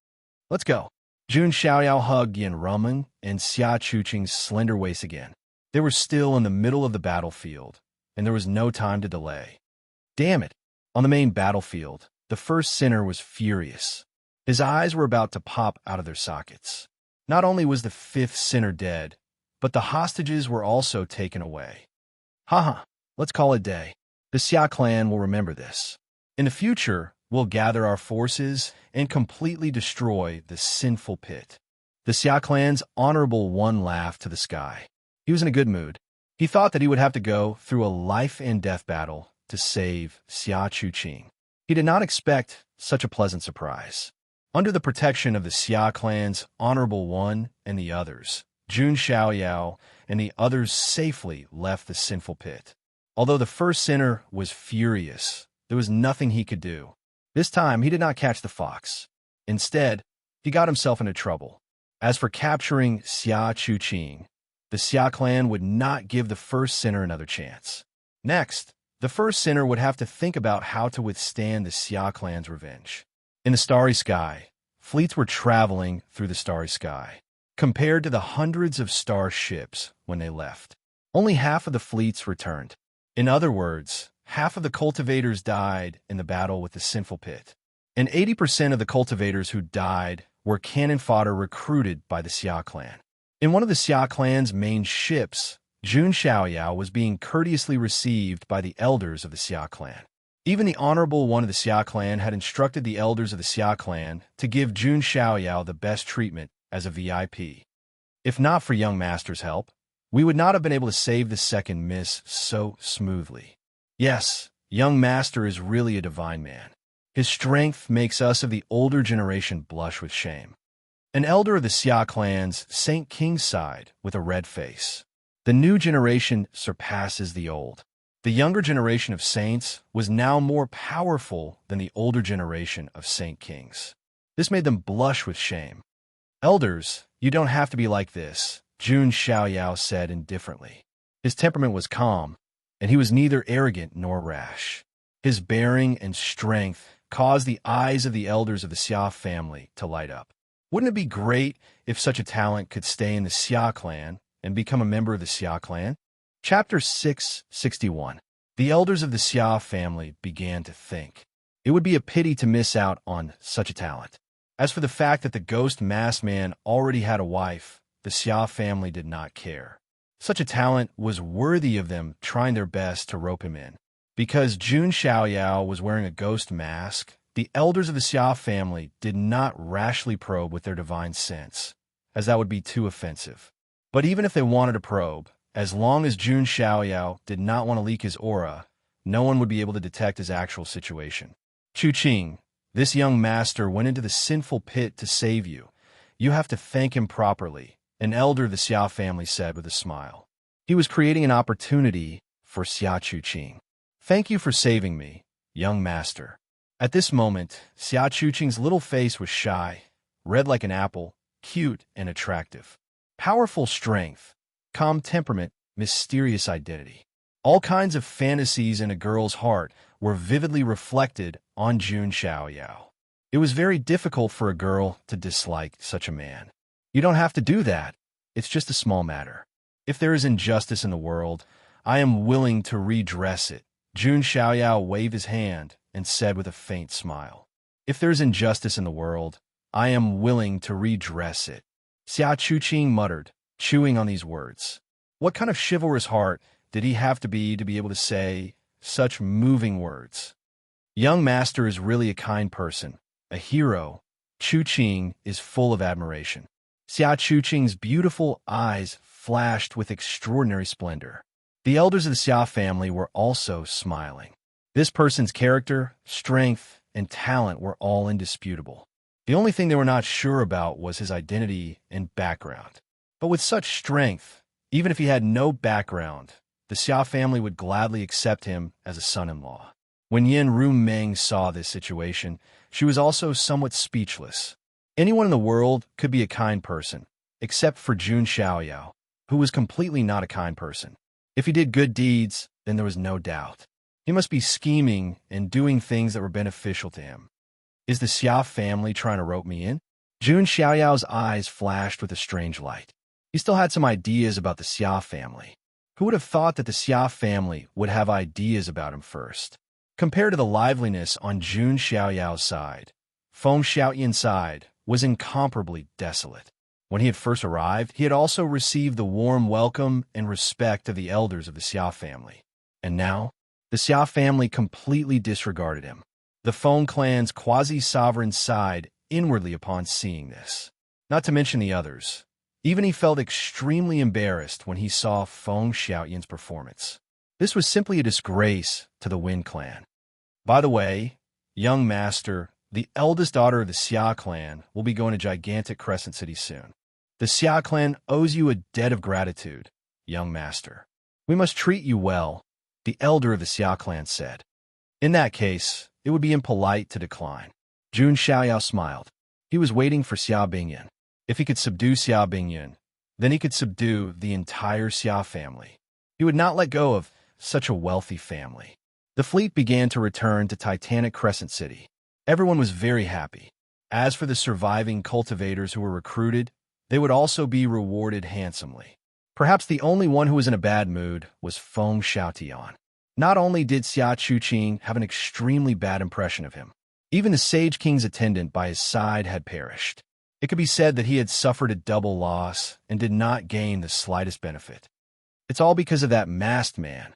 Let's go. Jun Xiaoyao hugged Yin Runmeng and Xia Chuqing's slender waist again. They were still in the middle of the battlefield, and there was no time to delay. Damn it! On the main battlefield, the first sinner was furious. His eyes were about to pop out of their sockets. Not only was the 5th sinner dead, but the hostages were also taken away. Haha, let's call it day. The Xia clan will remember this. In the future, we'll gather our forces and completely destroy the sinful pit. The Xia clan's Honorable One laughed to the sky. He was in a good mood. He thought that he would have to go through a life-and-death battle to save Xia Chuqing. He did not expect such a pleasant surprise. Under the protection of the Xia clan's Honorable One and the others, Jun Xiaoyao and the others safely left the sinful pit. Although the first sinner was furious, there was nothing he could do. This time, he did not catch the fox. Instead, he got himself into trouble. As for capturing Xia Chuqing, the Xia clan would not give the first sinner another chance. Next, the first sinner would have to think about how to withstand the Xia clan's revenge. In the starry sky, fleets were traveling through the starry sky. Compared to the hundreds of star ships when they left, only half of the fleets returned. In other words, half of the cultivators died in the battle with the sinful pit, and 80% of the cultivators who died were cannon fodder recruited by the Xia clan. In one of the Xia clan's main ships, Jun Xiaoyao was being courteously received by the elders of the Xia clan. Even the Honorable One of the Xia clan had instructed the elders of the Xia clan to give Jun Xiaoyao the best treatment as a VIP. If not for young master's help, we would not have been able to save the second miss so smoothly. Yes, young master is really a divine man. His strength makes us of the older generation blush with shame. An elder of the Xia clan's Saint King sighed with a red face. The new generation surpasses the old. The younger generation of saints was now more powerful than the older generation of Saint Kings. This made them blush with shame. Elders, you don't have to be like this, Jun Xiaoyao said indifferently. His temperament was calm, and he was neither arrogant nor rash. His bearing and strength caused the eyes of the elders of the Xia family to light up. Wouldn't it be great if such a talent could stay in the Xia clan and become a member of the Xia clan? Chapter 661. The elders of the Xia family began to think. It would be a pity to miss out on such a talent. As for the fact that the ghost masked man already had a wife, the Xia family did not care. Such a talent was worthy of them trying their best to rope him in. Because Jun Xiaoyao was wearing a ghost mask, the elders of the Xia family did not rashly probe with their divine sense, as that would be too offensive. But even if they wanted to probe, as long as Jun Xiaoyao did not want to leak his aura, no one would be able to detect his actual situation. Chuqing, this young master went into the sinful pit to save you. You have to thank him properly, an elder of the Xia family said with a smile. He was creating an opportunity for Xia Chuqing. Thank you for saving me, young master. At this moment, Xia Chuqing's little face was shy, red like an apple, cute and attractive. Powerful strength, calm temperament, mysterious identity. All kinds of fantasies in a girl's heart were vividly reflected on Jun Xiaoyao. It was very difficult for a girl to dislike such a man. You don't have to do that. It's just a small matter. If there is injustice in the world, I am willing to redress it. Jun Xiaoyao waved his hand and said with a faint smile. If there is injustice in the world, I am willing to redress it. Xia Chuqing muttered, chewing on these words. What kind of chivalrous heart did he have to be able to say such moving words? Young master is really a kind person, a hero. Chuqing is full of admiration. Xia Chuqing's beautiful eyes flashed with extraordinary splendor. The elders of the Xia family were also smiling. This person's character, strength, and talent were all indisputable. The only thing they were not sure about was his identity and background. But with such strength, even if he had no background, the Xia family would gladly accept him as a son-in-law. When Yin Rumeng saw this situation, she was also somewhat speechless. Anyone in the world could be a kind person, except for Jun Xiaoyao, who was completely not a kind person. If he did good deeds, then there was no doubt. He must be scheming and doing things that were beneficial to him. Is the Xia family trying to rope me in? Jun Xiaoyao's eyes flashed with a strange light. He still had some ideas about the Xia family. Who would have thought that the Xia family would have ideas about him first? Compared to the liveliness on Jun Xiaoyao's side, Feng Xiaoyan's side was incomparably desolate. When he had first arrived, he had also received the warm welcome and respect of the elders of the Xia family. And now, the Xia family completely disregarded him. The Feng clan's quasi-sovereign sighed inwardly upon seeing this. Not to mention the others. Even he felt extremely embarrassed when he saw Feng Xiaoyan's performance. This was simply a disgrace to the Wen clan. By the way, young master, the eldest daughter of the Xia clan, will be going to gigantic Crescent City soon. The Xia clan owes you a debt of gratitude, young master. We must treat you well, the elder of the Xia clan said. In that case, it would be impolite to decline. Jun Xiaoyao smiled. He was waiting for Xia Bingyan. If he could subdue Xia Bingyan, then he could subdue the entire Xia family. He would not let go of such a wealthy family. The fleet began to return to Titanic Crescent City. Everyone was very happy. As for the surviving cultivators who were recruited, they would also be rewarded handsomely. Perhaps the only one who was in a bad mood was Feng Xiaotian. Not only did Xia Chuqing have an extremely bad impression of him, even the Sage King's attendant by his side had perished. It could be said that he had suffered a double loss and did not gain the slightest benefit. It's all because of that masked man.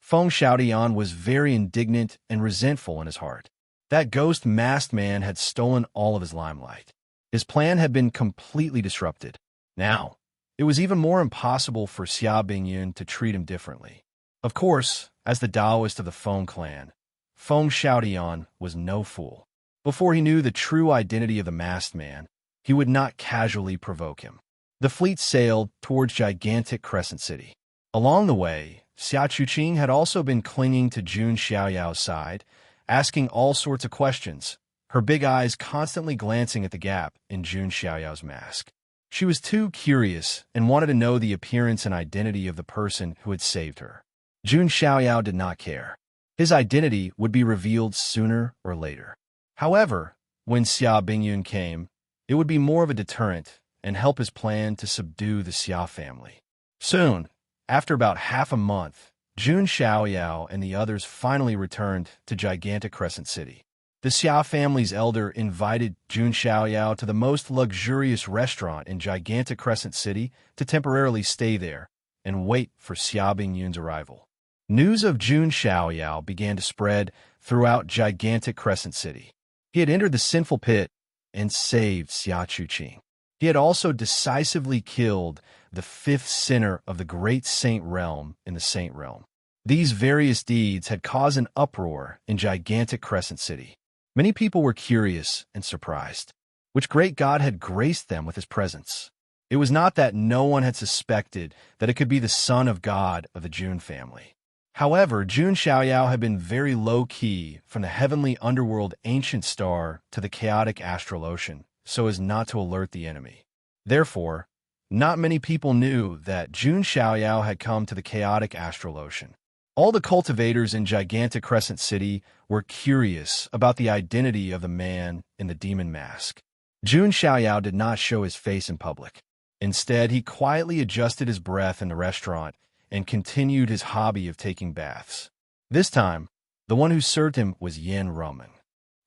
Feng Xiaotian was very indignant and resentful in his heart. That ghost masked man had stolen all of his limelight. His plan had been completely disrupted. Now, it was even more impossible for Xia Bingyun to treat him differently. Of course, as the Taoist of the Feng clan, Feng Xiaotian was no fool. Before he knew the true identity of the masked man, he would not casually provoke him. The fleet sailed towards gigantic Crescent City. Along the way, Xia Chuqing had also been clinging to Jun Xiaoyao's side, asking all sorts of questions, her big eyes constantly glancing at the gap in Jun Xiaoyao's mask. She was too curious and wanted to know the appearance and identity of the person who had saved her. Jun Xiaoyao did not care. His identity would be revealed sooner or later. However, when Xia Bingyun came, it would be more of a deterrent and help his plan to subdue the Xia family. Soon, after about half a month, Jun Xiaoyao and the others finally returned to gigantic Crescent City. The Xia family's elder invited Jun Xiaoyao to the most luxurious restaurant in gigantic Crescent City to temporarily stay there and wait for Xia Bingyun's arrival. News of Jun Xiaoyao began to spread throughout gigantic Crescent City. He had entered the sinful pit and saved Xia Chuqing. He had also decisively killed the fifth sinner of the great saint realm in the Saint Realm. These various deeds had caused an uproar in gigantic Crescent City. Many people were curious and surprised. Which great god had graced them with his presence? It was not that no one had suspected that it could be the son of God of the Jun family. However, Jun Xiaoyao had been very low-key from the heavenly underworld ancient star to the chaotic astral ocean, so as not to alert the enemy. Therefore, not many people knew that Jun Xiaoyao had come to the chaotic astral ocean. All the cultivators in gigantic Crescent City were curious about the identity of the man in the demon mask. Jun Xiaoyao did not show his face in public. Instead, he quietly adjusted his breath in the restaurant and continued his hobby of taking baths. This time, the one who served him was Yin Roman.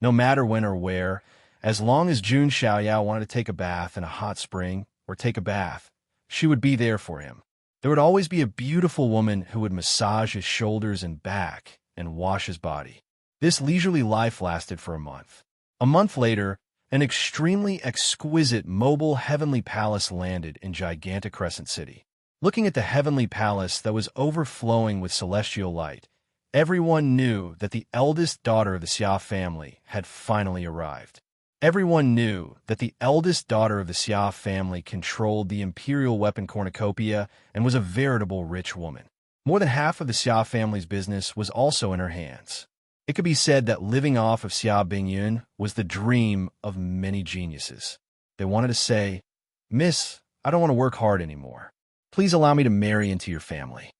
No matter when or where, as long as Jun Xiaoyao wanted to take a bath in a hot spring or take a bath, she would be there for him. There would always be a beautiful woman who would massage his shoulders and back and wash his body. This leisurely life lasted for a month. A month later, an extremely exquisite mobile heavenly palace landed in gigantic Crescent City. Looking at the heavenly palace that was overflowing with celestial light, everyone knew that the eldest daughter of the Xia family had finally arrived. Everyone knew that the eldest daughter of the Xia family controlled the imperial weapon cornucopia and was a veritable rich woman. More than half of the Xia family's business was also in her hands. It could be said that living off of Xia Bingyun was the dream of many geniuses. They wanted to say, "Miss, I don't want to work hard anymore. Please allow me to marry into your family."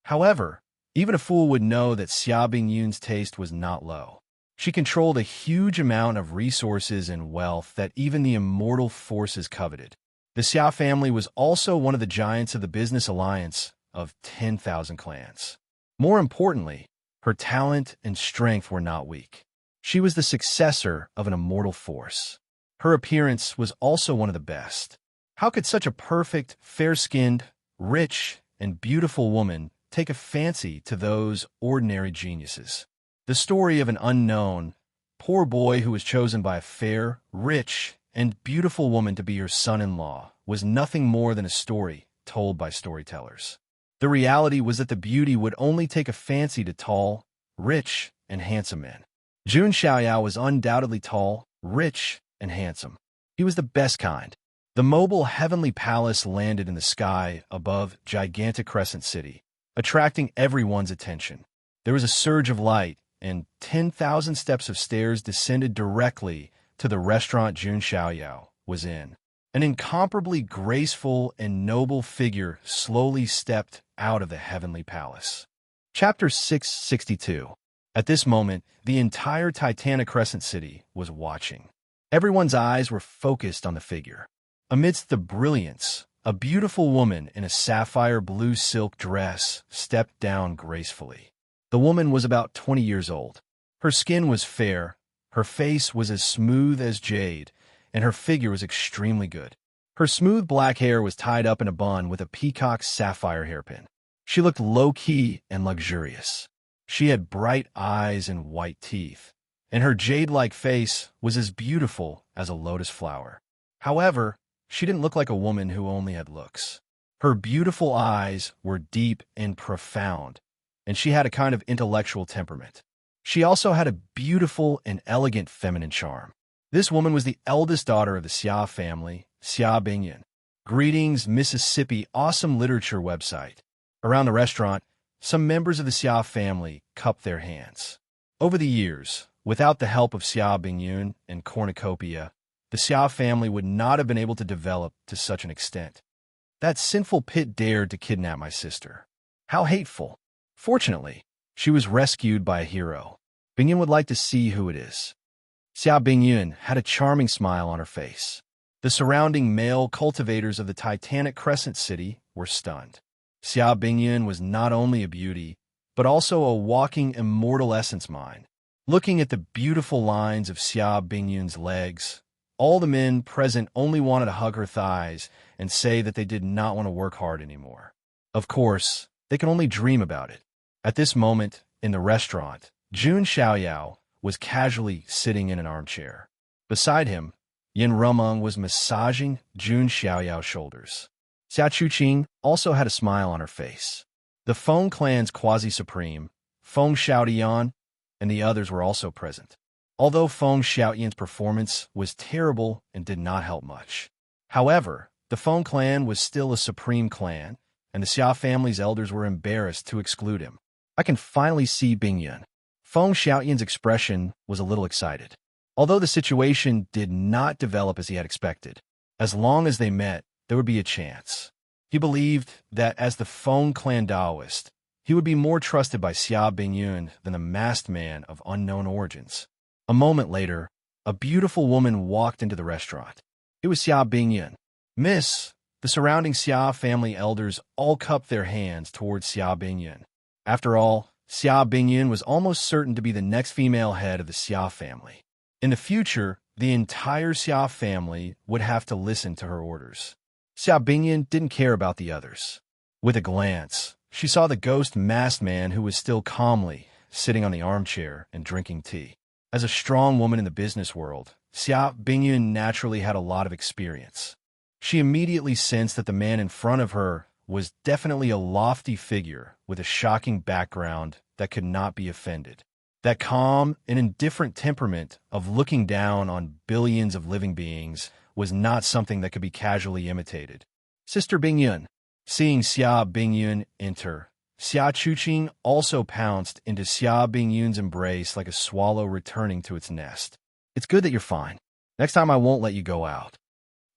However, even a fool would know that Xia Bingyun's taste was not low. She controlled a huge amount of resources and wealth that even the immortal forces coveted. The Xia family was also one of the giants of the business alliance of 10,000 clans. More importantly, her talent and strength were not weak. She was the successor of an immortal force. Her appearance was also one of the best. How could such a perfect, fair-skinned, rich, and beautiful woman take a fancy to those ordinary geniuses? The story of an unknown, poor boy who was chosen by a fair, rich, and beautiful woman to be her son-in-law was nothing more than a story told by storytellers. The reality was that the beauty would only take a fancy to tall, rich, and handsome men. Jun Xiaoyao was undoubtedly tall, rich, and handsome. He was the best kind. The mobile heavenly palace landed in the sky above gigantic Crescent City, attracting everyone's attention. There was a surge of light, and 10,000 steps of stairs descended directly to the restaurant Jun Xiaoyao was in. An incomparably graceful and noble figure slowly stepped out of the heavenly palace. Chapter 662. At this moment, the entire Titanic Crescent City was watching. Everyone's eyes were focused on the figure. Amidst the brilliance, a beautiful woman in a sapphire blue silk dress stepped down gracefully. The woman was about 20 years old. Her skin was fair, her face was as smooth as jade, and her figure was extremely good. Her smooth black hair was tied up in a bun with a peacock's sapphire hairpin. She looked low-key and luxurious. She had bright eyes and white teeth, and her jade-like face was as beautiful as a lotus flower. However, she didn't look like a woman who only had looks. Her beautiful eyes were deep and profound, and she had a kind of intellectual temperament. She also had a beautiful and elegant feminine charm. This woman was the eldest daughter of the Xia family, Xia Bingyun. Greetings, Mississippi awesome literature website. Around the restaurant, some members of the Xia family cupped their hands. Over the years, without the help of Xia Bingyun and cornucopia, the Xia family would not have been able to develop to such an extent. That sinful pit dared to kidnap my sister. How hateful. Fortunately, she was rescued by a hero. Bingyun would like to see who it is. Xia Bingyun had a charming smile on her face. The surrounding male cultivators of the Titanic Crescent City were stunned. Xia Bingyun was not only a beauty, but also a walking immortal essence mine. Looking at the beautiful lines of Xia Bingyun's legs, all the men present only wanted to hug her thighs and say that they did not want to work hard anymore. Of course, they could only dream about it. At this moment, in the restaurant, Jun Xiaoyao was casually sitting in an armchair. Beside him, Yin Rumeng was massaging Jun Xiaoyao's shoulders. Xia Chuqing also had a smile on her face. The Feng clan's quasi-supreme, Feng Xiaotian, and the others were also present. Although Feng Xiaotian's performance was terrible and did not help much. However, the Feng clan was still a supreme clan, and the Xia family's elders were embarrassed to exclude him. I can finally see Bingyun. Feng Xiaoyan's expression was a little excited. Although the situation did not develop as he had expected, as long as they met, there would be a chance. He believed that as the Feng clan Daoist, he would be more trusted by Xia Bingyun than the masked man of unknown origins. A moment later, a beautiful woman walked into the restaurant. It was Xia Bingyun. Miss, the surrounding Xia family elders all cupped their hands towards Xia Bingyun. After all, Xia Bingyun was almost certain to be the next female head of the Xia family. In the future, the entire Xia family would have to listen to her orders. Xia Bingyun didn't care about the others. With a glance, she saw the ghost masked man who was still calmly sitting on the armchair and drinking tea. As a strong woman in the business world, Xia Bingyun naturally had a lot of experience. She immediately sensed that the man in front of her was definitely a lofty figure with a shocking background that could not be offended. That calm and indifferent temperament of looking down on billions of living beings was not something that could be casually imitated. Sister Bingyun. Seeing Xia Bingyun enter, Xia Chuqing also pounced into Xia Bingyun's embrace like a swallow returning to its nest. It's good that you're fine. Next time I won't let you go out.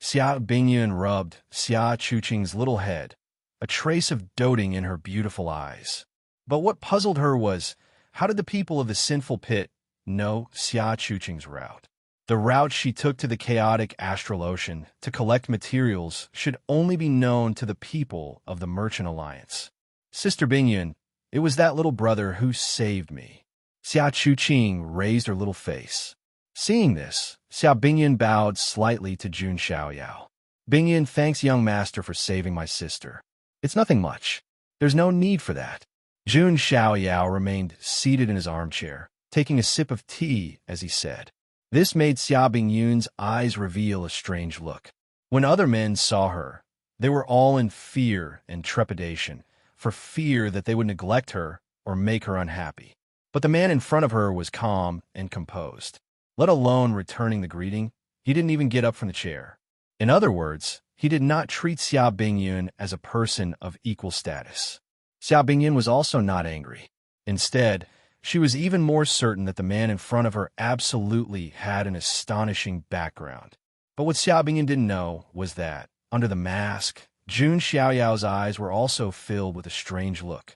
Xia Bingyun rubbed Xia Chuqing's little head, a trace of doting in her beautiful eyes. But what puzzled her was, how did the people of the sinful pit know Xia Chuqing's route? The route she took to the chaotic astral ocean to collect materials should only be known to the people of the Merchant Alliance. Sister Bingyun, it was that little brother who saved me. Xia Chuqing raised her little face. Seeing this, Xia Bingyun bowed slightly to Jun Xiaoyao. Bingyun, thanks young master for saving my sister. It's nothing much. There's no need for that. Jun Xiaoyao remained seated in his armchair, taking a sip of tea as he said. This made Xia Bingyun's eyes reveal a strange look. When other men saw her, they were all in fear and trepidation, for fear that they would neglect her or make her unhappy. But the man in front of her was calm and composed. Let alone returning the greeting, he didn't even get up from the chair. In other words, he did not treat Xia Bingyun as a person of equal status. Xia Bingyun was also not angry. Instead, she was even more certain that the man in front of her absolutely had an astonishing background. But what Xia Bingyun didn't know was that, under the mask, Jun Xiaoyao's eyes were also filled with a strange look.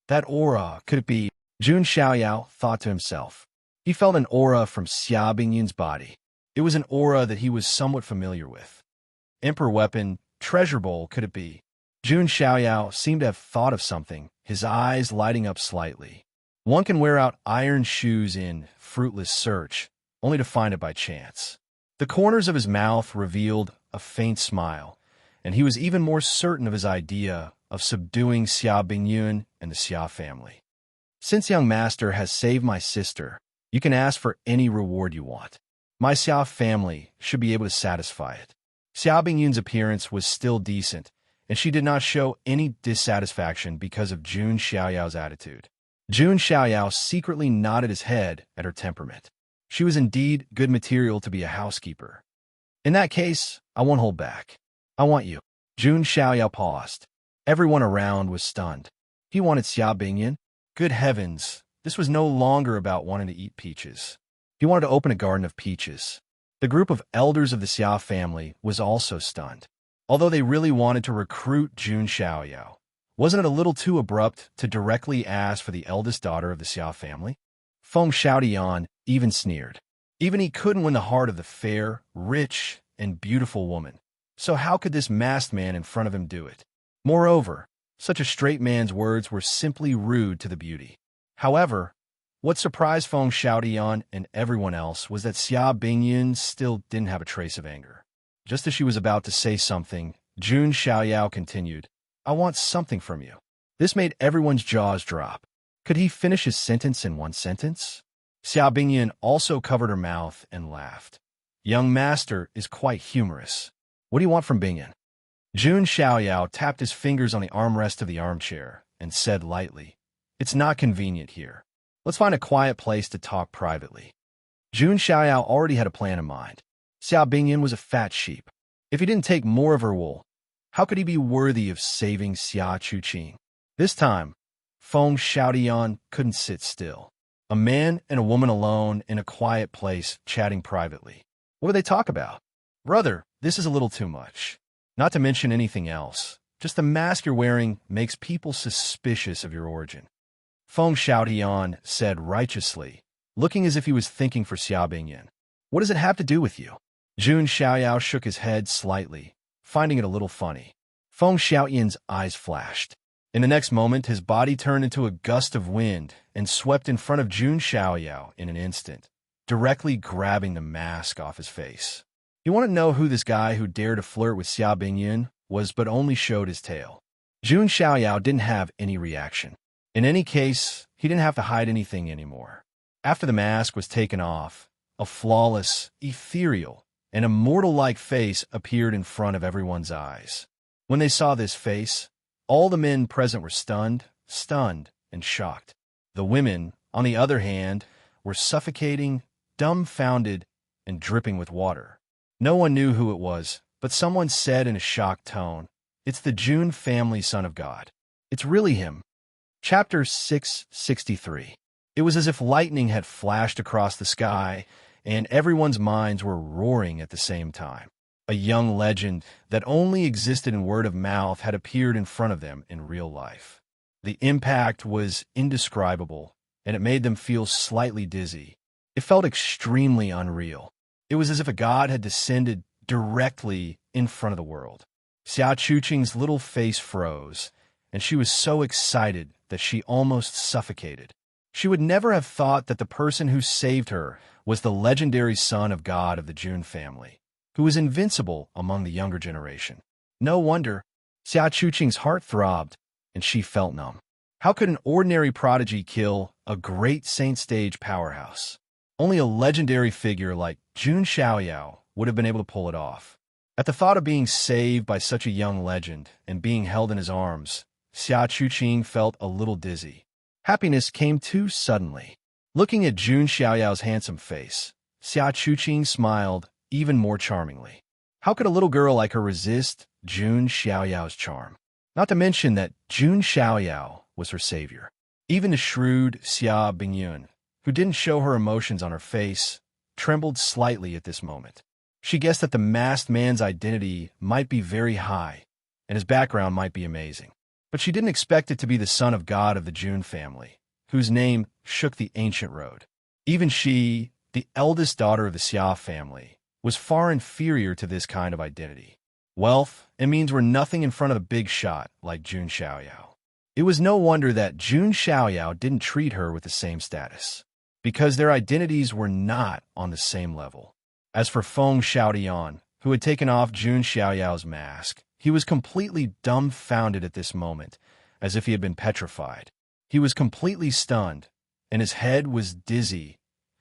That aura, could it be? Jun Xiaoyao thought to himself. He felt an aura from Xia Bingyun's body. It was an aura that he was somewhat familiar with. Emperor weapon, treasure bowl, could it be? Jun Xiaoyao seemed to have thought of something, his eyes lighting up slightly. One can wear out iron shoes in fruitless search, only to find it by chance. The corners of his mouth revealed a faint smile, and he was even more certain of his idea of subduing Xia Bingyun and the Xia family. Since young master has saved my sister, you can ask for any reward you want. My Xia family should be able to satisfy it. Xia Bingyun's appearance was still decent, and she did not show any dissatisfaction because of Jun Xiaoyao's attitude. Jun Xiaoyao secretly nodded his head at her temperament. She was indeed good material to be a housekeeper. In that case, I won't hold back. I want you. Jun Xiaoyao paused. Everyone around was stunned. He wanted Xia Bingyun. Good heavens, this was no longer about wanting to eat peaches. He wanted to open a garden of peaches. The group of elders of the Xia family was also stunned. Although they really wanted to recruit Jun Xiaoyao, wasn't it a little too abrupt to directly ask for the eldest daughter of the Xia family? Feng Xiaodian even sneered. Even he couldn't win the heart of the fair, rich, and beautiful woman. So how could this masked man in front of him do it? Moreover, such a straight man's words were simply rude to the beauty. However, what surprised Feng Xiaodian and everyone else was that Xia Bingyun still didn't have a trace of anger. Just as she was about to say something, Jun Xiaoyao continued, I want something from you. This made everyone's jaws drop. Could he finish his sentence in one sentence? Xia Bingyun also covered her mouth and laughed. Young master is quite humorous. What do you want from Bingyun? Jun Xiaoyao tapped his fingers on the armrest of the armchair and said lightly, It's not convenient here. Let's find a quiet place to talk privately. Jun Xiaoyao already had a plan in mind. Xia Bingyun was a fat sheep. If he didn't take more of her wool, how could he be worthy of saving Xia Chuqing? This time, Feng Xiaotian couldn't sit still. A man and a woman alone in a quiet place chatting privately. What would they talk about? Brother, this is a little too much. Not to mention anything else. Just the mask you're wearing makes people suspicious of your origin. Feng Xiaotian said righteously, looking as if he was thinking for Xia Bingyan. What does it have to do with you? Jun Xiaoyao shook his head slightly, finding it a little funny. Feng Xiaotian's eyes flashed. In the next moment, his body turned into a gust of wind and swept in front of Jun Xiaoyao in an instant, directly grabbing the mask off his face. You want to know who this guy who dared to flirt with Xia Bingyan was but only showed his tail? Jun Xiaoyao didn't have any reaction. In any case, he didn't have to hide anything anymore. After the mask was taken off, a flawless, ethereal, and immortal-like face appeared in front of everyone's eyes. When they saw this face, all the men present were stunned, and shocked. The women, on the other hand, were suffocating, dumbfounded, and dripping with water. No one knew who it was, but someone said in a shocked tone, "It's the Jun family son of God. It's really him." Chapter 663. It was as if lightning had flashed across the sky, and everyone's minds were roaring at the same time. A young legend that only existed in word of mouth had appeared in front of them in real life. The impact was indescribable, and it made them feel slightly dizzy. It felt extremely unreal. It was as if a god had descended directly in front of the world. Xia Chuqing's little face froze, and she was so excited that she almost suffocated. She would never have thought that the person who saved her was the legendary son of God of the Jun family, who was invincible among the younger generation. No wonder Xia Chuqing's heart throbbed, and she felt numb. How could an ordinary prodigy kill a great saint stage powerhouse? Only a legendary figure like Jun Xiaoyao would have been able to pull it off. At the thought of being saved by such a young legend and being held in his arms, Xia Chuqing felt a little dizzy. Happiness came too suddenly. Looking at Jun Xiaoyao's handsome face, Xia Chuqing smiled even more charmingly. How could a little girl like her resist Jun Xiaoyao's charm? Not to mention that Jun Xiaoyao was her savior. Even the shrewd Xia Bingyun, who didn't show her emotions on her face, trembled slightly at this moment. She guessed that the masked man's identity might be very high, and his background might be amazing. But she didn't expect it to be the son of God of the Jun family, whose name shook the ancient road. Even she, the eldest daughter of the Xia family, was far inferior to this kind of identity. Wealth and means were nothing in front of a big shot like Jun Xiaoyao. It was no wonder that Jun Xiaoyao didn't treat her with the same status, because their identities were not on the same level. As for Feng Xiaotian, who had taken off Jun Xiaoyao's mask, he was completely dumbfounded at this moment, as if he had been petrified. He was completely stunned, and his head was dizzy,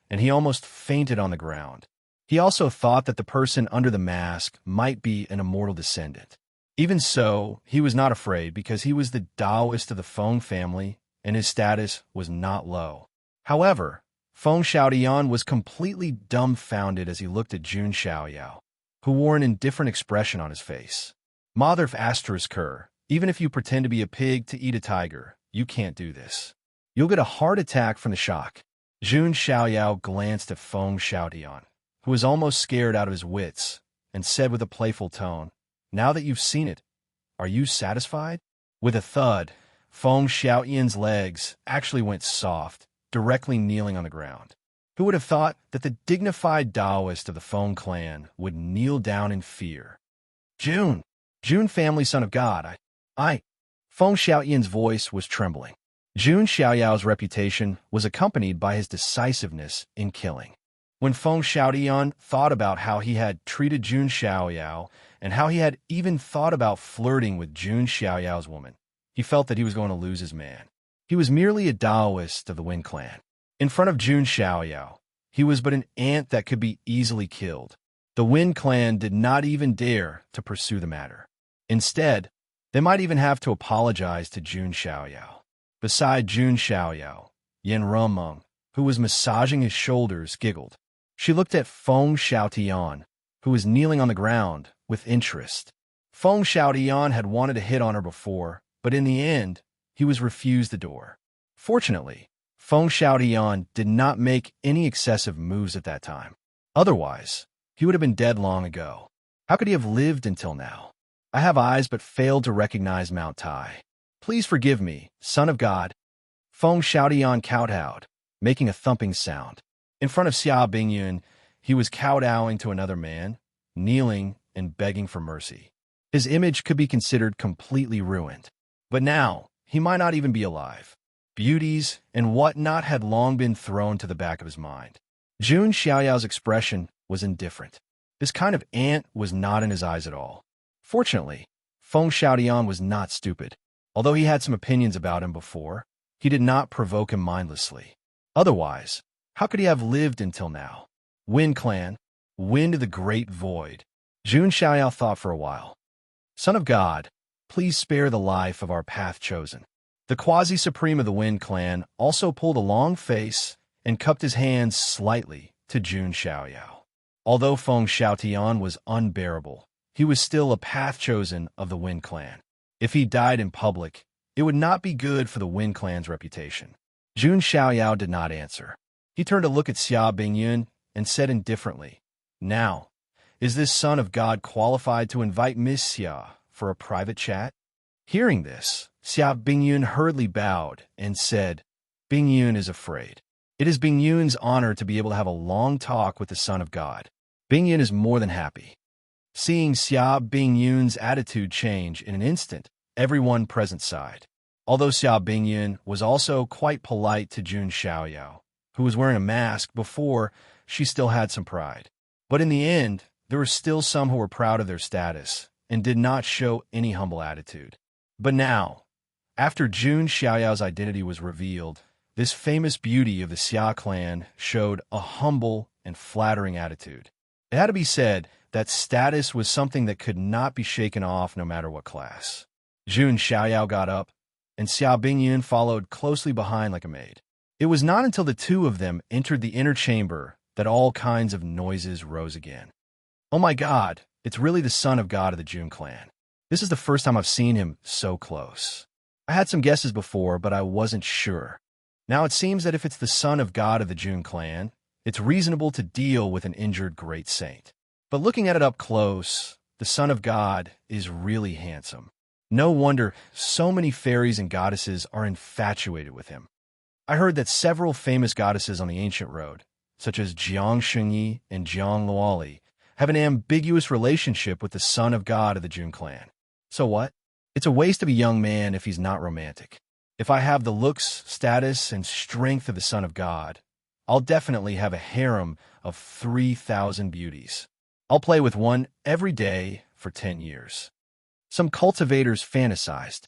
and he almost fainted on the ground. He also thought that the person under the mask might be an immortal descendant. Even so, he was not afraid because he was the Taoist of the Feng family, and his status was not low. However, Feng Xiaotian was completely dumbfounded as he looked at Jun Xiaoyao, who wore an indifferent expression on his face. Mother of Asterisk, even if you pretend to be a pig to eat a tiger, you can't do this. You'll get a heart attack from the shock. Jun Xiaoyao glanced at Feng Xiaotian, who was almost scared out of his wits, and said with a playful tone, "Now that you've seen it, are you satisfied?" With a thud, Feng Xiaotian's legs actually went soft, directly kneeling on the ground. Who would have thought that the dignified Taoist of the Feng clan would kneel down in fear? Jun family son of God, I. Feng Xiaotian's voice was trembling. Jun Xiaoyao's reputation was accompanied by his decisiveness in killing. When Feng Xiaotian thought about how he had treated Jun Xiaoyao and how he had even thought about flirting with Jun Xiaoyao's woman, he felt that he was going to lose his man. He was merely a Taoist of the Wen clan. In front of Jun Xiaoyao, he was but an ant that could be easily killed. The Wen clan did not even dare to pursue the matter. Instead, they might even have to apologize to Jun Xiaoyao. Beside Jun Xiaoyao, Yan Rumeng, who was massaging his shoulders, giggled. She looked at Feng Xiaotian, who was kneeling on the ground, with interest. Feng Xiaotian had wanted to hit on her before, but in the end, he was refused the door. Fortunately, Feng Xiaotian did not make any excessive moves at that time. Otherwise, he would have been dead long ago. How could he have lived until now? I have eyes but failed to recognize Mount Tai. Please forgive me, son of God. Feng Xiaotian kowtowed, making a thumping sound. In front of Xia Bingyun, he was kowtowing to another man, kneeling and begging for mercy. His image could be considered completely ruined. But now, he might not even be alive. Beauties and whatnot had long been thrown to the back of his mind. Jun Xiaoyao's expression was indifferent. This kind of ant was not in his eyes at all. Fortunately, Feng Xiaotian was not stupid. Although he had some opinions about him before, he did not provoke him mindlessly. Otherwise, how could he have lived until now? Wind Clan, wind of the great void. Jun Xiaoyao thought for a while. Son of God, please spare the life of our path chosen. The quasi-supreme of the Wind Clan also pulled a long face and cupped his hands slightly to Jun Xiaoyao. Although Feng Xiaotian was unbearable, he was still a path chosen of the Wind Clan. If he died in public, it would not be good for the Wind Clan's reputation. Jun Xiaoyao did not answer. He turned to look at Xia Bingyun and said indifferently, Now, is this son of God qualified to invite Miss Xia for a private chat? Hearing this, Xia Bingyun hurriedly bowed and said, Bingyun is afraid. It is Bingyun's honor to be able to have a long talk with the Son of God. Bingyun is more than happy. Seeing Xia Bingyun's attitude change in an instant, everyone present sighed. Although Xia Bingyun was also quite polite to Jun Xiaoyao, who was wearing a mask before, she still had some pride. But in the end, there were still some who were proud of their status and did not show any humble attitude. But now, after Jun Xiaoyao's identity was revealed, this famous beauty of the Xia clan showed a humble and flattering attitude. It had to be said that status was something that could not be shaken off no matter what class. Jun Xiaoyao got up, and Xia Bingyun followed closely behind like a maid. It was not until the two of them entered the inner chamber that all kinds of noises rose again. Oh my God, it's really the Son of God of the Jun clan. This is the first time I've seen him so close. I had some guesses before, but I wasn't sure. Now it seems that if it's the Son of God of the Jun clan, it's reasonable to deal with an injured great saint. But looking at it up close, the Son of God is really handsome. No wonder so many fairies and goddesses are infatuated with him. I heard that several famous goddesses on the ancient road, such as Jiang Shunyi and Jiang Luoli, have an ambiguous relationship with the Son of God of the Jun clan. So what? It's a waste of a young man if he's not romantic. If I have the looks, status, and strength of the Son of God, I'll definitely have a harem of 3,000 beauties. I'll play with one every day for 10 years. Some cultivators fantasized.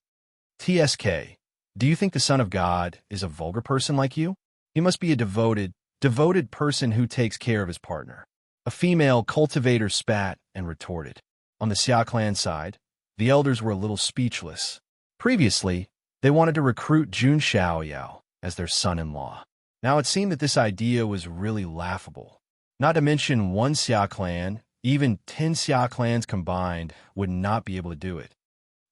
TSK, do you think the Son of God is a vulgar person like you? He must be a devoted person who takes care of his partner. A female cultivator spat and retorted. On the Xia clan side, the elders were a little speechless. Previously, they wanted to recruit Jun Xiaoyao as their son-in-law. Now it seemed that this idea was really laughable. Not to mention one Xia clan, even 10 Xia clans combined, would not be able to do it.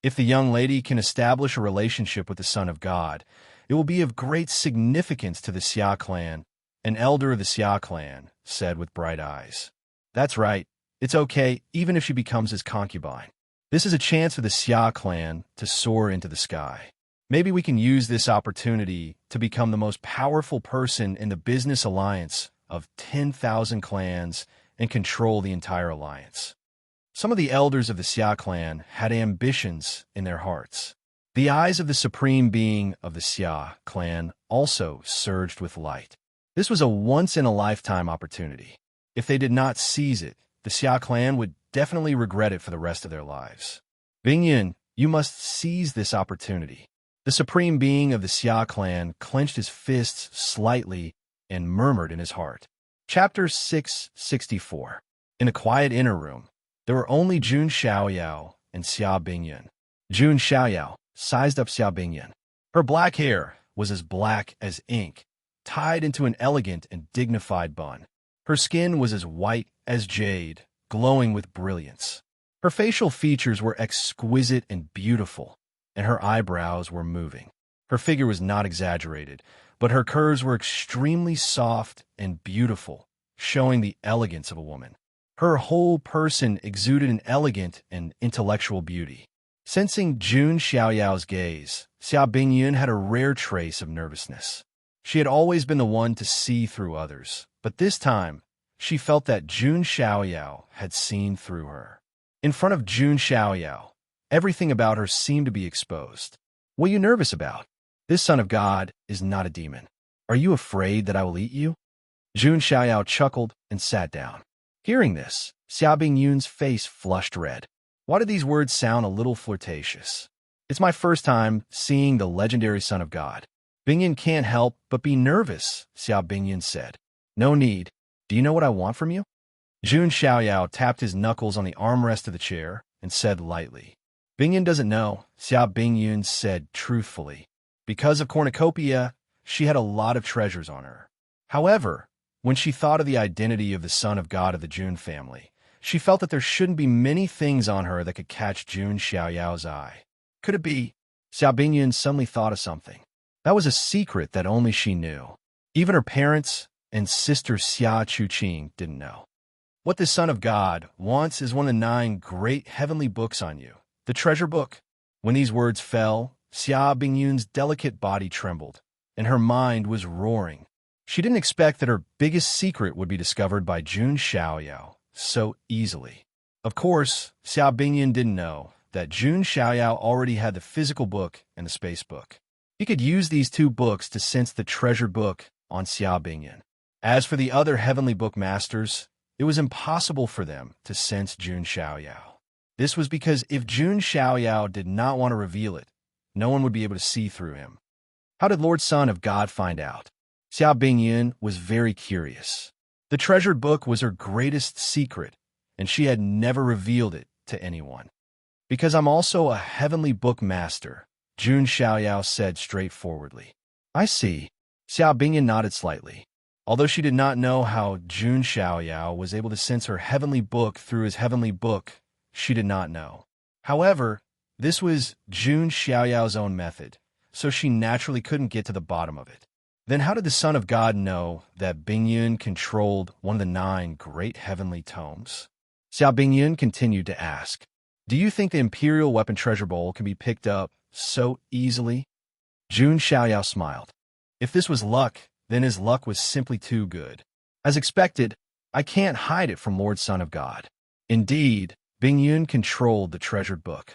If the young lady can establish a relationship with the Son of God, it will be of great significance to the Xia clan. An elder of the Xia clan said with bright eyes. That's right. It's okay, even if she becomes his concubine. This is a chance for the Xia clan to soar into the sky. Maybe we can use this opportunity to become the most powerful person in the business alliance of 10,000 clans and control the entire alliance. Some of the elders of the Xia clan had ambitions in their hearts. The eyes of the supreme being of the Xia clan also surged with light. This was a once-in-a-lifetime opportunity. If they did not seize it, the Xia clan would definitely regret it for the rest of their lives. Bingyun, you must seize this opportunity. The supreme being of the Xia clan clenched his fists slightly and murmured in his heart. Chapter 664. In a quiet inner room, there were only Jun Xiaoyao and Xia Bingyun. Jun Xiaoyao sized up Xia Bingyun. Her black hair was as black as ink, tied into an elegant and dignified bun. Her skin was as white as jade, glowing with brilliance. Her facial features were exquisite and beautiful, and her eyebrows were moving. Her figure was not exaggerated, but her curves were extremely soft and beautiful, showing the elegance of a woman. Her whole person exuded an elegant and intellectual beauty. Sensing Jun Xiaoyao's gaze, Xia Bingyun had a rare trace of nervousness. She had always been the one to see through others, but this time, she felt that Jun Xiaoyao had seen through her. In front of Jun Xiaoyao, everything about her seemed to be exposed. "What are you nervous about? This son of God is not a demon. Are you afraid that I will eat you?" Jun Xiaoyao chuckled and sat down. Hearing this, Xia Bingyun's face flushed red. Why did these words sound a little flirtatious? It's my first time seeing the legendary son of God. Bingyun can't help but be nervous, Xia Bingyun said. No need. Do you know what I want from you? Jun Xiaoyao tapped his knuckles on the armrest of the chair and said lightly. Bingyun doesn't know, Xia Bingyun said truthfully. Because of cornucopia, she had a lot of treasures on her. However, when she thought of the identity of the son of God of the Jun family, she felt that there shouldn't be many things on her that could catch Jun Xiaoyao's eye. Could it be? Xia Bingyun suddenly thought of something. That was a secret that only she knew. Even her parents and sister Xia Chuqing didn't know. What the son of God wants is one of the 9 great heavenly books on you, the treasure book. When these words fell, Xia Bingyun's delicate body trembled, and her mind was roaring. She didn't expect that her biggest secret would be discovered by Jun Xiaoyao so easily. Of course, Xia Bingyun didn't know that Jun Xiaoyao already had the physical book and the space book. He could use these 2 books to sense the treasure book on Xia Bingyun. As for the other heavenly book masters, it was impossible for them to sense Jun Xiaoyao. This was because if Jun Xiaoyao did not want to reveal it, no one would be able to see through him. How did Lord Son of God find out? Xia Bingyun was very curious. The treasured book was her greatest secret, and she had never revealed it to anyone. Because I'm also a heavenly book master, Jun Xiaoyao said straightforwardly. I see. Xia Bingyun nodded slightly. Although she did not know how Jun Xiaoyao was able to sense her heavenly book through his heavenly book, she did not know. However, this was Jun Xiaoyao's own method, so she naturally couldn't get to the bottom of it. Then how did the Son of God know that Bingyun controlled one of the 9 great heavenly tomes? Xia Bingyun continued to ask, do you think the Imperial Weapon Treasure Bowl can be picked up so easily? Jun Xiaoyao smiled. If this was luck, then his luck was simply too good. As expected, I can't hide it from Lord Son of God. Indeed, Bingyun controlled the treasured book.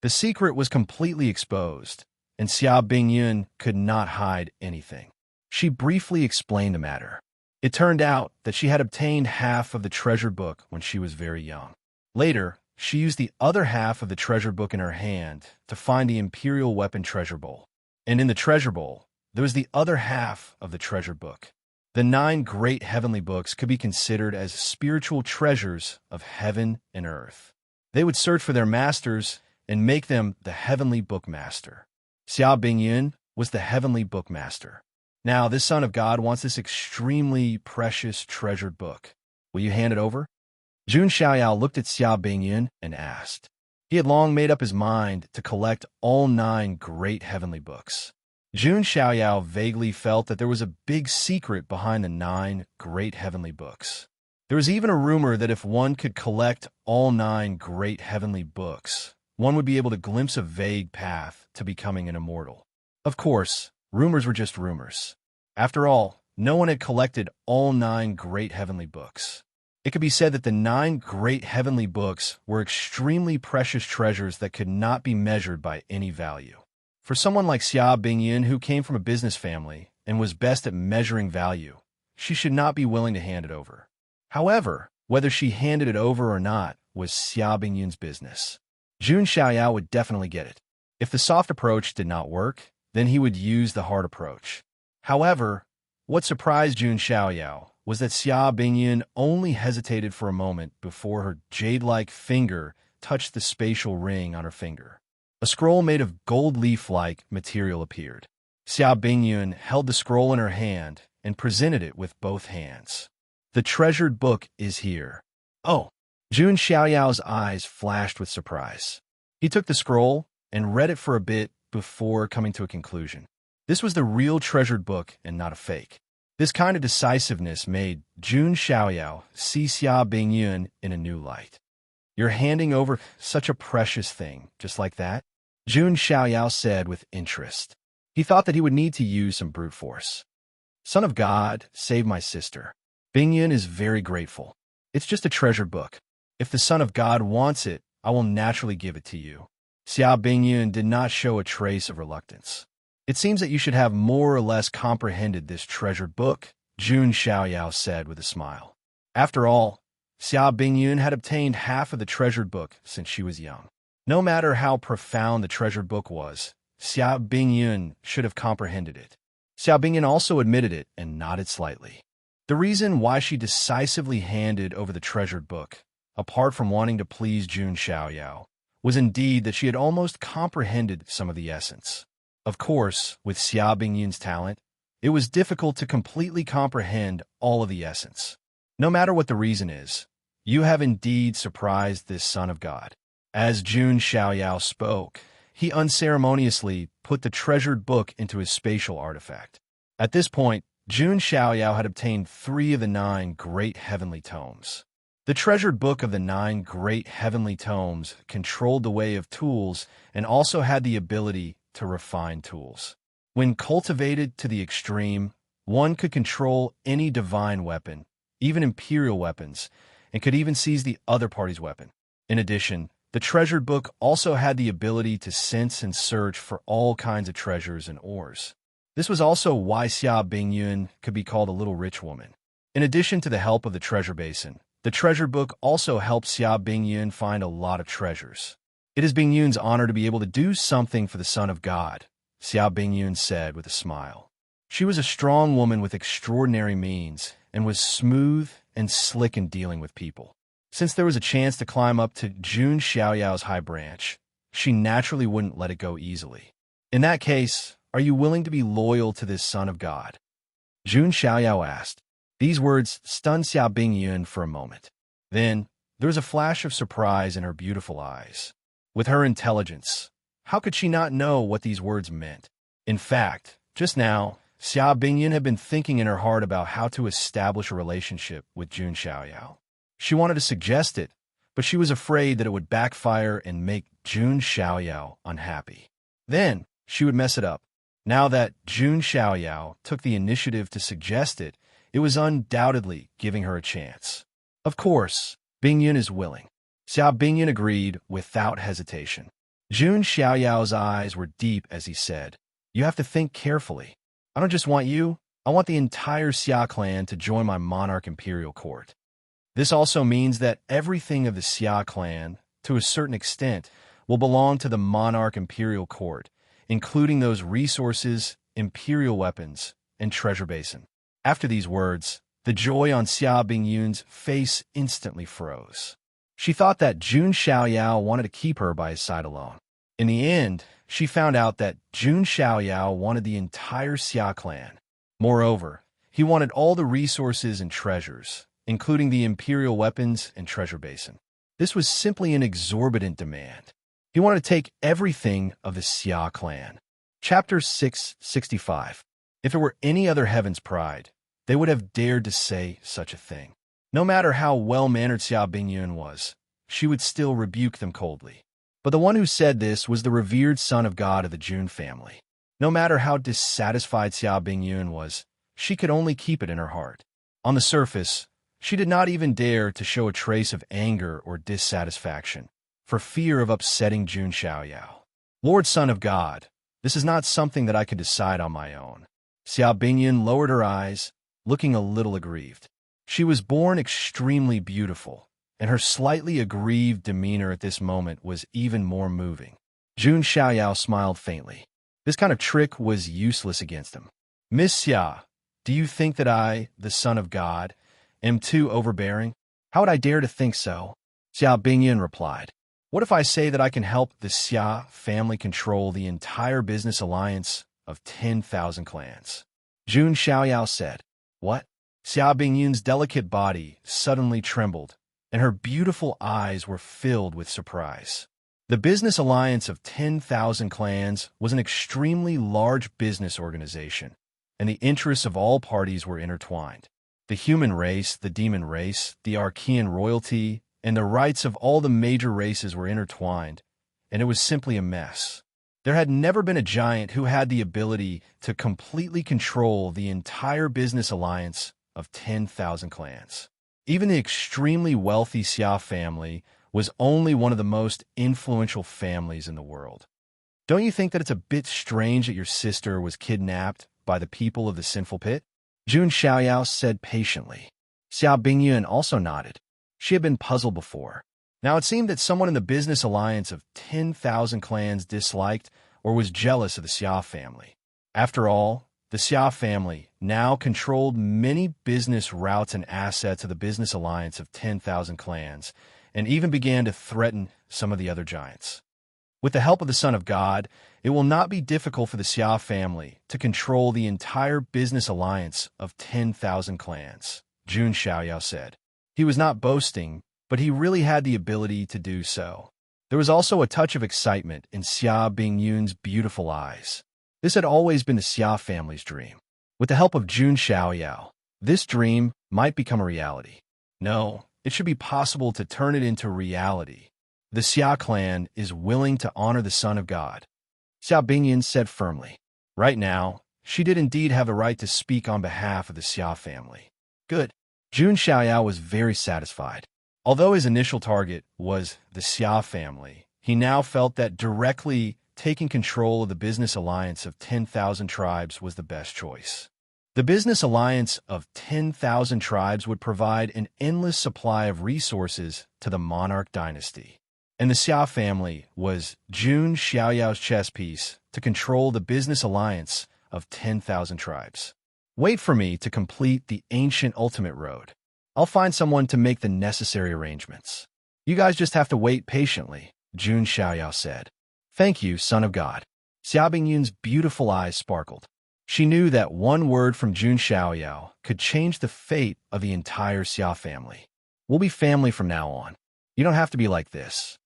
The secret was completely exposed, and Xia Bingyun could not hide anything. She briefly explained the matter. It turned out that she had obtained half of the treasure book when she was very young. Later, she used the other half of the treasure book in her hand to find the Imperial Weapon Treasure Bowl. And in the treasure bowl, there was the other half of the treasure book. The 9 great heavenly books could be considered as spiritual treasures of heaven and earth. They would search for their masters and make them the heavenly book master. Xia Bingyun was the heavenly book master. Now, this Son of God wants this extremely precious treasured book. Will you hand it over? Jun Xiaoyao looked at Xia Bingyun and asked. He had long made up his mind to collect all 9 great heavenly books. Jun Xiaoyao vaguely felt that there was a big secret behind the 9 great heavenly books. There was even a rumor that if one could collect all 9 great heavenly books, one would be able to glimpse a vague path to becoming an immortal. Of course, rumors were just rumors. After all, no one had collected all 9 great heavenly books. It could be said that the 9 great heavenly books were extremely precious treasures that could not be measured by any value. For someone like Xia Bingyun, who came from a business family and was best at measuring value, she should not be willing to hand it over. However, whether she handed it over or not was Xia Bingyun's business. Jun Xiaoyao would definitely get it. If the soft approach did not work, then he would use the hard approach. However, what surprised Jun Xiaoyao was that Xia Bingyun only hesitated for a moment before her jade-like finger touched the spatial ring on her finger. A scroll made of gold leaf-like material appeared. Xia Bingyun held the scroll in her hand and presented it with both hands. The treasured book is here. Oh! Jun Xiaoyao's eyes flashed with surprise. He took the scroll and read it for a bit before coming to a conclusion. This was the real treasured book and not a fake. This kind of decisiveness made Jun Xiaoyao see Xia Bingyun in a new light. "You're handing over such a precious thing, just like that?" Jun Xiaoyao said with interest. He thought that he would need to use some brute force. "Son of God, save my sister. Bingyun is very grateful. It's just a treasured book. If the Son of God wants it, I will naturally give it to you." Xia Bingyun did not show a trace of reluctance. "It seems that you should have more or less comprehended this treasured book," Jun Xiaoyao said with a smile. After all, Xia Bingyun had obtained half of the treasured book since she was young. No matter how profound the treasured book was, Xia Bingyun should have comprehended it. Xia Bingyun also admitted it and nodded slightly. The reason why she decisively handed over the treasured book, apart from wanting to please Jun Xiaoyao, was indeed that she had almost comprehended some of the essence. Of course, with Xia Bingyun's talent, it was difficult to completely comprehend all of the essence. No matter what the reason is, you have indeed surprised this Son of God. As Jun Xiaoyao spoke, he unceremoniously put the treasured book into his spatial artifact. At this point, Jun Xiaoyao had obtained 3 of the 9 great heavenly tomes. The treasured book of the 9 great heavenly tomes controlled the way of tools and also had the ability to refine tools. When cultivated to the extreme, one could control any divine weapon, even imperial weapons, and could even seize the other party's weapon. In addition, the treasured book also had the ability to sense and search for all kinds of treasures and ores. This was also why Xia Bingyun could be called a little rich woman. In addition to the help of the treasure basin, the treasured book also helped Xia Bingyun find a lot of treasures. "It is Bingyun's honor to be able to do something for the Son of God," Xia Bingyun said with a smile. She was a strong woman with extraordinary means and was smooth and slick in dealing with people. Since there was a chance to climb up to Jun Xiaoyao's high branch, she naturally wouldn't let it go easily. "In that case, are you willing to be loyal to this Son of God?" Jun Xiaoyao asked. These words stunned Xia Bingyun for a moment. Then, there was a flash of surprise in her beautiful eyes. With her intelligence, how could she not know what these words meant? In fact, just now, Xia Bingyun had been thinking in her heart about how to establish a relationship with Jun Xiaoyao. She wanted to suggest it, but she was afraid that it would backfire and make Jun Xiaoyao unhappy. Then, she would mess it up. Now that Jun Xiaoyao took the initiative to suggest it, it was undoubtedly giving her a chance. Of course, Bingyun is willing. Xia Bingyun agreed without hesitation. Jun Xiaoyao's eyes were deep as he said, "You have to think carefully. I don't just want you, I want the entire Xia clan to join my monarch imperial court. This also means that everything of the Xia clan, to a certain extent, will belong to the monarch imperial court, including those resources, imperial weapons, and treasure basin." After these words, the joy on Xia Bingyun's face instantly froze. She thought that Jun Xiaoyao wanted to keep her by his side alone. In the end, she found out that Jun Xiaoyao wanted the entire Xia clan. Moreover, he wanted all the resources and treasures, including the imperial weapons and treasure basin. This was simply an exorbitant demand. He wanted to take everything of the Xia clan. Chapter 665. If it were any other heaven's pride, they would have dared to say such a thing. No matter how well-mannered Xia Bingyun was, she would still rebuke them coldly. But the one who said this was the revered Son of God of the Jun family. No matter how dissatisfied Xia Bingyun was, she could only keep it in her heart. On the surface, she did not even dare to show a trace of anger or dissatisfaction, for fear of upsetting Jun Xiaoyao. "Lord Son of God, this is not something that I could decide on my own." Xia Bingyun lowered her eyes, looking a little aggrieved. She was born extremely beautiful, and her slightly aggrieved demeanor at this moment was even more moving. Jun Xiaoyao smiled faintly. This kind of trick was useless against him. "Miss Xia, do you think that I, the Son of God, am too overbearing?" "How would I dare to think so?" Xia Bingyun replied. "What if I say that I can help the Xia family control the entire business alliance of 10,000 clans?" Jun Xiaoyao said. "What?" Xia Bingyun's delicate body suddenly trembled, and her beautiful eyes were filled with surprise. The Business Alliance of 10,000 Clans was an extremely large business organization, and the interests of all parties were intertwined. The human race, the demon race, the Archean royalty, and the rights of all the major races were intertwined, and it was simply a mess. There had never been a giant who had the ability to completely control the entire business alliance of 10,000 clans. Even the extremely wealthy Xia family was only one of the most influential families in the world. Don't you think that it's a bit strange that your sister was kidnapped by the people of the sinful pit? Jun Xiaoyao said patiently. Xia Bingyuan also nodded. She had been puzzled before. Now it seemed that someone in the business alliance of 10,000 clans disliked or was jealous of the Xia family. After all, the Xia family now controlled many business routes and assets of the business alliance of 10,000 clans, and even began to threaten some of the other giants. With the help of the Son of God, it will not be difficult for the Xia family to control the entire business alliance of 10,000 clans, Jun Xiaoyao said. He was not boasting, but he really had the ability to do so. There was also a touch of excitement in Xia Bingyun's beautiful eyes. This had always been the Xia family's dream. With the help of Jun Xiaoyao, this dream might become a reality. No, it should be possible to turn it into reality. The Xia clan is willing to honor the Son of God, Xia Bingyun said firmly. Right now, she did indeed have the right to speak on behalf of the Xia family. Good. Jun Xiaoyao was very satisfied. Although his initial target was the Xia family, he now felt that directly taking control of the business alliance of 10,000 tribes was the best choice. The business alliance of 10,000 tribes would provide an endless supply of resources to the monarch dynasty. And the Xia family was Jun Xiaoyao's chess piece to control the business alliance of 10,000 tribes. Wait for me to complete the ancient ultimate road. I'll find someone to make the necessary arrangements. You guys just have to wait patiently, Jun Xiaoyao said. Thank you, Son of God. Xia Bingyun's beautiful eyes sparkled. She knew that one word from Jun Xiaoyao could change the fate of the entire Xia family. We'll be family from now on. You don't have to be like this,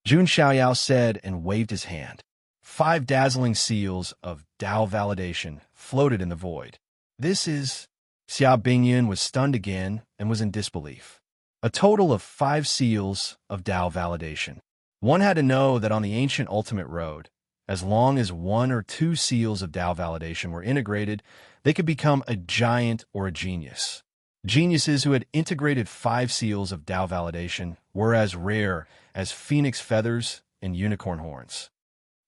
Jun Xiaoyao said and waved his hand. 5 dazzling seals of Dao validation floated in the void. This is... Xia Bingyun was stunned again and was in disbelief. A total of 5 seals of Dao validation. One had to know that on the ancient ultimate road, as long as 1 or 2 seals of Dao validation were integrated, they could become a giant or a genius. Geniuses who had integrated 5 seals of Dao validation were as rare as phoenix feathers and unicorn horns.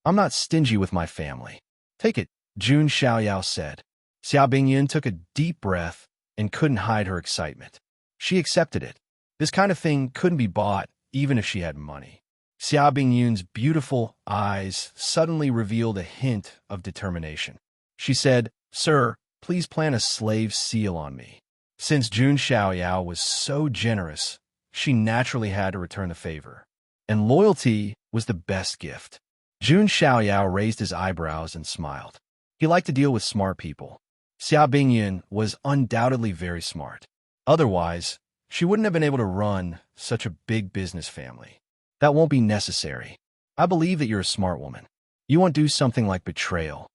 I'm not stingy with my family. Take it, Jun Xiaoyao said. Xia Bingyun took a deep breath and couldn't hide her excitement. She accepted it. This kind of thing couldn't be bought, even if she had money. Xia Bingyun's beautiful eyes suddenly revealed a hint of determination. She said, Sir, please plant a slave seal on me. Since Jun Xiaoyao was so generous, she naturally had to return the favor. And loyalty was the best gift. Jun Xiaoyao raised his eyebrows and smiled. He liked to deal with smart people. Xia Bingyun was undoubtedly very smart. Otherwise, she wouldn't have been able to run such a big business family. That won't be necessary. I believe that you're a smart woman. You won't do something like betrayal.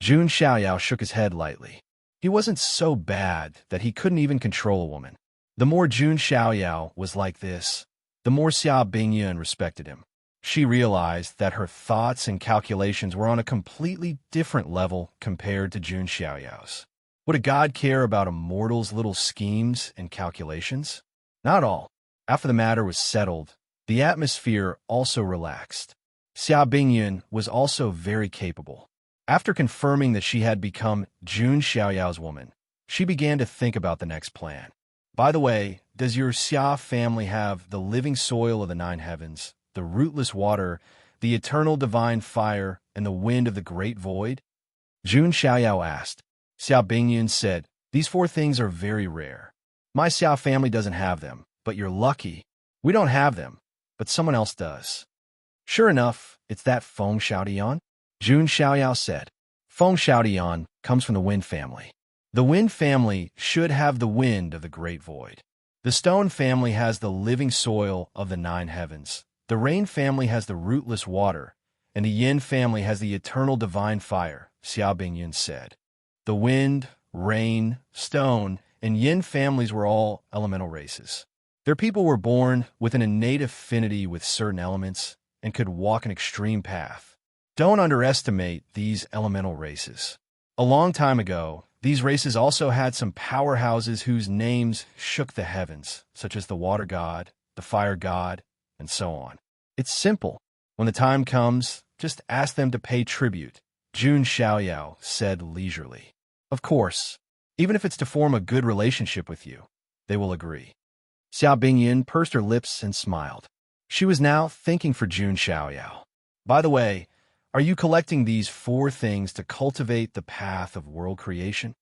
Jun Xiaoyao shook his head lightly. He wasn't so bad that he couldn't even control a woman. The more Jun Xiaoyao was like this, the more Xia Bingyun respected him. She realized that her thoughts and calculations were on a completely different level compared to Jun Xiaoyao's. Would a god care about a mortal's little schemes and calculations? Not all. After the matter was settled, the atmosphere also relaxed. Xia Bingyun was also very capable. After confirming that she had become Jun Xiaoyao's woman, she began to think about the next plan. By the way, does your Xia family have the living soil of the 9 heavens, the rootless water, the eternal divine fire, and the wind of the great void? Jun Xiaoyao asked. Xia Bingyun said, These 4 things are very rare. My Xia family doesn't have them, but you're lucky. We don't have them, but someone else does. Sure enough, it's that Feng Xiaodian, Jun Xiaoyao said. Feng Xiaodian comes from the wind family. The wind family should have the wind of the great void. The stone family has the living soil of the 9 heavens, The Rain family has the rootless water, and the Yin family has the eternal divine fire, Xiao Bingyun said. The wind, rain, stone, and Yin families were all elemental races. Their people were born with an innate affinity with certain elements and could walk an extreme path. Don't underestimate these elemental races. A long time ago, these races also had some powerhouses whose names shook the heavens, such as the water god, the fire god, and so on. It's simple. When the time comes, just ask them to pay tribute, Jun Xiaoyao said leisurely. Of course, even if it's to form a good relationship with you, they will agree. Xiao Bingyin pursed her lips and smiled. She was now thinking for Jun Xiaoyao. By the way, are you collecting these 4 things to cultivate the path of world creation?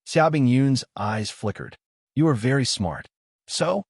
Xiao Bingyun's eyes flickered. You are very smart. So?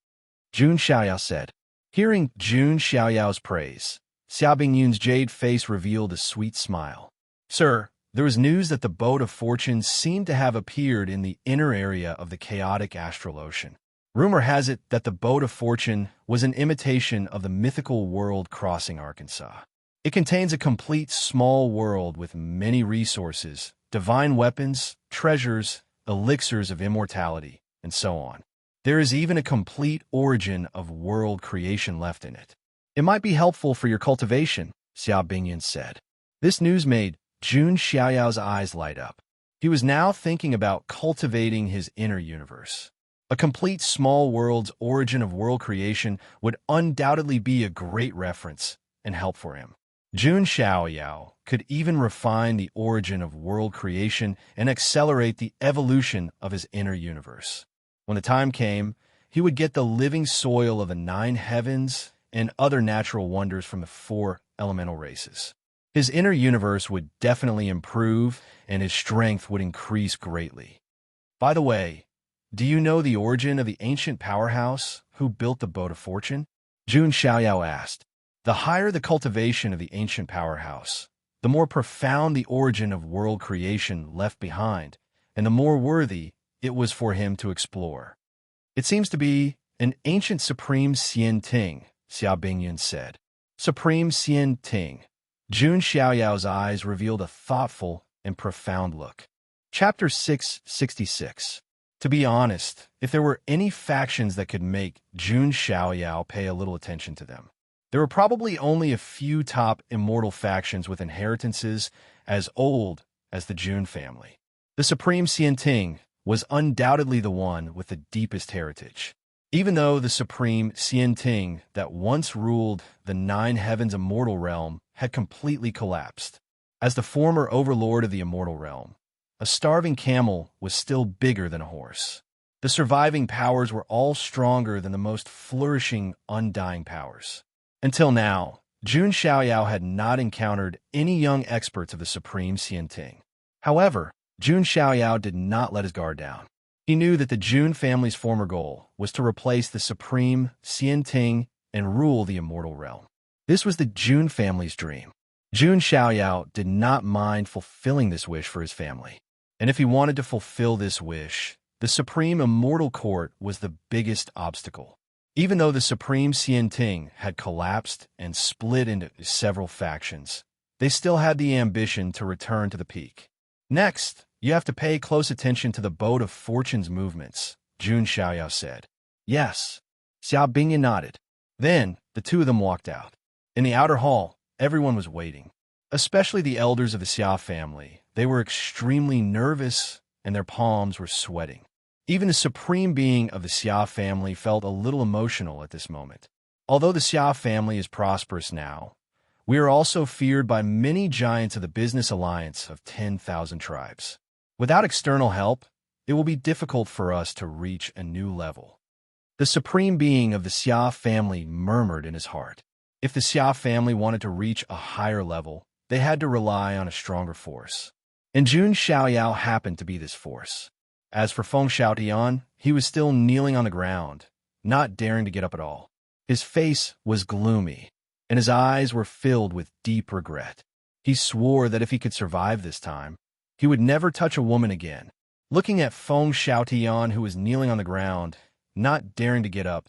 Jun Xiaoyao said. Hearing Jun Xiaoyao's praise, Xiao Bingyun's jade face revealed a sweet smile. Sir, there was news that the boat of fortune seemed to have appeared in the inner area of the chaotic astral ocean. Rumor has it that the boat of fortune was an imitation of the mythical world crossing Arkansas. It contains a complete small world with many resources, divine weapons, treasures, elixirs of immortality, and so on. There is even a complete origin of world creation left in it. It might be helpful for your cultivation, Xiao Bingyan said. This news made Jun Xiaoyao's eyes light up. He was now thinking about cultivating his inner universe. A complete small world's origin of world creation would undoubtedly be a great reference and help for him. Jun Xiaoyao could even refine the origin of world creation and accelerate the evolution of his inner universe. When the time came, he would get the living soil of the 9 heavens and other natural wonders from the 4 elemental races. His inner universe would definitely improve, and his strength would increase greatly. By the way, do you know the origin of the ancient powerhouse who built the boat of fortune? Jun Xiaoyao asked. The higher the cultivation of the ancient powerhouse, the more profound the origin of world creation left behind, and the more worthy it was for him to explore. It seems to be an ancient Supreme Xian Ting, Xiao Bingyan said. Supreme Xian Ting. Jun Xiaoyao's eyes revealed a thoughtful and profound look. Chapter 666. To be honest, if there were any factions that could make Jun Xiaoyao pay a little attention to them, there were probably only a few top immortal factions with inheritances as old as the Jun family. The Supreme Xian Ting was undoubtedly the one with the deepest heritage. Even though the Supreme Xian Ting that once ruled the 9 heavens immortal realm had completely collapsed. As the former overlord of the immortal realm, a starving camel was still bigger than a horse. The surviving powers were all stronger than the most flourishing, undying powers. Until now, Jun Xiaoyao had not encountered any young experts of the Supreme Xian Ting. However, Jun Xiaoyao did not let his guard down. He knew that the Jun family's former goal was to replace the Supreme Xian Ting and rule the immortal realm. This was the Jun family's dream. Jun Xiaoyao did not mind fulfilling this wish for his family. And if he wanted to fulfill this wish, the Supreme Immortal Court was the biggest obstacle. Even though the Supreme Xian Ting had collapsed and split into several factions, they still had the ambition to return to the peak. Next, you have to pay close attention to the Boat of Fortune's movements, Jun Xiaoyao said. Yes. Xiao Bingyan nodded. Then, the 2 of them walked out. In the outer hall, everyone was waiting. Especially the elders of the Xia family. They were extremely nervous, and their palms were sweating. Even the supreme being of the Xia family felt a little emotional at this moment. Although the Xia family is prosperous now, we are also feared by many giants of the business alliance of 10,000 tribes. Without external help, it will be difficult for us to reach a new level. The supreme being of the Xia family murmured in his heart. If the Xia family wanted to reach a higher level, they had to rely on a stronger force. And Jun Xiaoyao happened to be this force. As for Feng Xiaotian, he was still kneeling on the ground, not daring to get up at all. His face was gloomy, and his eyes were filled with deep regret. He swore that if he could survive this time, he would never touch a woman again. Looking at Feng Xiaotian, who was kneeling on the ground, not daring to get up,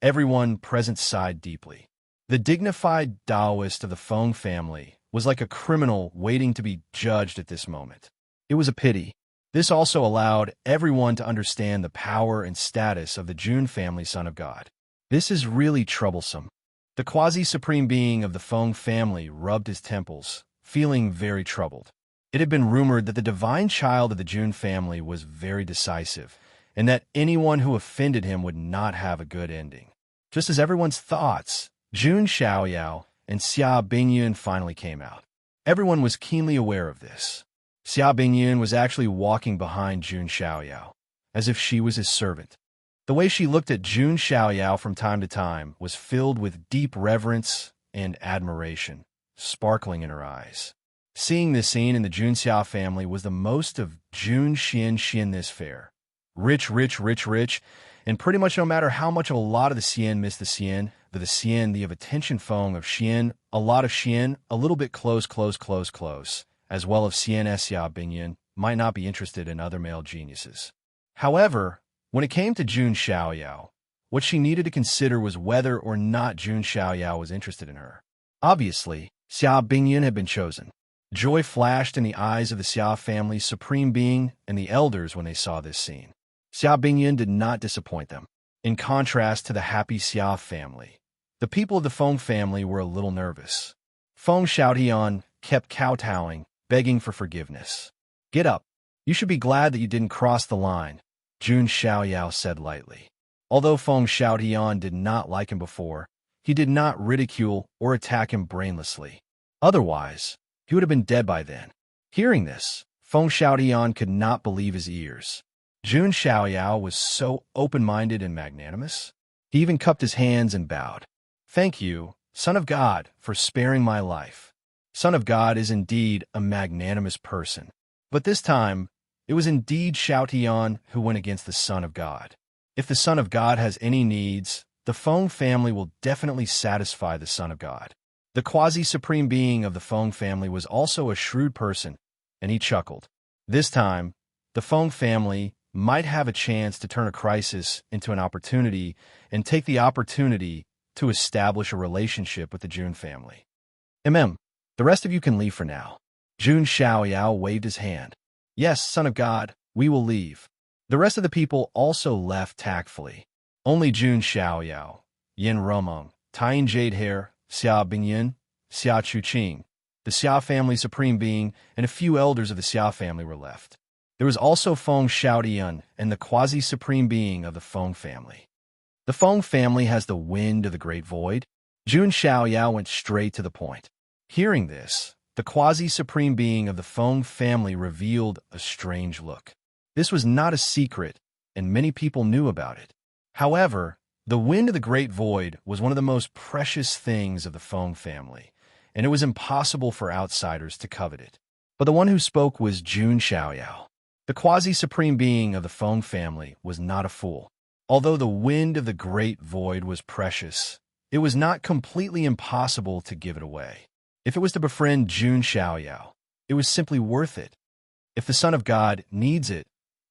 everyone present sighed deeply. The dignified Taoist of the Feng family was like a criminal waiting to be judged at this moment. It was a pity. This also allowed everyone to understand the power and status of the Jun family son of God. This is really troublesome. The quasi-supreme being of the Feng family rubbed his temples, feeling very troubled. It had been rumored that the divine child of the Jun family was very decisive, and that anyone who offended him would not have a good ending. Just as everyone's thoughts, Jun Xiaoyao and Xia Bingyun finally came out. Everyone was keenly aware of this. Xia Bingyun was actually walking behind Jun Xiaoyao, as if she was his servant. The way she looked at Jun Xiaoyao from time to time was filled with deep reverence and admiration, sparkling in her eyes. Seeing this scene in the Jun Xia family was the most of Jun Xian this fair. Rich, rich, rich, rich, and pretty much no matter how much a lot of the Xian miss the Xian, the Xian, the of attention Feng of Xian, a lot of Xian, a little bit close, as well as Xian Xia Bingyun, might not be interested in other male geniuses. However, when it came to Jun Xiaoyao, what she needed to consider was whether or not Jun Xiaoyao was interested in her. Obviously, Xia Bingyun had been chosen. Joy flashed in the eyes of the Xia family's supreme being and the elders when they saw this scene. Xia Bingyun did not disappoint them. In contrast to the happy Xia family, the people of the Feng family were a little nervous. Feng Xiaotian kept kowtowing, begging for forgiveness. "Get up. You should be glad that you didn't cross the line," Jun Xiaoyao said lightly. Although Feng Xiaotian did not like him before, he did not ridicule or attack him brainlessly. Otherwise, he would have been dead by then. Hearing this, Feng Xiaotian could not believe his ears. Jun Xiaoyao was so open-minded and magnanimous. He even cupped his hands and bowed. "Thank you, Son of God, for sparing my life." Son of God is indeed a magnanimous person. But this time, it was indeed Xiaotian who went against the Son of God. If the Son of God has any needs, the Feng family will definitely satisfy the Son of God. The quasi-supreme being of the Feng family was also a shrewd person, and he chuckled. This time, the Feng family might have a chance to turn a crisis into an opportunity and take the opportunity to establish a relationship with the Jun family. The rest of you can leave for now." Jun Xiaoyao waved his hand. "Yes, Son of God, we will leave." The rest of the people also left tactfully. Only Jun Xiaoyao, Yin Romong, Taiyin Jade Hair, Xia Bingyun, Xia Chuqing, the Xia family supreme being, and a few elders of the Xia family were left. There was also Feng Xiaotian and the quasi-supreme being of the Feng family. The Feng family has the wind of the great void. Jun Xiaoyao went straight to the point. Hearing this, the quasi-supreme being of the Feng family revealed a strange look. This was not a secret, and many people knew about it. However, the wind of the great void was one of the most precious things of the Feng family, and it was impossible for outsiders to covet it. But the one who spoke was Jun Xiaoyao. The quasi-supreme being of the Feng family was not a fool. Although the wind of the great void was precious, it was not completely impossible to give it away. If it was to befriend Jun Xiaoyao, it was simply worth it. If the Son of God needs it,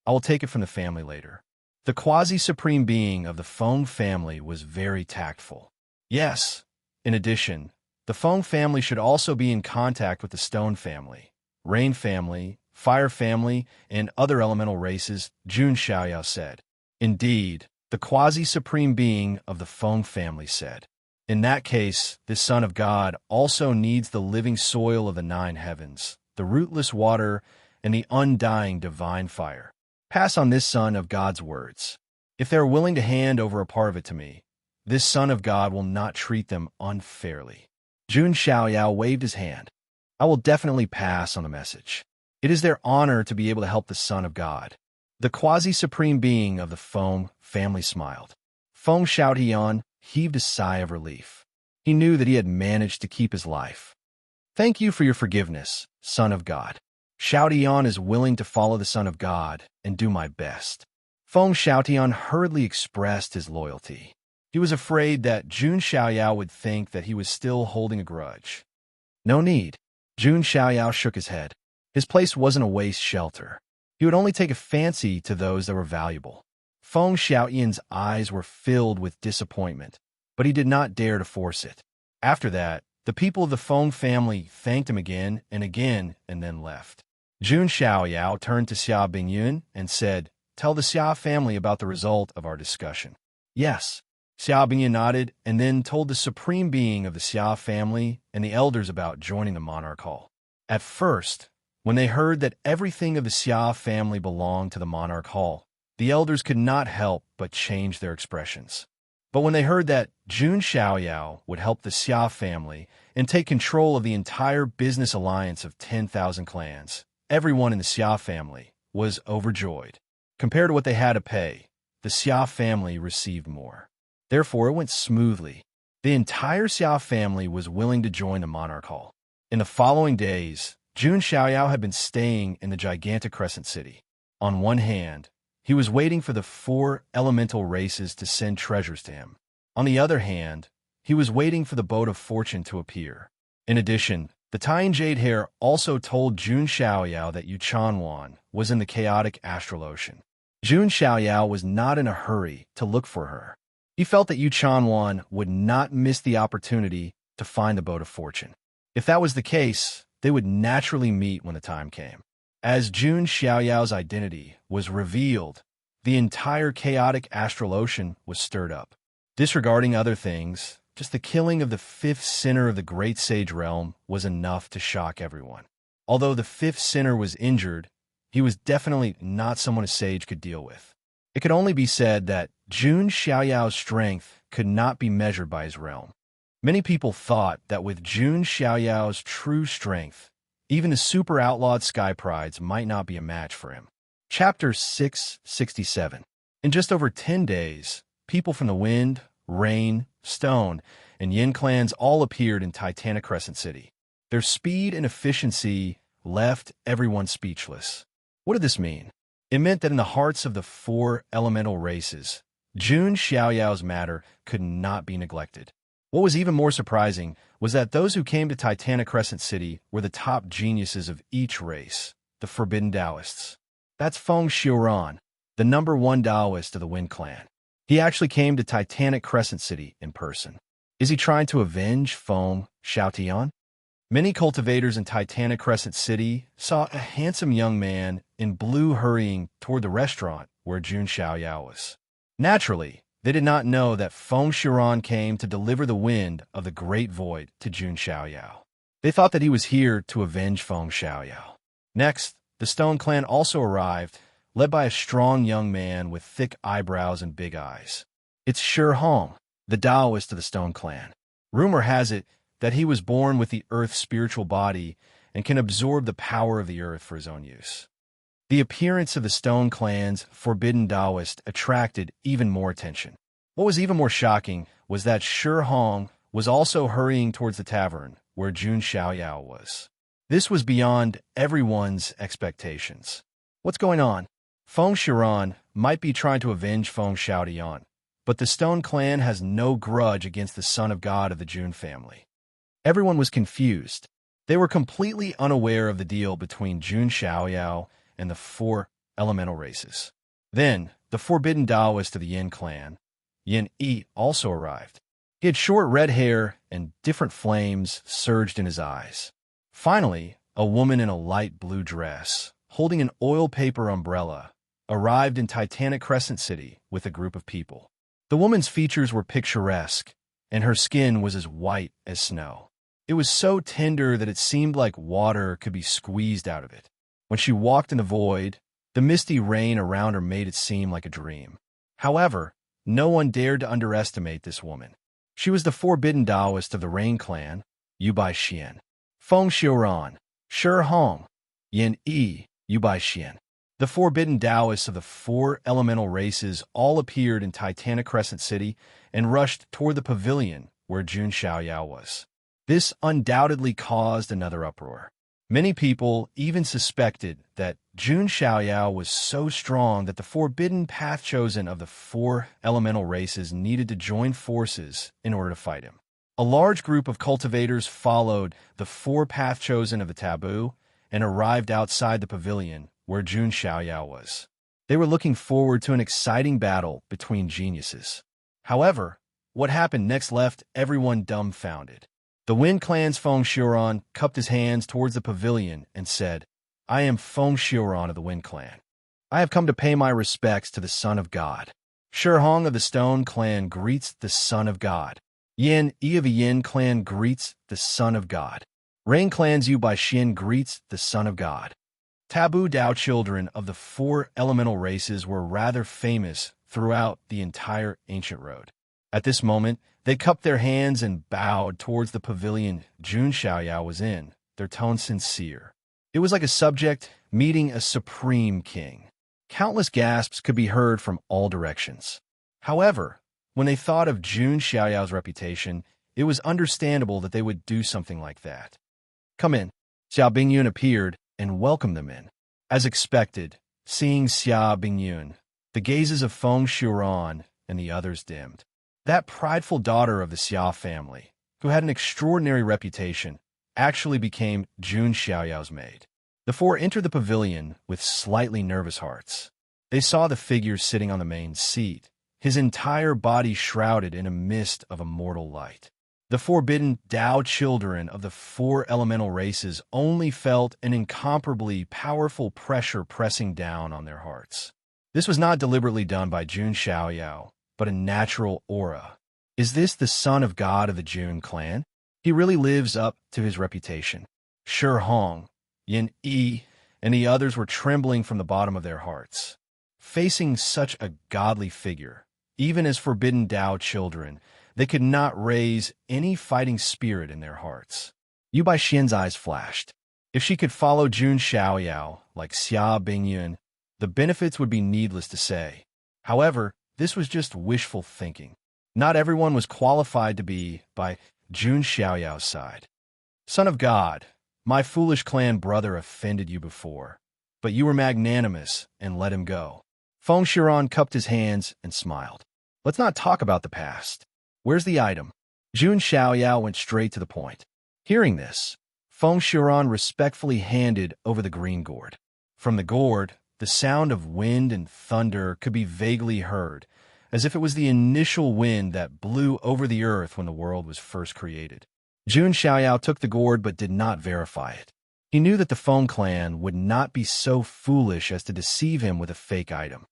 I will take it from the family later. The quasi-supreme being of the Feng family was very tactful. Yes, in addition, the Feng family should also be in contact with the Stone family, Rain family, Fire family, and other elemental races, Jun Xiaoyao said. Indeed, the quasi-supreme being of the Feng family said. In that case, this Son of God also needs the living soil of the 9 heavens, the rootless water, and the undying divine fire. Pass on this Son of God's words. If they are willing to hand over a part of it to me, this Son of God will not treat them unfairly. Jun Xiaoyao waved his hand. I will definitely pass on the message. It is their honor to be able to help the Son of God. The quasi-supreme being of the Feng family smiled. Feng Xiaotian heaved a sigh of relief. He knew that he had managed to keep his life. "Thank you for your forgiveness, Son of God. Xiaotian is willing to follow the Son of God and do my best." Feng Xiaotian hurriedly expressed his loyalty. He was afraid that Jun Xiaoyao would think that he was still holding a grudge. "No need." Jun Xiaoyao shook his head. His place wasn't a waste shelter. He would only take a fancy to those that were valuable. Feng Xiaotian's eyes were filled with disappointment, but he did not dare to force it. After that, the people of the Feng family thanked him again and then left. Jun Xiaoyao turned to Xia Bingyun and said, "Tell the Xia family about the result of our discussion." "Yes." Xia Bingyun nodded and then told the supreme being of the Xia family and the elders about joining the monarch hall. At first, when they heard that everything of the Xia family belonged to the monarch hall, the elders could not help but change their expressions. But when they heard that Jun Xiaoyao would help the Xia family and take control of the entire business alliance of 10,000 clans, everyone in the Xia family was overjoyed. Compared to what they had to pay, the Xia family received more. Therefore, it went smoothly. The entire Xia family was willing to join the monarch hall. In the following days, Jun Xiaoyao had been staying in the gigantic crescent city. On one hand, he was waiting for the 4 elemental races to send treasures to him. On the other hand, he was waiting for the boat of fortune to appear. In addition, the Taiyan Jade Hair also told Jun Xiaoyao that Yu Chanwan was in the chaotic astral ocean. Jun Xiaoyao was not in a hurry to look for her. He felt that Yu Chanwan would not miss the opportunity to find the boat of fortune. If that was the case, they would naturally meet when the time came. As Jun Xiaoyao's identity was revealed, the entire chaotic astral ocean was stirred up. Disregarding other things, just the killing of the 5th sinner of the Great Sage Realm was enough to shock everyone. Although the 5th sinner was injured, he was definitely not someone a sage could deal with. It could only be said that Jun Xiaoyao's strength could not be measured by his realm. Many people thought that with Jun Xiaoyao's true strength, even the super outlawed Sky Prides might not be a match for him. Chapter 667. In just over 10 days, people from the Wind, Rain, Stone, and Yin clans all appeared in Titanic Crescent City. Their speed and efficiency left everyone speechless. What did this mean? It meant that in the hearts of the 4 elemental races, Jun Xiaoyao's matter could not be neglected. What was even more surprising was that those who came to Titanic Crescent City were the top geniuses of each race, the Forbidden Taoists. That's Feng Xiuran, the #1 Taoist of the Wind Clan. He actually came to Titanic Crescent City in person. Is he trying to avenge Feng Xiaotian? Many cultivators in Titanic Crescent City saw a handsome young man in blue hurrying toward the restaurant where Jun Xiaoyao was. Naturally, they did not know that Feng Xiuran came to deliver the wind of the Great Void to Jun Xiaoyao. They thought that he was here to avenge Feng Xiaoyao. Next, the Stone Clan also arrived, led by a strong young man with thick eyebrows and big eyes. It's Shi Hong, the Taoist of the Stone Clan. Rumor has it that he was born with the Earth's spiritual body and can absorb the power of the Earth for his own use. The appearance of the Stone Clan's Forbidden Taoist attracted even more attention. What was even more shocking was that Shi Hong was also hurrying towards the tavern where Jun Xiaoyao was. This was beyond everyone's expectations. What's going on? Feng Xiuran might be trying to avenge Feng Xiaotian, but the Stone Clan has no grudge against the Son of God of the Jun family. Everyone was confused. They were completely unaware of the deal between Jun Xiaoyao and the 4 elemental races. Then, the Forbidden Taoist of the Yin clan, Yin Yi, also arrived. He had short red hair and different flames surged in his eyes. Finally, a woman in a light blue dress, holding an oil paper umbrella, arrived in Titanic Crescent City with a group of people. The woman's features were picturesque, and her skin was as white as snow. It was so tender that it seemed like water could be squeezed out of it. When she walked in the void, the misty rain around her made it seem like a dream. However, no one dared to underestimate this woman. She was the Forbidden Taoist of the Rain Clan, Yu Baixian. Feng Xiuran, Shi Hong, Yin Yi, Yu Baixian. The Forbidden Taoists of the 4 elemental races all appeared in Titanic Crescent City and rushed toward the pavilion where Jun Xiaoyao was. This undoubtedly caused another uproar. Many people even suspected that Jun Xiaoyao was so strong that the forbidden path chosen of the 4 elemental races needed to join forces in order to fight him. A large group of cultivators followed the 4 path chosen of the taboo and arrived outside the pavilion where Jun Xiaoyao was. They were looking forward to an exciting battle between geniuses. However, What happened next left everyone dumbfounded. The Wind Clan's Feng Shuron cupped his hands towards the pavilion and said, I am Feng Shuron of the Wind Clan. I have come to pay my respects to the Son of God. Hong of the Stone Clan greets the Son of God. Yin Yi of the Yin Clan greets the Son of God. Rain Clan's Yu Bai Xin greets the Son of God. Taboo Dao children of the four elemental races were rather famous throughout the entire ancient road. At this moment, they cupped their hands and bowed towards the pavilion Jun Xiaoyao was in, their tone sincere. It was like a subject meeting a supreme king. Countless gasps could be heard from all directions. However, when they thought of Jun Xiaoyao's reputation, it was understandable that they would do something like that. Come in. Xia Bingyun appeared and welcomed them in. As expected, seeing Xia Bingyun, the gazes of Feng Shuron and the others dimmed. That prideful daughter of the Xia family, who had an extraordinary reputation, actually became Jun Xiaoyao's maid. The four entered the pavilion with slightly nervous hearts. They saw the figure sitting on the main seat, his entire body shrouded in a mist of immortal light. The forbidden Dao children of the four elemental races only felt an incomparably powerful pressure pressing down on their hearts. This was not deliberately done by Jun Xiaoyao, but a natural aura. Is this the Son of God of the Jun clan? He really lives up to his reputation. Hong, Yin Yi, and the others were trembling from the bottom of their hearts. Facing such a godly figure, even as forbidden Dao children, they could not raise any fighting spirit in their hearts. Yu Bai Xian's eyes flashed. If she could follow Jun Xiaoyao like Xia Bingyun, the benefits would be needless to say. However, this was just wishful thinking. Not everyone was qualified to be by Jun Xiaoyao's side. Son of God, my foolish clan brother offended you before, but you were magnanimous and let him go. Feng Shuron cupped his hands and smiled. Let's not talk about the past. Where's the item? Jun Xiaoyao went straight to the point. Hearing this, Feng Shuron respectfully handed over the green gourd. From the gourd, the sound of wind and thunder could be vaguely heard, as if it was the initial wind that blew over the earth when the world was first created. Jun Xiaoyao took the gourd but did not verify it. He knew that the Feng clan would not be so foolish as to deceive him with a fake item.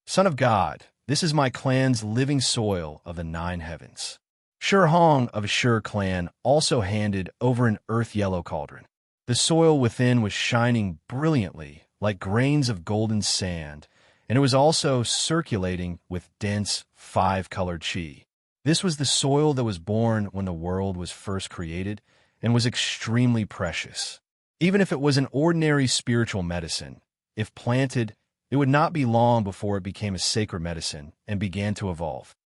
Son of God, this is my clan's living soil of the 9 heavens. Hong of Shur clan also handed over an earth-yellow cauldron. The soil within was shining brilliantly, like grains of golden sand, and it was also circulating with dense, 5-colored qi. This was the soil that was born when the world was first created and was extremely precious. Even if it was an ordinary spiritual medicine, if planted, it would not be long before it became a sacred medicine and began to evolve.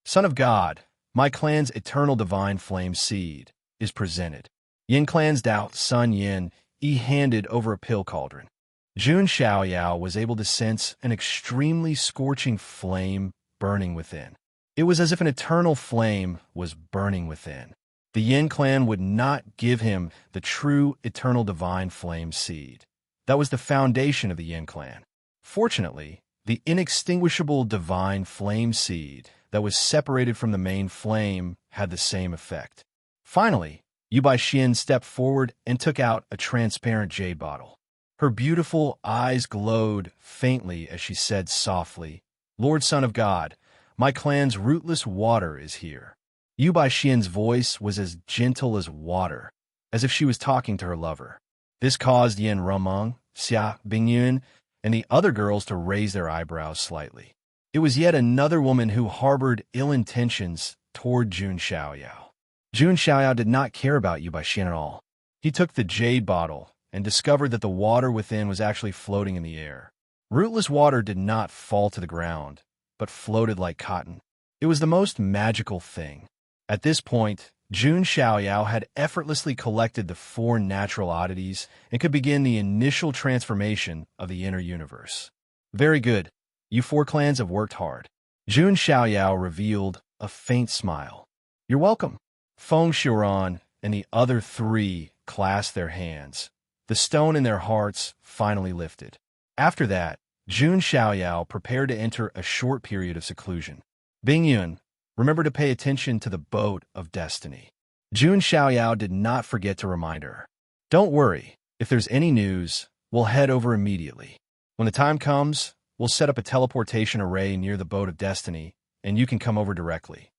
Son of God, my clan's eternal divine flame seed is presented. Yin clan's Dao Sun Yin handed over a pill cauldron. Jun Xiaoyao was able to sense an extremely scorching flame burning within. It was as if an eternal flame was burning within. The Yin clan would not give him the true eternal divine flame seed. That was the foundation of the Yin clan. Fortunately, the inextinguishable divine flame seed that was separated from the main flame had the same effect. Finally, Yu Bai Xian stepped forward and took out a transparent jade bottle. Her beautiful eyes glowed faintly as she said softly, Lord Son of God, my clan's rootless water is here. Yu Bai Xian's voice was as gentle as water, as if she was talking to her lover. This caused Yin Rumeng, Xia Bingyun, and the other girls to raise their eyebrows slightly. It was yet another woman who harbored ill intentions toward Jun Xiaoyao. Jun Xiaoyao did not care about Yu Bai Xian at all. He took the jade bottle and discovered that the water within was actually floating in the air. Rootless water did not fall to the ground, but floated like cotton. It was the most magical thing. At this point, Jun Xiaoyao had effortlessly collected the 4 natural oddities and could begin the initial transformation of the inner universe. Very good. You 4 clans have worked hard. Jun Xiaoyao revealed a faint smile. You're welcome. Feng Shuron and the other 3 clasped their hands. The stone in their hearts finally lifted. After that, Jun Xiaoyao prepared to enter a short period of seclusion. Bingyun, remember to pay attention to the boat of destiny. Jun Xiaoyao did not forget to remind her. Don't worry, if there's any news, we'll head over immediately. When the time comes, we'll set up a teleportation array near the boat of destiny, and you can come over directly.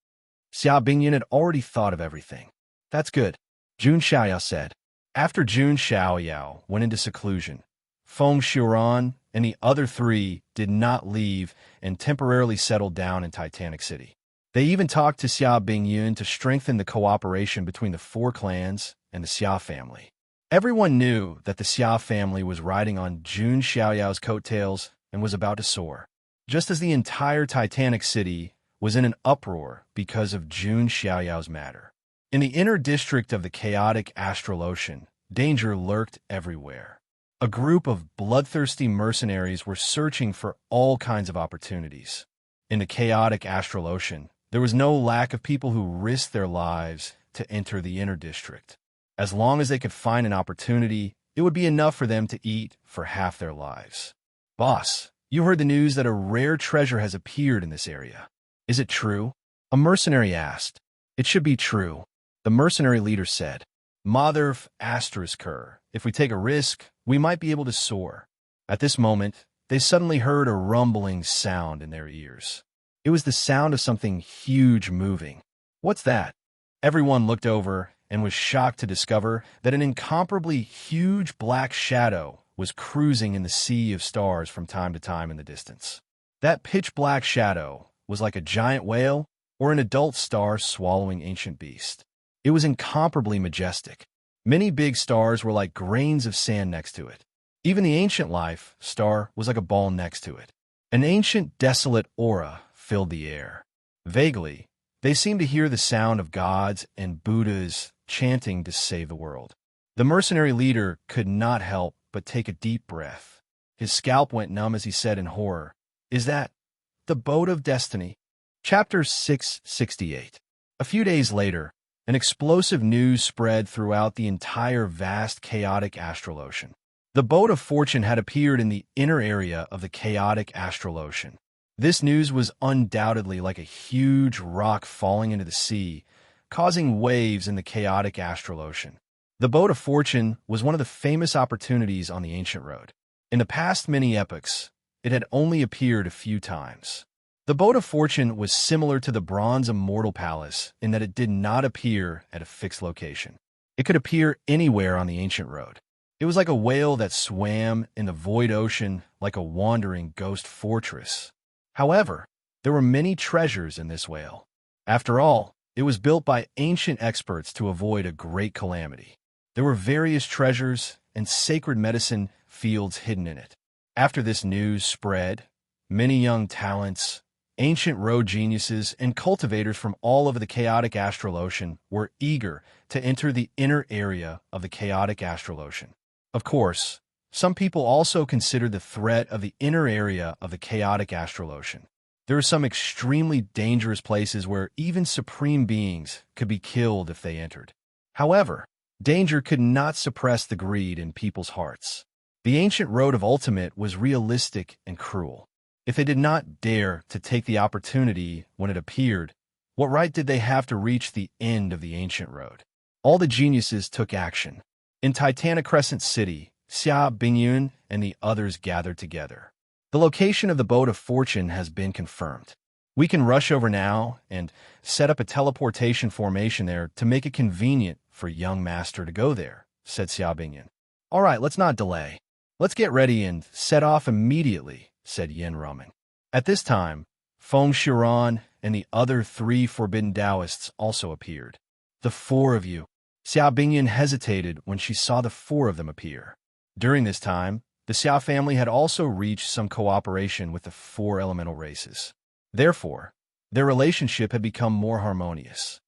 Xia Bingyan had already thought of everything. That's good, Jun Xiaoyao said. After Jun Xiaoyao went into seclusion, Feng Xiuran and the other three did not leave and temporarily settled down in Titanic City. They even talked to Xia Bingyun to strengthen the cooperation between the four clans and the Xia family. Everyone knew that the Xia family was riding on Jun Xiaoyao's coattails and was about to soar. Just as the entire Titanic City was in an uproar because of Jun Xiaoyao's matter. In the inner district of the chaotic astral ocean, danger lurked everywhere. A group of bloodthirsty mercenaries were searching for all kinds of opportunities. In the chaotic astral ocean, there was no lack of people who risked their lives to enter the inner district. As long as they could find an opportunity, it would be enough for them to eat for half their lives. Boss, you heard the news that a rare treasure has appeared in this area. Is it true? A mercenary asked. It should be true, the mercenary leader said. Mother Asterisker, if we take a risk, we might be able to soar. At this moment, they suddenly heard a rumbling sound in their ears. It was the sound of something huge moving. What's that? Everyone looked over and was shocked to discover that an incomparably huge black shadow was cruising in the sea of stars from time to time in the distance. That pitch-black shadow was like a giant whale or an adult star swallowing ancient beast. It was incomparably majestic. Many big stars were like grains of sand next to it. Even the ancient life star was like a ball next to it. An ancient, desolate aura filled the air. Vaguely, they seemed to hear the sound of gods and Buddhas chanting to save the world. The mercenary leader could not help but take a deep breath. His scalp went numb as he said in horror, "Is that the boat of destiny?" Chapter 668. A few days later, an explosive news spread throughout the entire vast chaotic astral ocean. The boat of fortune had appeared in the inner area of the chaotic astral ocean. This news was undoubtedly like a huge rock falling into the sea, causing waves in the chaotic astral ocean. The boat of fortune was one of the famous opportunities on the ancient road. In the past many epochs, it had only appeared a few times. The boat of fortune was similar to the bronze immortal palace in that it did not appear at a fixed location. It could appear anywhere on the ancient road. It was like a whale that swam in the void ocean like a wandering ghost fortress. However, there were many treasures in this whale. After all, it was built by ancient experts to avoid a great calamity. There were various treasures and sacred medicine fields hidden in it. After this news spread, many young talents, ancient road geniuses, and cultivators from all over the chaotic astral ocean were eager to enter the inner area of the chaotic astral ocean. Of course, some people also considered the threat of the inner area of the chaotic astral ocean. There are some extremely dangerous places where even supreme beings could be killed if they entered. However, danger could not suppress the greed in people's hearts. The ancient road of ultimate was realistic and cruel. If they did not dare to take the opportunity when it appeared, what right did they have to reach the end of the ancient road? All the geniuses took action. In Titanic Crescent City, Xia Bingyun and the others gathered together. The location of the boat of fortune has been confirmed. We can rush over now and set up a teleportation formation there to make it convenient for young master to go there, said Xia Bingyun. All right, let's not delay. Let's get ready and set off immediately, said Yin Roman. At this time, Feng Xiuran and the other three forbidden Taoists also appeared. The four of you. Xia Bingyun hesitated when she saw the four of them appear. During this time, the Xia family had also reached some cooperation with the four elemental races. Therefore, their relationship had become more harmonious.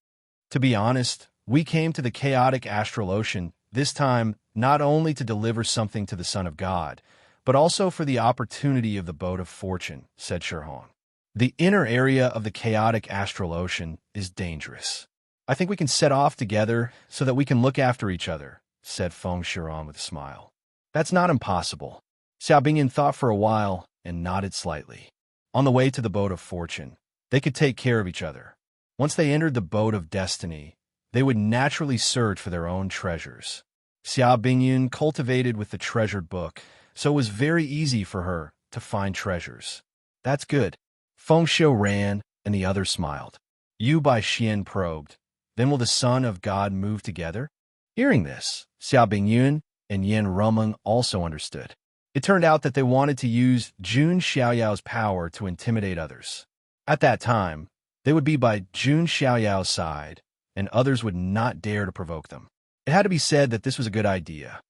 To be honest, we came to the chaotic astral ocean this time not only to deliver something to the Son of God, but also for the opportunity of the boat of fortune, said Shirhong. The inner area of the chaotic astral ocean is dangerous. I think we can set off together so that we can look after each other, said Feng Xiuran with a smile. That's not impossible. Xia Bingyun thought for a while and nodded slightly. On the way to the boat of fortune, they could take care of each other. Once they entered the boat of destiny, they would naturally search for their own treasures. Xia Bingyun cultivated with the treasured book, so it was very easy for her to find treasures. That's good. Feng Xiu ran, and the others smiled. Yu Bai Xian probed, then will the Son of God move together? Hearing this, Xia Bingyun and Yin Rumeng also understood. It turned out that they wanted to use Jun Xiaoyao's power to intimidate others. At that time, they would be by Jun Xiaoyao's side, and others would not dare to provoke them. It had to be said that this was a good idea.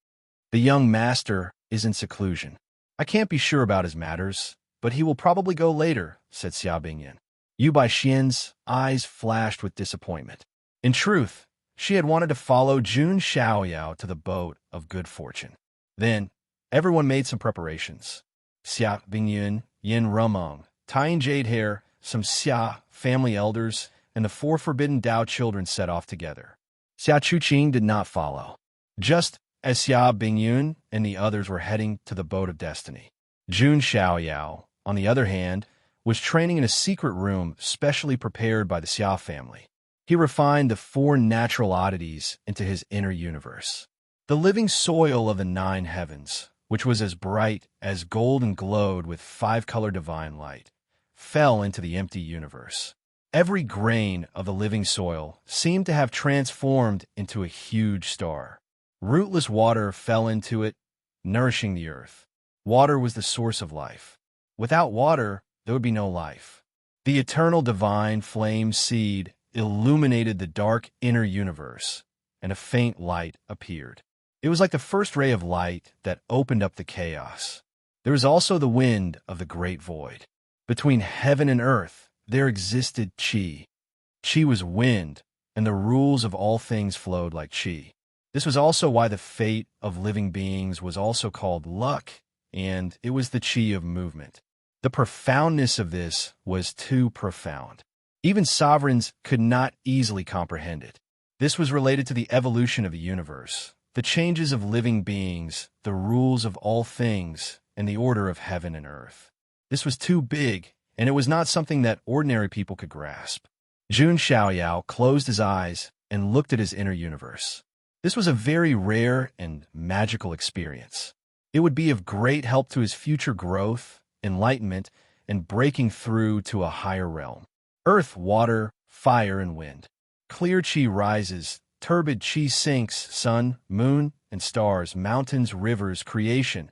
The young master is in seclusion. I can't be sure about his matters, but he will probably go later, said Xia Bingyan. Yu Bai Xian's eyes flashed with disappointment. In truth, she had wanted to follow Jun Xiaoyao to the boat of good fortune. Then, everyone made some preparations. Xia Bingyun, Yin Rumeng, tying jade hair, some Xia family elders, and the 4 forbidden Dao children set off together. Xia Chuqing did not follow. Just as Xia Bingyun and the others were heading to the boat of destiny, Jun Xiaoyao, on the other hand, was training in a secret room specially prepared by the Xia family. He refined the 4 natural oddities into his inner universe. The living soil of the 9 heavens, which was as bright as gold and glowed with 5-color divine light, fell into the empty universe. Every grain of the living soil seemed to have transformed into a huge star. Rootless water fell into it, nourishing the earth. Water was the source of life. Without water, there would be no life. The eternal divine flame seed illuminated the dark inner universe, and a faint light appeared. It was like the first ray of light that opened up the chaos. There was also the wind of the great void. Between heaven and earth, there existed Qi. Qi was wind, and the rules of all things flowed like Qi. This was also why the fate of living beings was also called luck, and it was the Qi of movement. The profoundness of this was too profound. Even sovereigns could not easily comprehend it. This was related to the evolution of the universe, the changes of living beings, the rules of all things, and the order of heaven and earth. This was too big, and it was not something that ordinary people could grasp. Jun Xiaoyao closed his eyes and looked at his inner universe. This was a very rare and magical experience. It would be of great help to his future growth, enlightenment, and breaking through to a higher realm. Earth, water, fire, and wind. Clear Qi rises, turbid Qi sinks, sun, moon, and stars, mountains, rivers, creation.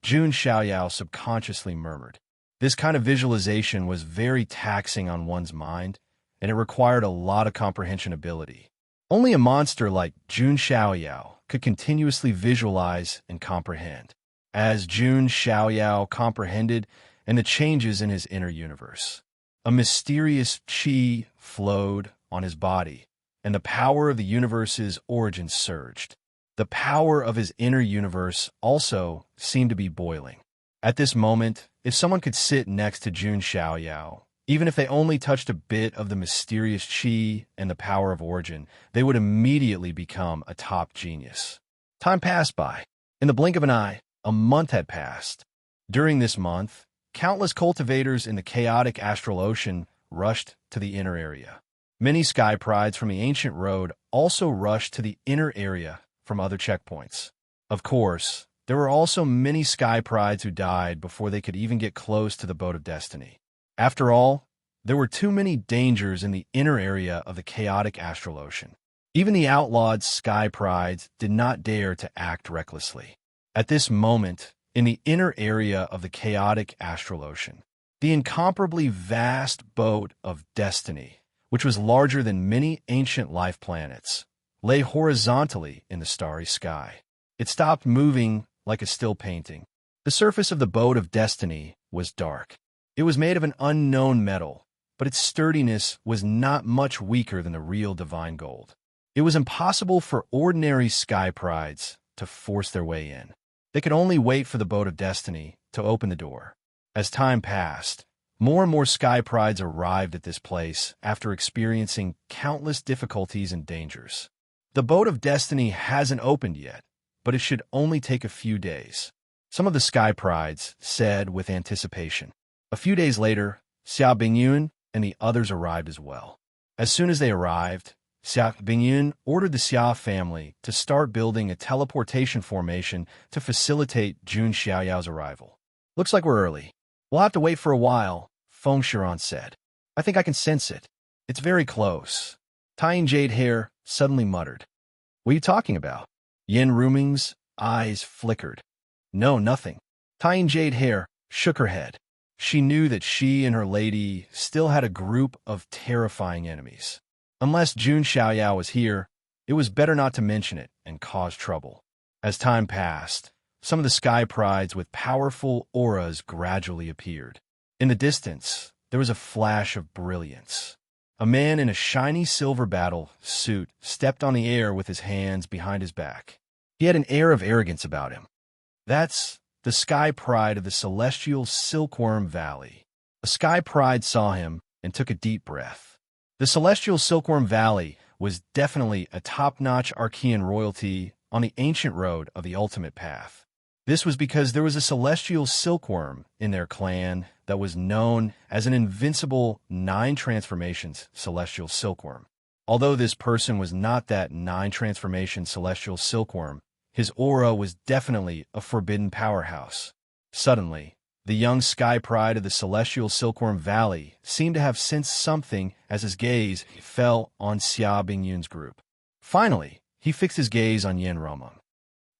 Jun Xiaoyao subconsciously murmured. This kind of visualization was very taxing on one's mind, and it required a lot of comprehension ability. Only a monster like Jun Xiaoyao could continuously visualize and comprehend. As Jun Xiaoyao comprehended and the changes in his inner universe, a mysterious Qi flowed on his body, and the power of the universe's origin surged. The power of his inner universe also seemed to be boiling. At this moment, if someone could sit next to Jun Xiaoyao, even if they only touched a bit of the mysterious Qi and the power of origin, they would immediately become a top genius. Time passed by. In the blink of an eye, a month had passed. During this month, countless cultivators in the chaotic astral ocean rushed to the inner area. Many sky prides from the ancient road also rushed to the inner area from other checkpoints. Of course, there were also many sky prides who died before they could even get close to the boat of destiny. After all, there were too many dangers in the inner area of the chaotic astral ocean. Even the outlawed sky prides did not dare to act recklessly. At this moment, in the inner area of the chaotic astral ocean, the incomparably vast boat of destiny, which was larger than many ancient life planets, lay horizontally in the starry sky. It stopped moving like a still painting. The surface of the boat of destiny was dark. It was made of an unknown metal, but its sturdiness was not much weaker than the real divine gold. It was impossible for ordinary sky prides to force their way in. They could only wait for the boat of destiny to open the door. As time passed, more and more sky prides arrived at this place after experiencing countless difficulties and dangers. The boat of destiny hasn't opened yet, but it should only take a few days. Some of the sky prides said with anticipation. A few days later, Xia Bingyun and the others arrived as well. As soon as they arrived, Xia Bingyun ordered the Xia family to start building a teleportation formation to facilitate Jun Xiaoyao's arrival. Looks like we're early. We'll have to wait for a while, Feng Shiran said. I think I can sense it. It's very close. Tying Jade Hair suddenly muttered. What are you talking about? Yin Ruming's eyes flickered. No, nothing. Tying Jade Hair shook her head. She knew that she and her lady still had a group of terrifying enemies. Unless Jun Xiaoyao was here, it was better not to mention it and cause trouble. As time passed, some of the sky prides with powerful auras gradually appeared. In the distance, there was a flash of brilliance. A man in a shiny silver battle suit stepped on the air with his hands behind his back. He had an air of arrogance about him. That's the sky pride of the celestial Silkworm Valley. A sky pride saw him and took a deep breath. The celestial Silkworm Valley was definitely a top-notch Archean royalty on the ancient road of the ultimate path. This was because there was a celestial silkworm in their clan that was known as an invincible 9 transformations celestial silkworm. Although this person was not that 9 transformation celestial silkworm, his aura was definitely a forbidden powerhouse. Suddenly, the young sky pride of the celestial Silkworm Valley seemed to have sensed something as his gaze fell on Xia Bingyun's group. Finally, he fixed his gaze on Yin Romong.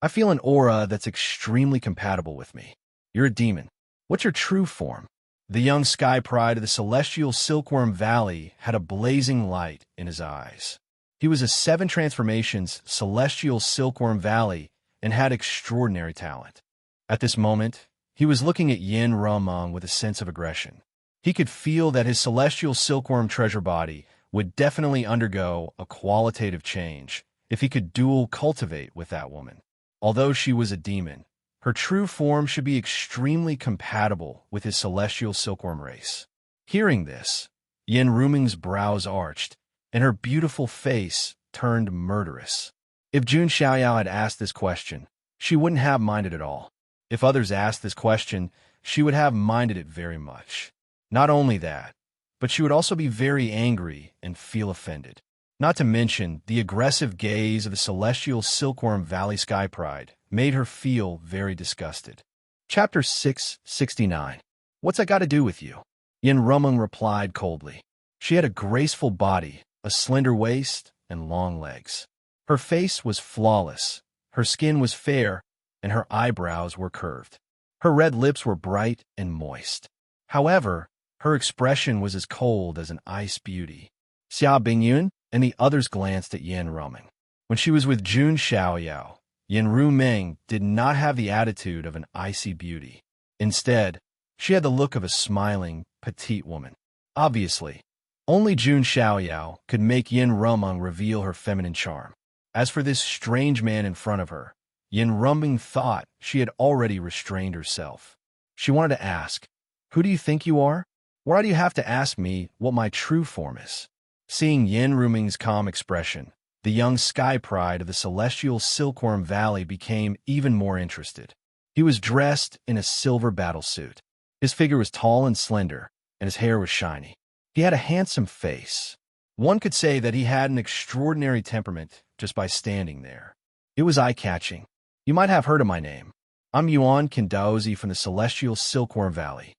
I feel an aura that's extremely compatible with me. You're a demon. What's your true form? The young sky pride of the celestial Silkworm Valley had a blazing light in his eyes. He was a 7 transformations celestial Silkworm Valley and had extraordinary talent. At this moment, he was looking at Yin Romong with a sense of aggression. He could feel that his celestial silkworm treasure body would definitely undergo a qualitative change if he could dual cultivate with that woman. Although she was a demon, her true form should be extremely compatible with his celestial silkworm race. Hearing this, Yin Ruming's brows arched, and her beautiful face turned murderous. If Jun Xiaoyao had asked this question, she wouldn't have minded at all. If others asked this question, she would have minded it very much. Not only that, but she would also be very angry and feel offended. Not to mention, the aggressive gaze of the celestial Silkworm Valley Sky Pride made her feel very disgusted. Chapter 669. What's that got to do with you? Yin Rumong replied coldly. She had a graceful body, a slender waist, and long legs. Her face was flawless, her skin was fair, and her eyebrows were curved. Her red lips were bright and moist. However, her expression was as cold as an ice beauty. Xia Bingyun and the others glanced at Yin Ruming. When she was with Jun Xiaoyao, Yin Ruming did not have the attitude of an icy beauty. Instead, she had the look of a smiling, petite woman. Obviously, only Jun Xiaoyao could make Yin Ruming reveal her feminine charm. As for this strange man in front of her, Yin Ruming thought she had already restrained herself. She wanted to ask, "Who do you think you are? Why do you have to ask me what my true form is?" Seeing Yin Ruming's calm expression, the young sky pride of the celestial Silkworm Valley became even more interested. He was dressed in a silver battle suit. His figure was tall and slender, and his hair was shiny. He had a handsome face. One could say that he had an extraordinary temperament just by standing there. It was eye-catching. You might have heard of my name. I'm Yuan Kindaozi from the celestial Silkworm Valley.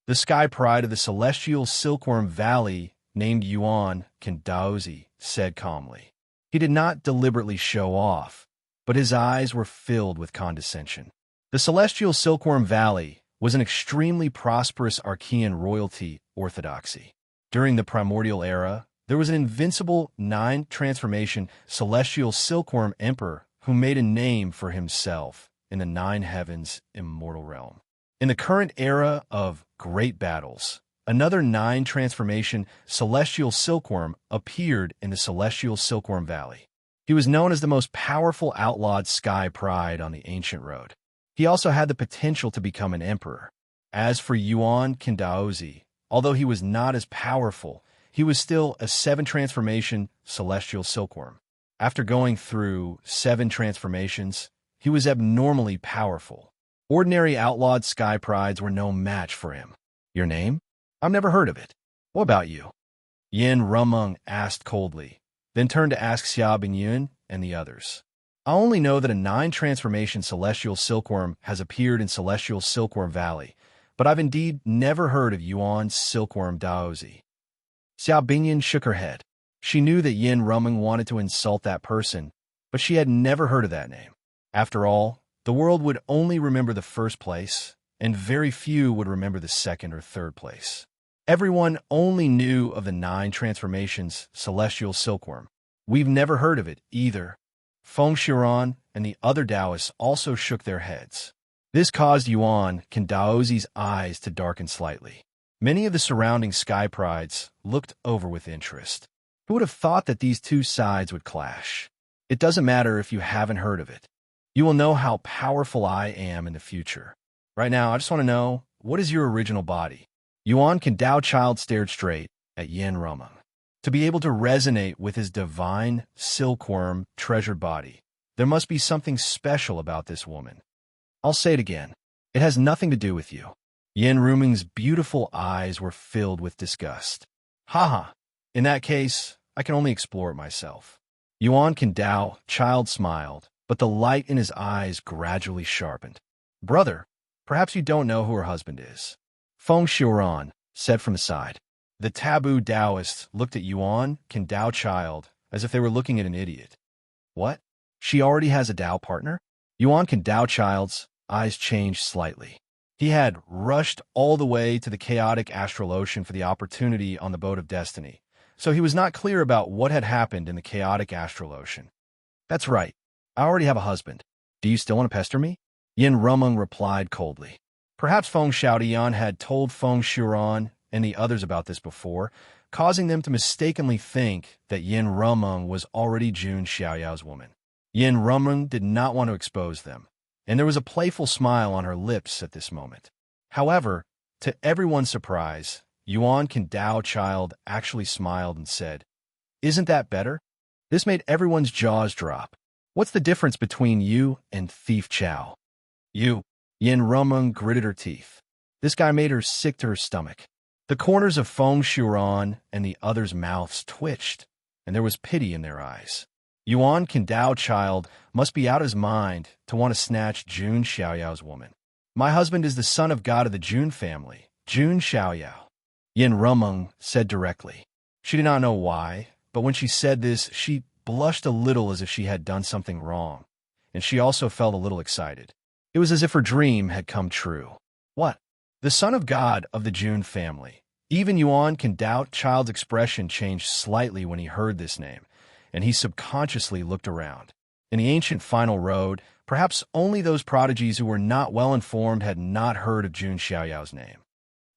The sky pride of the celestial Silkworm Valley, named Yuan Kindaozi, said calmly. He did not deliberately show off, but his eyes were filled with condescension. The celestial Silkworm Valley was an extremely prosperous Archean royalty orthodoxy. During the Primordial era, there was an invincible 9 transformation celestial silkworm emperor who made a name for himself in the 9 heavens immortal realm. In the current era of great battles, another 9 transformation celestial silkworm appeared in the celestial Silkworm Valley. He was known as the most powerful outlawed sky pride on the ancient road. He also had the potential to become an emperor. As for Yuan Kindaozi, although he was not as powerful, he was still a 7 transformation celestial silkworm. After going through 7 transformations, he was abnormally powerful. Ordinary outlawed sky prides were no match for him. Your name? I've never heard of it. What about you? Yin Rumeng asked coldly, then turned to ask Xia Bingyun and the others. I only know that a 9-transformation celestial silkworm has appeared in Celestial Silkworm Valley, but I've indeed never heard of Yuan's silkworm Daozi. Xia Bingyun shook her head. She knew that Yin Rumeng wanted to insult that person, but she had never heard of that name. After all, the world would only remember the first place, and very few would remember the second or third place. Everyone only knew of the 9 transformations Celestial Silkworm. We've never heard of it either. Feng Xiran and the other Taoists also shook their heads. This caused Yuan Kandaozi's eyes to darken slightly. Many of the surrounding sky prides looked over with interest. Who would have thought that these two sides would clash? It doesn't matter if you haven't heard of it. You will know how powerful I am in the future. Right now, I just want to know, what is your original body? Yuan Kandao Child stared straight at Yin Rumeng. To be able to resonate with his divine silkworm treasured body, there must be something special about this woman. I'll say it again. It has nothing to do with you. Yin Rumeng's beautiful eyes were filled with disgust. Haha. In that case, I can only explore it myself. Yuan Kandao Child smiled, but the light in his eyes gradually sharpened. Brother, perhaps you don't know who her husband is. Feng Xiuran said from the side. The taboo Taoists looked at Yuan Kandao Child as if they were looking at an idiot. What? She already has a Dao partner? Yuan Kandao Child's eyes changed slightly. He had rushed all the way to the chaotic astral ocean for the opportunity on the boat of destiny, so he was not clear about what had happened in the chaotic astral ocean. That's right. I already have a husband. Do you still want to pester me? Yin Rumeng replied coldly. Perhaps Feng Xiaodian had told Feng Xiuran and the others about this before, causing them to mistakenly think that Yin Rumeng was already Jun Xiaoyao's woman. Yin Rumeng did not want to expose them, and there was a playful smile on her lips at this moment. However, to everyone's surprise, Yuan Kandao Child actually smiled and said, "Isn't that better?" This made everyone's jaws drop. What's the difference between you and Thief Chow? You. Yin Rumeng gritted her teeth. This guy made her sick to her stomach. The corners of Feng Xiuran and the others' mouths twitched, and there was pity in their eyes. Yuan Kandao Child must be out of his mind to want to snatch Jun Xiaoyao's woman. My husband is the son of God of the Jun family, Jun Xiaoyao. Yin Rumeng said directly. She did not know why, but when she said this, she blushed a little as if she had done something wrong, and she also felt a little excited. It was as if her dream had come true. What? The son of God of the Jun family. Even Yuan Kandao Child's expression changed slightly when he heard this name, and he subconsciously looked around. In the ancient final road, perhaps only those prodigies who were not well informed had not heard of Jun Xiaoyao's name.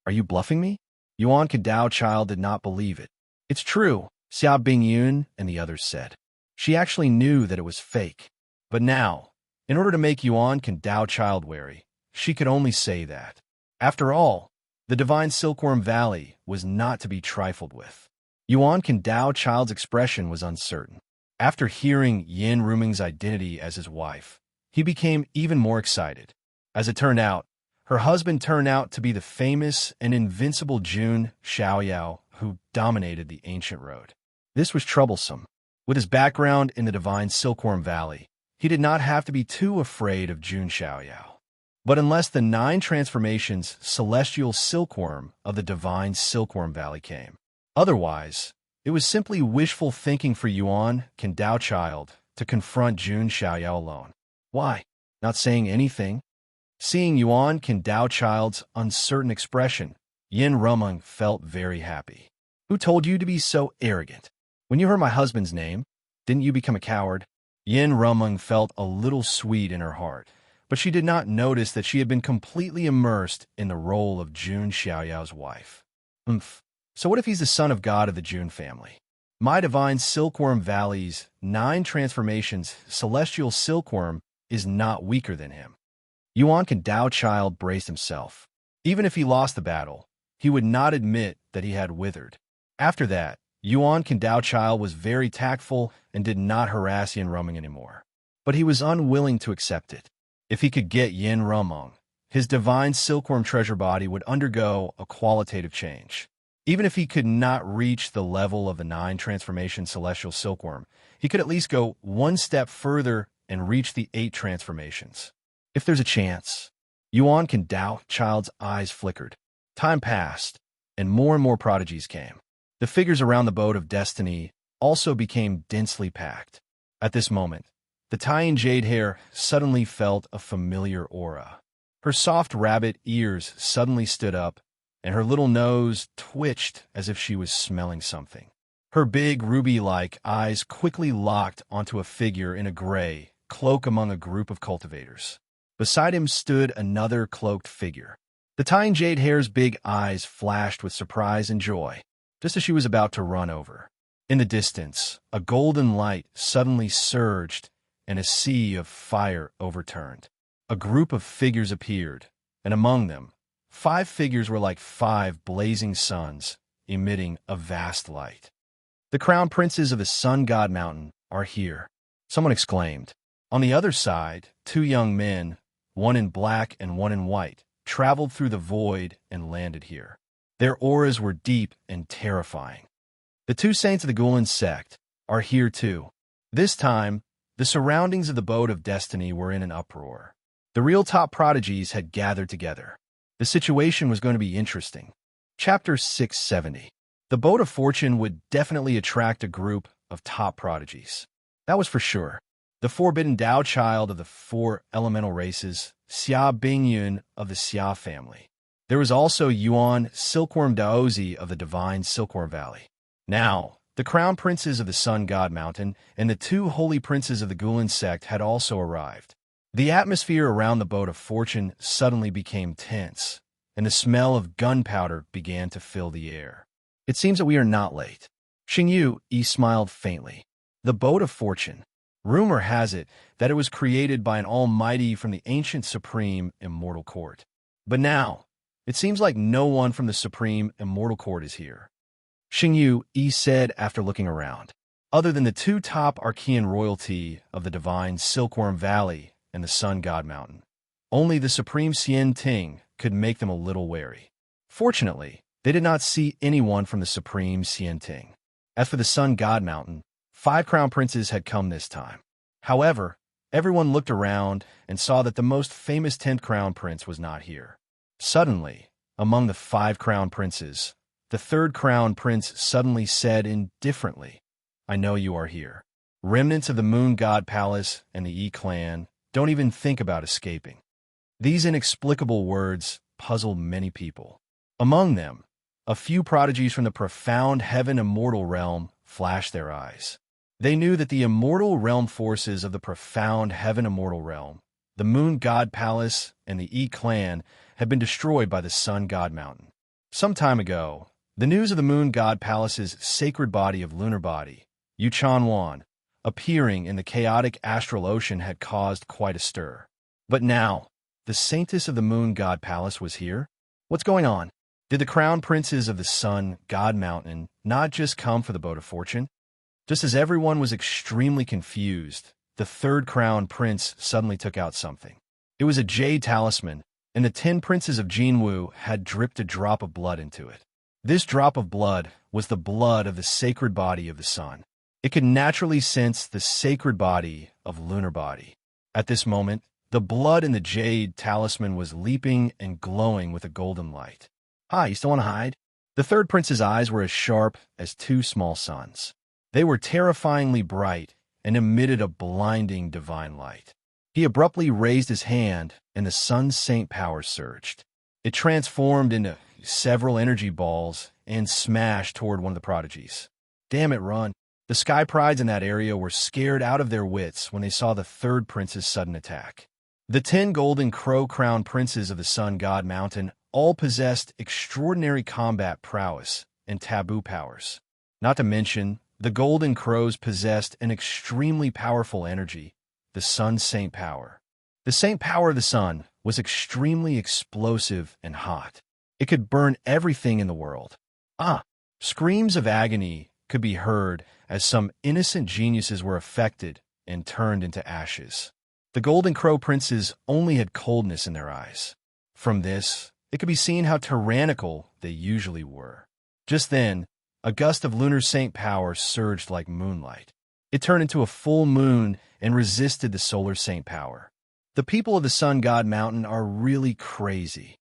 Are you bluffing me? Yuan Kandao Child did not believe it. It's true, Xia Bingyun and the others said. She actually knew that it was fake. But now, in order to make Yuan Kandao Child wary, she could only say that. After all, the divine Silkworm Valley was not to be trifled with. Yuan Kandao Child's expression was uncertain. After hearing Yin Rumeng's identity as his wife, he became even more excited. As it turned out, her husband turned out to be the famous and invincible Jun Xiaoyao who dominated the ancient road. This was troublesome. With his background in the divine Silkworm Valley, he did not have to be too afraid of Jun Xiaoyao. But unless the 9 transformations Celestial Silkworm of the divine Silkworm Valley came. Otherwise, it was simply wishful thinking for Yuan Kandao Child to confront Jun Xiaoyao alone. Why? Not saying anything? Seeing Yuan Kandao Child's uncertain expression, Yin Rumeng felt very happy. Who told you to be so arrogant? When you heard my husband's name, didn't you become a coward? Yin Rumeng felt a little sweet in her heart, but she did not notice that she had been completely immersed in the role of Jun Xiaoyao's wife. So what if he's the son of God of the Jun family? My divine Silkworm Valley's 9 transformations Celestial Silkworm is not weaker than him. Yuan Kandao Child braced himself. Even if he lost the battle, he would not admit that he had withered. After that, Yuan Kandao Child was very tactful and did not harass Yin Rumeng anymore. But he was unwilling to accept it. If he could get Yin Rumeng, his divine silkworm treasure body would undergo a qualitative change. Even if he could not reach the level of the 9 transformation celestial silkworm, he could at least go one step further and reach the 8 transformations. If there's a chance. Yuan can doubt. Child's eyes flickered. Time passed, and more prodigies came. The figures around the boat of destiny also became densely packed. At this moment, the Taiyan jade hair suddenly felt a familiar aura. Her soft rabbit ears suddenly stood up, and her little nose twitched as if she was smelling something. Her big ruby-like eyes quickly locked onto a figure in a gray cloak among a group of cultivators. Beside him stood another cloaked figure. The Taiyan jade hair's big eyes flashed with surprise and joy, just as she was about to run over. In the distance, a golden light suddenly surged, and a sea of fire overturned. A group of figures appeared, and among them, 5 figures were like 5 blazing suns, emitting a vast light. The crown princes of the sun god mountain are here, someone exclaimed. On the other side, 2 young men, one in black and one in white, traveled through the void and landed here. Their auras were deep and terrifying. The 2 saints of the Gulen sect are here too. This time, the surroundings of the boat of destiny were in an uproar. The real top prodigies had gathered together. The situation was going to be interesting. Chapter 670. The boat of fortune would definitely attract a group of top prodigies. That was for sure. The forbidden Tao child of the 4 elemental races, Xia Bingyun of the Xia family. There was also Yuan Silkworm Daozi of the divine Silkworm Valley. Now, the crown princes of the sun god mountain and the 2 holy princes of the Gulen sect had also arrived. The atmosphere around the boat of fortune suddenly became tense, and the smell of gunpowder began to fill the air. It seems that we are not late. Xingyu smiled faintly. The boat of fortune. Rumor has it that it was created by an almighty from the ancient supreme immortal court. But now, it seems like no one from the supreme immortal court is here. Xingyu said after looking around. Other than the 2 top Archean royalty of the divine Silkworm Valley and the Sun God Mountain, only the supreme Xian Ting could make them a little wary. Fortunately, they did not see anyone from the supreme Xian Ting. As for the Sun God Mountain, 5 crown princes had come this time. However, everyone looked around and saw that the most famous 10th crown prince was not here. Suddenly, among the 5 crown princes, the 3rd crown prince suddenly said indifferently, "I know you are here. Remnants of the Moon God Palace and the clan, don't even think about escaping." These inexplicable words puzzled many people. Among them, a few prodigies from the profound heaven immortal realm flashed their eyes. They knew that the immortal realm forces of the profound heaven immortal realm, the Moon God Palace and the clan, had been destroyed by the Sun God Mountain. Some time ago, the news of the Moon God Palace's sacred body of lunar body, Yuchanwan, appearing in the chaotic astral ocean had caused quite a stir. But now, the saintess of the Moon God Palace was here? What's going on? Did the crown princes of the Sun God Mountain not just come for the boat of fortune? Just as everyone was extremely confused, the 3rd crown prince suddenly took out something. It was a jade talisman, and the 10 princes of Jinwu had dripped a drop of blood into it. This drop of blood was the blood of the sacred body of the sun. It could naturally sense the sacred body of lunar body. At this moment, the blood in the jade talisman was leaping and glowing with a golden light. "Hi, you still want to hide?" The 3rd prince's eyes were as sharp as 2 small suns. They were terrifyingly bright and emitted a blinding divine light. He abruptly raised his hand, and the sun's saint power surged. It transformed into several energy balls and smashed toward one of the prodigies. "Damn it, run." The sky prides in that area were scared out of their wits when they saw the 3rd prince's sudden attack. The 10 golden crow crown princes of the Sun God Mountain all possessed extraordinary combat prowess and taboo powers. Not to mention, the golden crows possessed an extremely powerful energy, the sun's saint power. The saint power of the sun was extremely explosive and hot. It could burn everything in the world. Screams of agony could be heard as some innocent geniuses were affected and turned into ashes. The Golden Crow princes only had coldness in their eyes. From this, it could be seen how tyrannical they usually were. Just then, a gust of lunar saint power surged like moonlight. It turned into a full moon and resisted the solar saint power. The people of the sun god mountain are really crazy.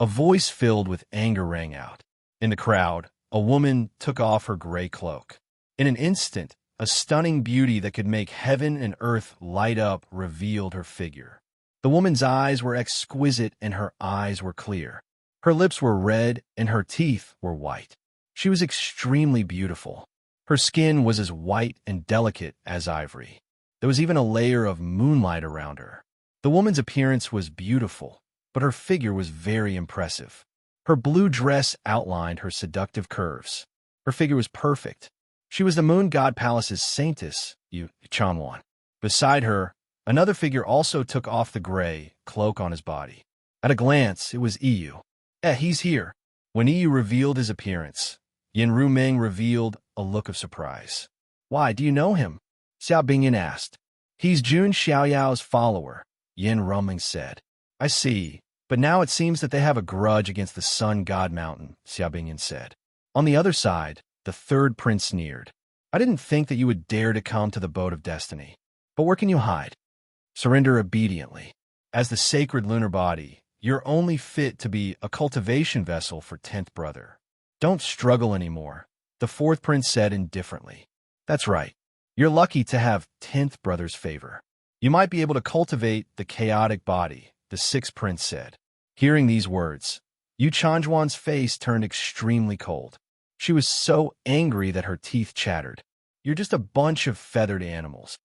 A voice filled with anger rang out. In the crowd, a woman took off her gray cloak. In an instant, a stunning beauty that could make heaven and earth light up revealed her figure. The woman's eyes were exquisite and her eyes were clear. Her lips were red and her teeth were white. She was extremely beautiful. Her skin was as white and delicate as ivory. There was even a layer of moonlight around her. The woman's appearance was beautiful, but her figure was very impressive. Her blue dress outlined her seductive curves. Her figure was perfect. She was the moon god palace's saintess, Yu Chanwan. Beside her, another figure also took off the gray cloak on his body. At a glance, it was Iyu. He's here. When Iyu revealed his appearance, Yin Rumeng revealed a look of surprise. Why, do you know him? Xiao Bingyan asked. He's Jun Xiaoyao's follower, Yin Rumeng said. I see, but now it seems that they have a grudge against the sun god mountain, Xiao Bingyan said. On the other side, the third prince sneered. I didn't think that you would dare to come to the boat of destiny. But where can you hide? Surrender obediently. As the sacred lunar body, you're only fit to be a cultivation vessel for 10th brother. Don't struggle anymore, the fourth prince said indifferently. That's right. You're lucky to have 10th brother's favor. You might be able to cultivate the chaotic body, the sixth prince said. Hearing these words, Yu Chanjuan's face turned extremely cold. She was so angry that her teeth chattered. You're just a bunch of feathered animals.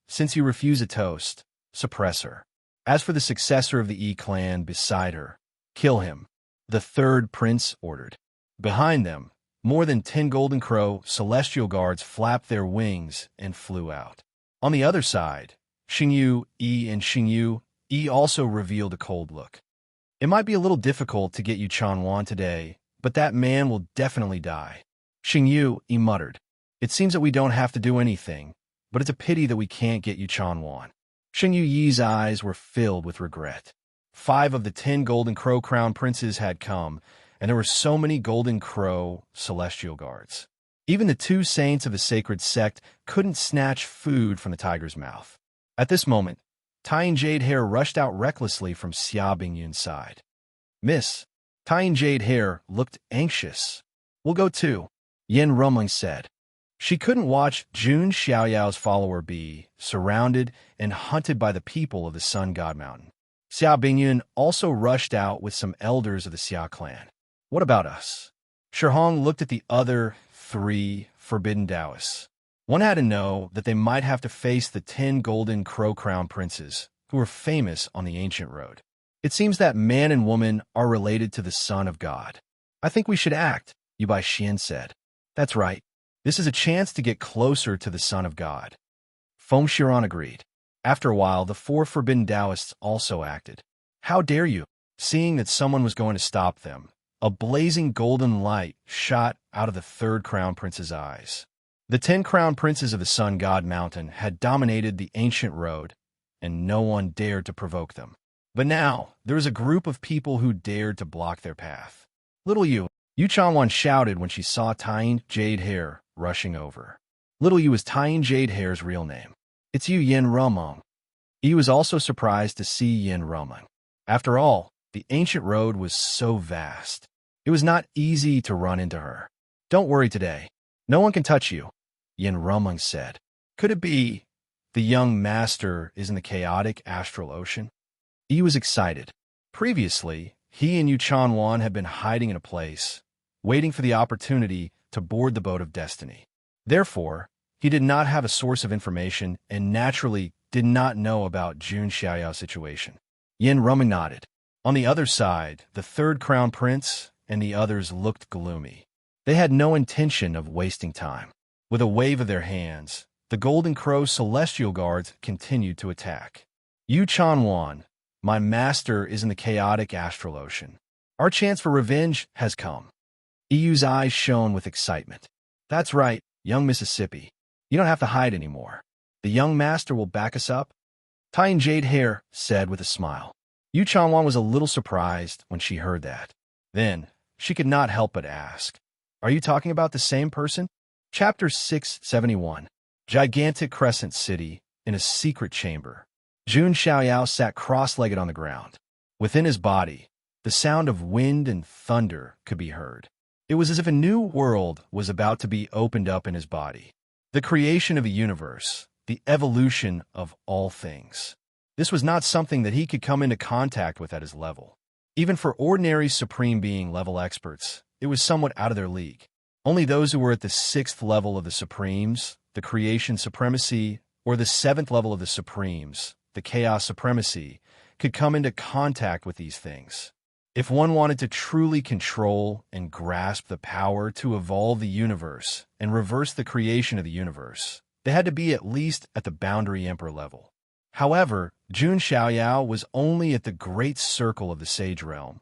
Since you refuse a toast, suppress her. As for the successor of the E clan beside her, kill him, the third prince ordered. Behind them, more than 10 golden crow celestial guards flapped their wings and flew out. On the other side, Xingyu, Yi, and Xingyu, Yi also revealed a cold look. It might be a little difficult to get Yu Chanwan today, but that man will definitely die. Xingyu, Yi muttered. It seems that we don't have to do anything, but it's a pity that we can't get Yu Chanwan. Xingyu Yi's eyes were filled with regret. 5 of the 10 golden crow crown princes had come, and there were so many golden crow celestial guards. Even the 2 saints of the sacred sect couldn't snatch food from the tiger's mouth. At this moment, Tying Jade Hair rushed out recklessly from Xia Bingyun's side. Miss, Tying Jade Hair looked anxious. We'll go too, Yin Rumling said. She couldn't watch Jun Xiaoyao's follower be surrounded and hunted by the people of the Sun God Mountain. Xia Bingyun also rushed out with some elders of the Xia clan. What about us? Shihong looked at the other 3 forbidden Taoists. One had to know that they might have to face the 10 golden crow crown princes, who were famous on the ancient road. It seems that man and woman are related to the Son of God. I think we should act, Yu Xian said. That's right. This is a chance to get closer to the Son of God. Feng Shiran agreed. After a while, the 4 forbidden Taoists also acted. How dare you? Seeing that someone was going to stop them, a blazing golden light shot out of the 3rd crown prince's eyes. The 10 crown princes of the Sun God Mountain had dominated the ancient road, and no one dared to provoke them. But now, there was a group of people who dared to block their path. Little Yu Chanwan shouted when she saw Tying Jade Hair rushing over. Little Yu was Tying Jade Hair's real name. It's Yu Yin Rumeng. He was also surprised to see Yin Rumeng. After all, the ancient road was so vast. It was not easy to run into her. Don't worry today. No one can touch you, Yin Rumeng said. Could it be the young master is in the chaotic astral ocean? He was excited. Previously, he and Yu Chanwan had been hiding in a place, waiting for the opportunity to board the boat of destiny. Therefore, he did not have a source of information and naturally did not know about Jun Xiaoyao's situation. Yin Rumeng nodded. On the other side, the 3rd crown prince and the others looked gloomy. They had no intention of wasting time. With a wave of their hands, the Golden Crow celestial guards continued to attack. Yu Chanwan, my master is in the chaotic astral ocean. Our chance for revenge has come. Iyu's eyes shone with excitement. That's right, young Mississippi. You don't have to hide anymore. The young master will back us up. Tying Jade Hair said with a smile. Yu Chanwan was a little surprised when she heard that. Then, She could not help but ask, "Are you talking about the same person?" Chapter 671. Gigantic Crescent City in a secret chamber. Jun Xiaoyao sat cross-legged on the ground. Within his body, the sound of wind and thunder could be heard. It was as if a new world was about to be opened up in his body. The creation of a universe, the evolution of all things. This was not something that he could come into contact with at his level. Even for ordinary Supreme Being level experts, it was somewhat out of their league. Only those who were at the 6th level of the Supremes, the Creation Supremacy, or the 7th level of the Supremes, the Chaos Supremacy, could come into contact with these things. If one wanted to truly control and grasp the power to evolve the universe and reverse the creation of the universe, they had to be at least at the Boundary Emperor level. However, Jun Xiaoyao was only at the Great Circle of the Sage Realm,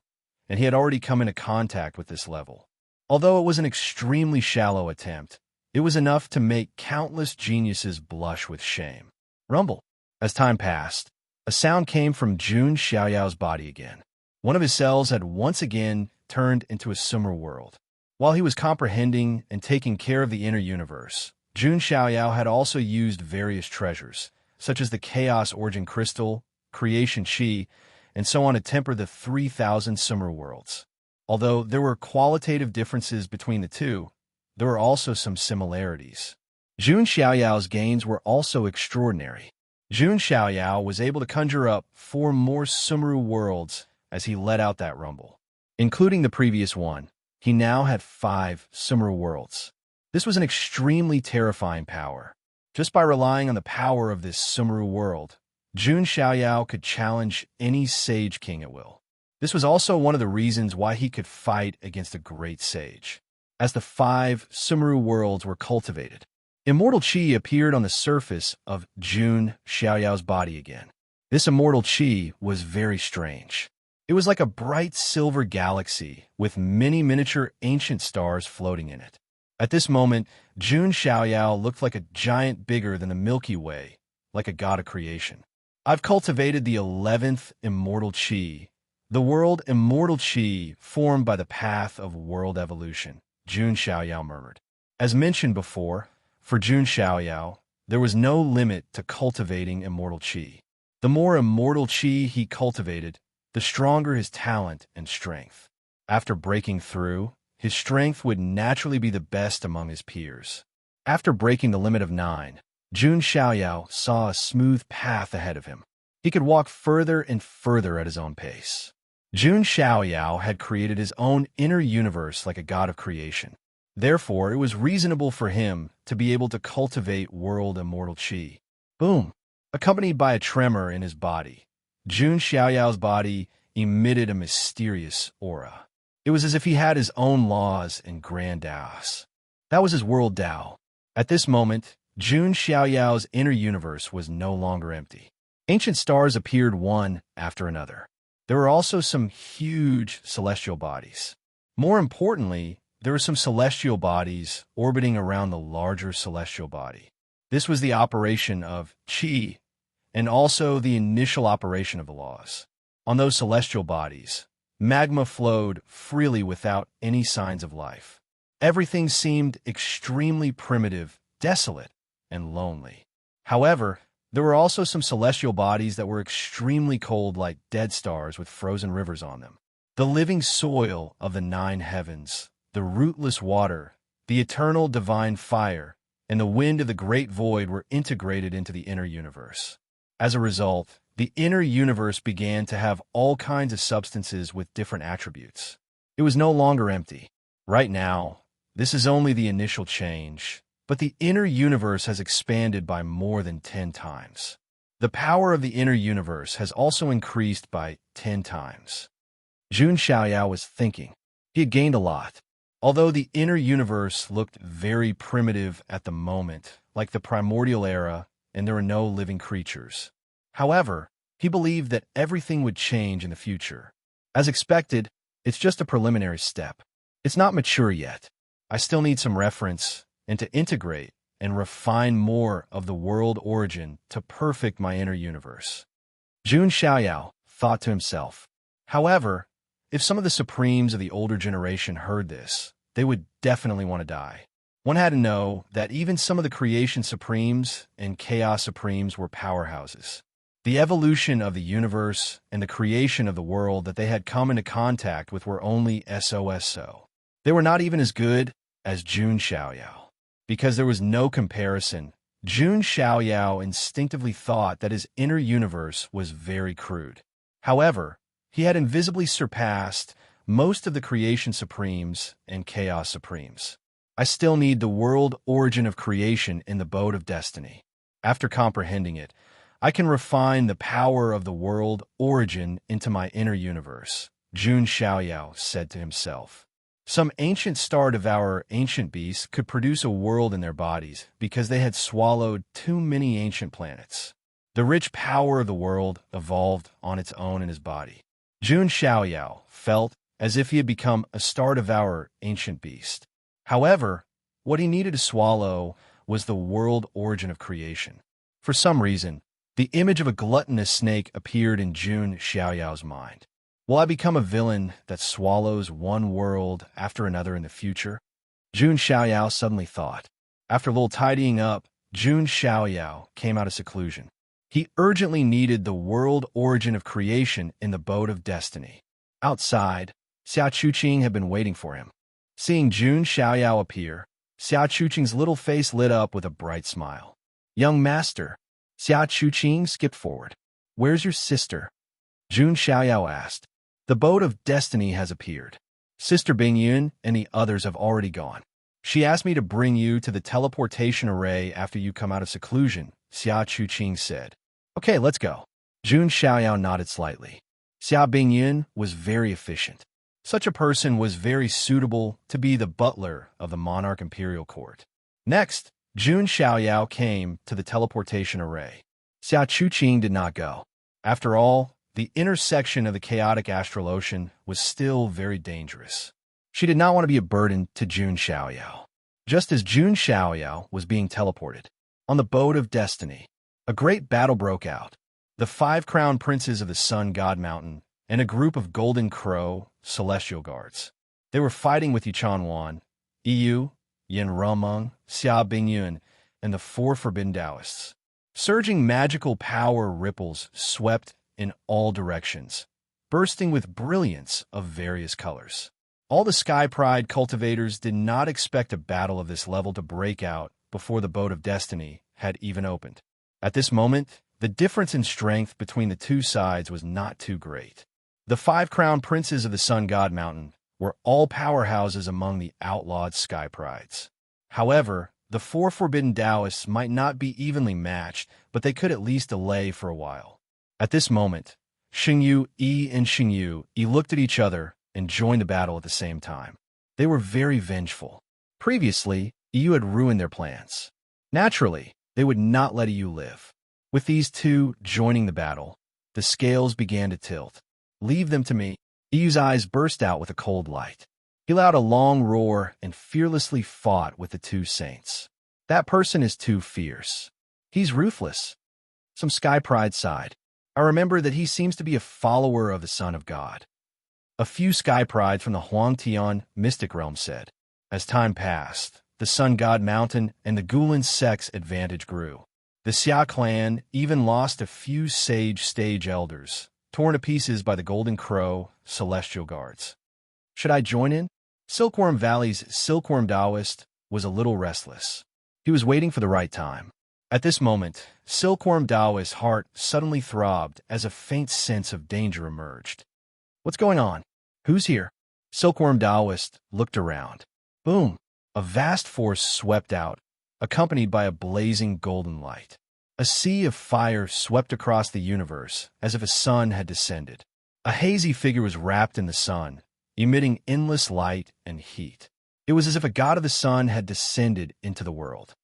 and he had already come into contact with this level. Although it was an extremely shallow attempt, it was enough to make countless geniuses blush with shame. Rumble. As time passed, a sound came from Jun Xiaoyao's body again. One of his cells had once again turned into a summer world. While he was comprehending and taking care of the inner universe, Jun Xiaoyao had also used various treasures, such as the Chaos Origin Crystal, Creation Chi, and so on to temper the 3,000 summer worlds. Although there were qualitative differences between the two, there were also some similarities. Jun Xiaoyao's gains were also extraordinary. Jun Xiaoyao was able to conjure up 4 more Sumeru worlds as he let out that rumble. Including the previous one, he now had 5 Sumeru worlds. This was an extremely terrifying power. Just by relying on the power of this Sumeru world, Jun Xiaoyao could challenge any Sage King at will. This was also one of the reasons why he could fight against a great sage. As the 5 Sumeru worlds were cultivated, immortal Qi appeared on the surface of Jun Xiaoyao's body again. This immortal Qi was very strange. It was like a bright silver galaxy with many miniature ancient stars floating in it. At this moment, Jun Xiaoyao looked like a giant bigger than the Milky Way, like a god of creation. "I've cultivated the 11th immortal Qi, the world immortal Qi formed by the path of world evolution," Jun Xiaoyao murmured. As mentioned before, for Jun Xiaoyao, there was no limit to cultivating immortal Qi. The more immortal Qi he cultivated, the stronger his talent and strength. After breaking through, his strength would naturally be the best among his peers. After breaking the limit of 9, Jun Xiaoyao saw a smooth path ahead of him. He could walk further and further at his own pace. Jun Xiaoyao had created his own inner universe like a god of creation. Therefore, it was reasonable for him to be able to cultivate world immortal Qi. Boom! Accompanied by a tremor in his body, Jun Xiaoyao's body emitted a mysterious aura. It was as if he had his own laws and grand Daos. That was his world Dao. At this moment, Jun Xiaoyao's inner universe was no longer empty. Ancient stars appeared one after another. There were also some huge celestial bodies. More importantly, there were some celestial bodies orbiting around the larger celestial body. This was the operation of Qi, and also the initial operation of the laws. On those celestial bodies, magma flowed freely without any signs of life. Everything seemed extremely primitive, desolate, and lonely. However, there were also some celestial bodies that were extremely cold like dead stars with frozen rivers on them. The living soil of the 9 heavens, the rootless water, the eternal divine fire, and the wind of the great void were integrated into the inner universe. As a result, the inner universe began to have all kinds of substances with different attributes. It was no longer empty. Right now, this is only the initial change, but the inner universe has expanded by more than 10 times. The power of the inner universe has also increased by 10 times. Jun Xiaoyao was thinking. He had gained a lot. Although the inner universe looked very primitive at the moment, like the Primordial era, and there were no living creatures. However, he believed that everything would change in the future. As expected, it's just a preliminary step. It's not mature yet. I still need some reference, and to integrate and refine more of the world origin to perfect my inner universe. Jun Xiaoyao thought to himself. However, If some of the supremes of the older generation heard this, they would definitely want to die. One had to know that even some of the creation supremes and chaos supremes were powerhouses. The evolution of the universe and the creation of the world that they had come into contact with were only so. They were not even as good as Jun Xiaoyao. Because there was no comparison, Jun Xiaoyao instinctively thought that his inner universe was very crude. However, he had invisibly surpassed most of the creation supremes and chaos supremes. I still need the world origin of creation in the boat of destiny. After comprehending it, I can refine the power of the world origin into my inner universe, Jun Xiaoyao said to himself. Some ancient star-devourer ancient beasts could produce a world in their bodies because they had swallowed too many ancient planets. The rich power of the world evolved on its own in his body. Jun Xiaoyao felt as if he had become a star-devourer ancient beast. However, what he needed to swallow was the world origin of creation. For some reason, the image of a gluttonous snake appeared in Jun Xiaoyao's mind. Will I become a villain that swallows one world after another in the future? Jun Xiaoyao suddenly thought. After a little tidying up, Jun Xiaoyao came out of seclusion. He urgently needed the world origin of creation in the boat of destiny. Outside, Xia Chuqing had been waiting for him. Seeing Jun Xiaoyao appear, Xia Chuqing's little face lit up with a bright smile. Young master, Xia Chuqing skipped forward. Where's your sister? Jun Xiaoyao asked. The boat of destiny has appeared. Sister Bingyun and the others have already gone. She asked me to bring you to the teleportation array after you come out of seclusion, Xia Chuqing said. Okay, let's go. Jun Xiaoyao nodded slightly. Xia Bingyun was very efficient. Such a person was very suitable to be the butler of the monarch imperial court. Next, Jun Xiaoyao came to the teleportation array. Xia Chuqing did not go. After all, the intersection of the chaotic astral ocean was still very dangerous. She did not want to be a burden to Jun Xiaoyao. Just as Jun Xiaoyao was being teleported, on the boat of destiny, a great battle broke out. The 5 crowned princes of the Sun God Mountain and a group of Golden Crow celestial guards. They were fighting with Yuchanwan, Yu, Yin Rumeng, Xia Bingyun, and the 4 forbidden Taoists. Surging magical power ripples swept in all directions, bursting with brilliance of various colors. All the Sky Pride cultivators did not expect a battle of this level to break out before the boat of destiny had even opened. At this moment, the difference in strength between the two sides was not too great. The 5 crowned princes of the Sun God Mountain were all powerhouses among the outlawed Sky Prides. However, the 4 forbidden Taoists might not be evenly matched, but they could at least delay for a while. At this moment, Xingyu Yi and Xingyu Yi looked at each other and joined the battle at the same time. They were very vengeful. Previously, Yu had ruined their plans. Naturally, they would not let Yu live. With these two joining the battle, the scales began to tilt. Leave them to me. Yu's eyes burst out with a cold light. He let out a long roar and fearlessly fought with the 2 saints. That person is too fierce. He's ruthless. Some Sky Pride sighed. I remember that he seems to be a follower of the Son of God. A few Sky Prides from the Huangtian mystic realm said. As time passed, the Sun God Mountain and the Gulen sect's advantage grew. The Xia clan even lost a few sage stage elders, torn to pieces by the Golden Crow celestial guards. Should I join in? Silkworm Valley's Silkworm Taoist was a little restless. He was waiting for the right time. At this moment, Silkworm Taoist's heart suddenly throbbed as a faint sense of danger emerged. What's going on? Who's here? Silkworm Taoist looked around. Boom! A vast force swept out, accompanied by a blazing golden light. A sea of fire swept across the universe as if a sun had descended. A hazy figure was wrapped in the sun, emitting endless light and heat. It was as if a god of the sun had descended into the world.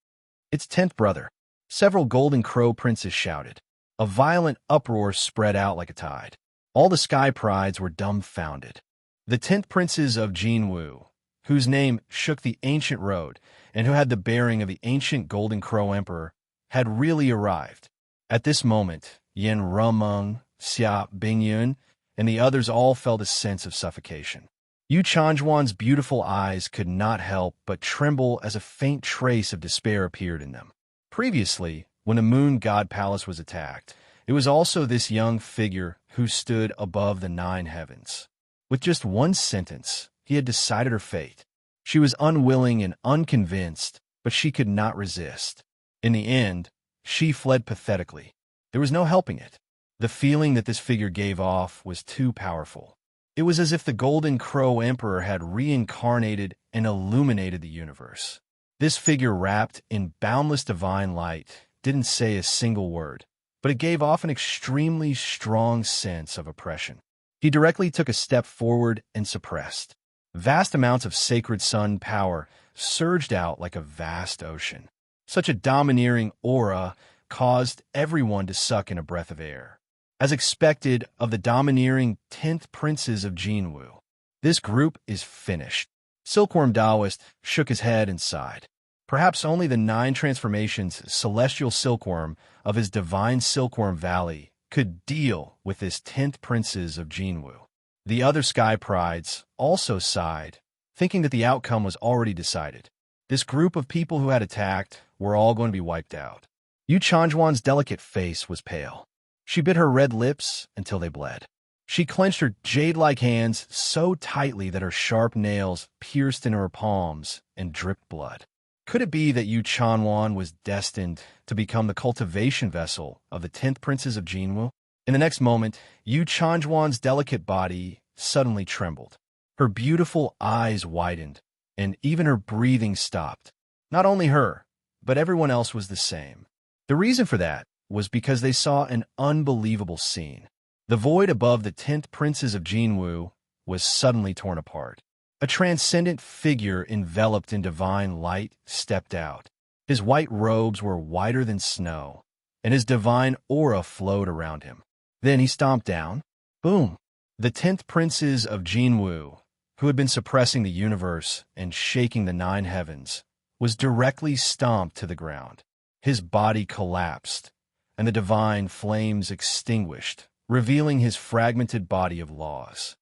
Its 10th brother. Several Golden Crow princes shouted. A violent uproar spread out like a tide. All the Sky Prides were dumbfounded. The 10th princes of Jinwu, whose name shook the ancient road and who had the bearing of the ancient Golden Crow Emperor, had really arrived. At this moment, Yin Rumeng, Xia Bingyun, and the others all felt a sense of suffocation. Yu Chanjuan's beautiful eyes could not help but tremble as a faint trace of despair appeared in them. Previously, when the moon god palace was attacked, it was also this young figure who stood above the 9 heavens. With just one sentence, he had decided her fate. She was unwilling and unconvinced, but she could not resist. In the end, she fled pathetically. There was no helping it. The feeling that this figure gave off was too powerful. It was as if the Golden Crow Emperor had reincarnated and illuminated the universe. This figure, wrapped in boundless divine light, didn't say a single word, but it gave off an extremely strong sense of oppression. He directly took a step forward and suppressed. Vast amounts of sacred sun power surged out like a vast ocean. Such a domineering aura caused everyone to suck in a breath of air. As expected of the domineering 10th princes of Jinwu, this group is finished. Silkworm Taoist shook his head and sighed. Perhaps only the 9 transformations celestial silkworm of his divine Silkworm Valley could deal with this 10th princes of Jinwu. The other sky prides also sighed, thinking that the outcome was already decided. This group of people who had attacked were all going to be wiped out. Yu Chanjuan's delicate face was pale. She bit her red lips until they bled. She clenched her jade-like hands so tightly that her sharp nails pierced into her palms and dripped blood. Could it be that Yu Chanjuan was destined to become the cultivation vessel of the 10th princes of Jinwu? In the next moment, Yu Chanjuan's delicate body suddenly trembled. Her beautiful eyes widened, and even her breathing stopped. Not only her, but everyone else was the same. The reason for that was because they saw an unbelievable scene. The void above the 10th princes of Jinwu was suddenly torn apart. A transcendent figure enveloped in divine light stepped out. His white robes were whiter than snow, and his divine aura flowed around him. Then he stomped down. Boom! The 10th princes of Jinwu, who had been suppressing the universe and shaking the 9 heavens, was directly stomped to the ground. His body collapsed, and the divine flames extinguished, revealing his fragmented body of laws.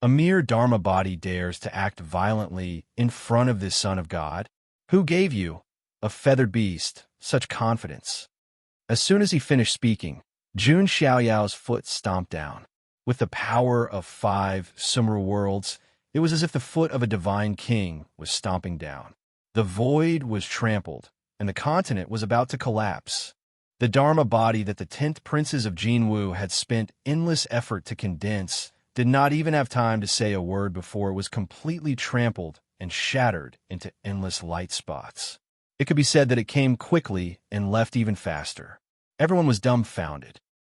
A mere Dharma body dares to act violently in front of this Son of God? Who gave you, a feathered beast, such confidence? As soon as he finished speaking, Jun Xiaoyao's foot stomped down. With the power of 5 Summer worlds, it was as if the foot of a divine king was stomping down. The void was trampled, and the continent was about to collapse. The Dharma body that the 10th princes of Jinwu had spent endless effort to condense did not even have time to say a word before it was completely trampled and shattered into endless light spots. It could be said that it came quickly and left even faster. Everyone was dumbfounded.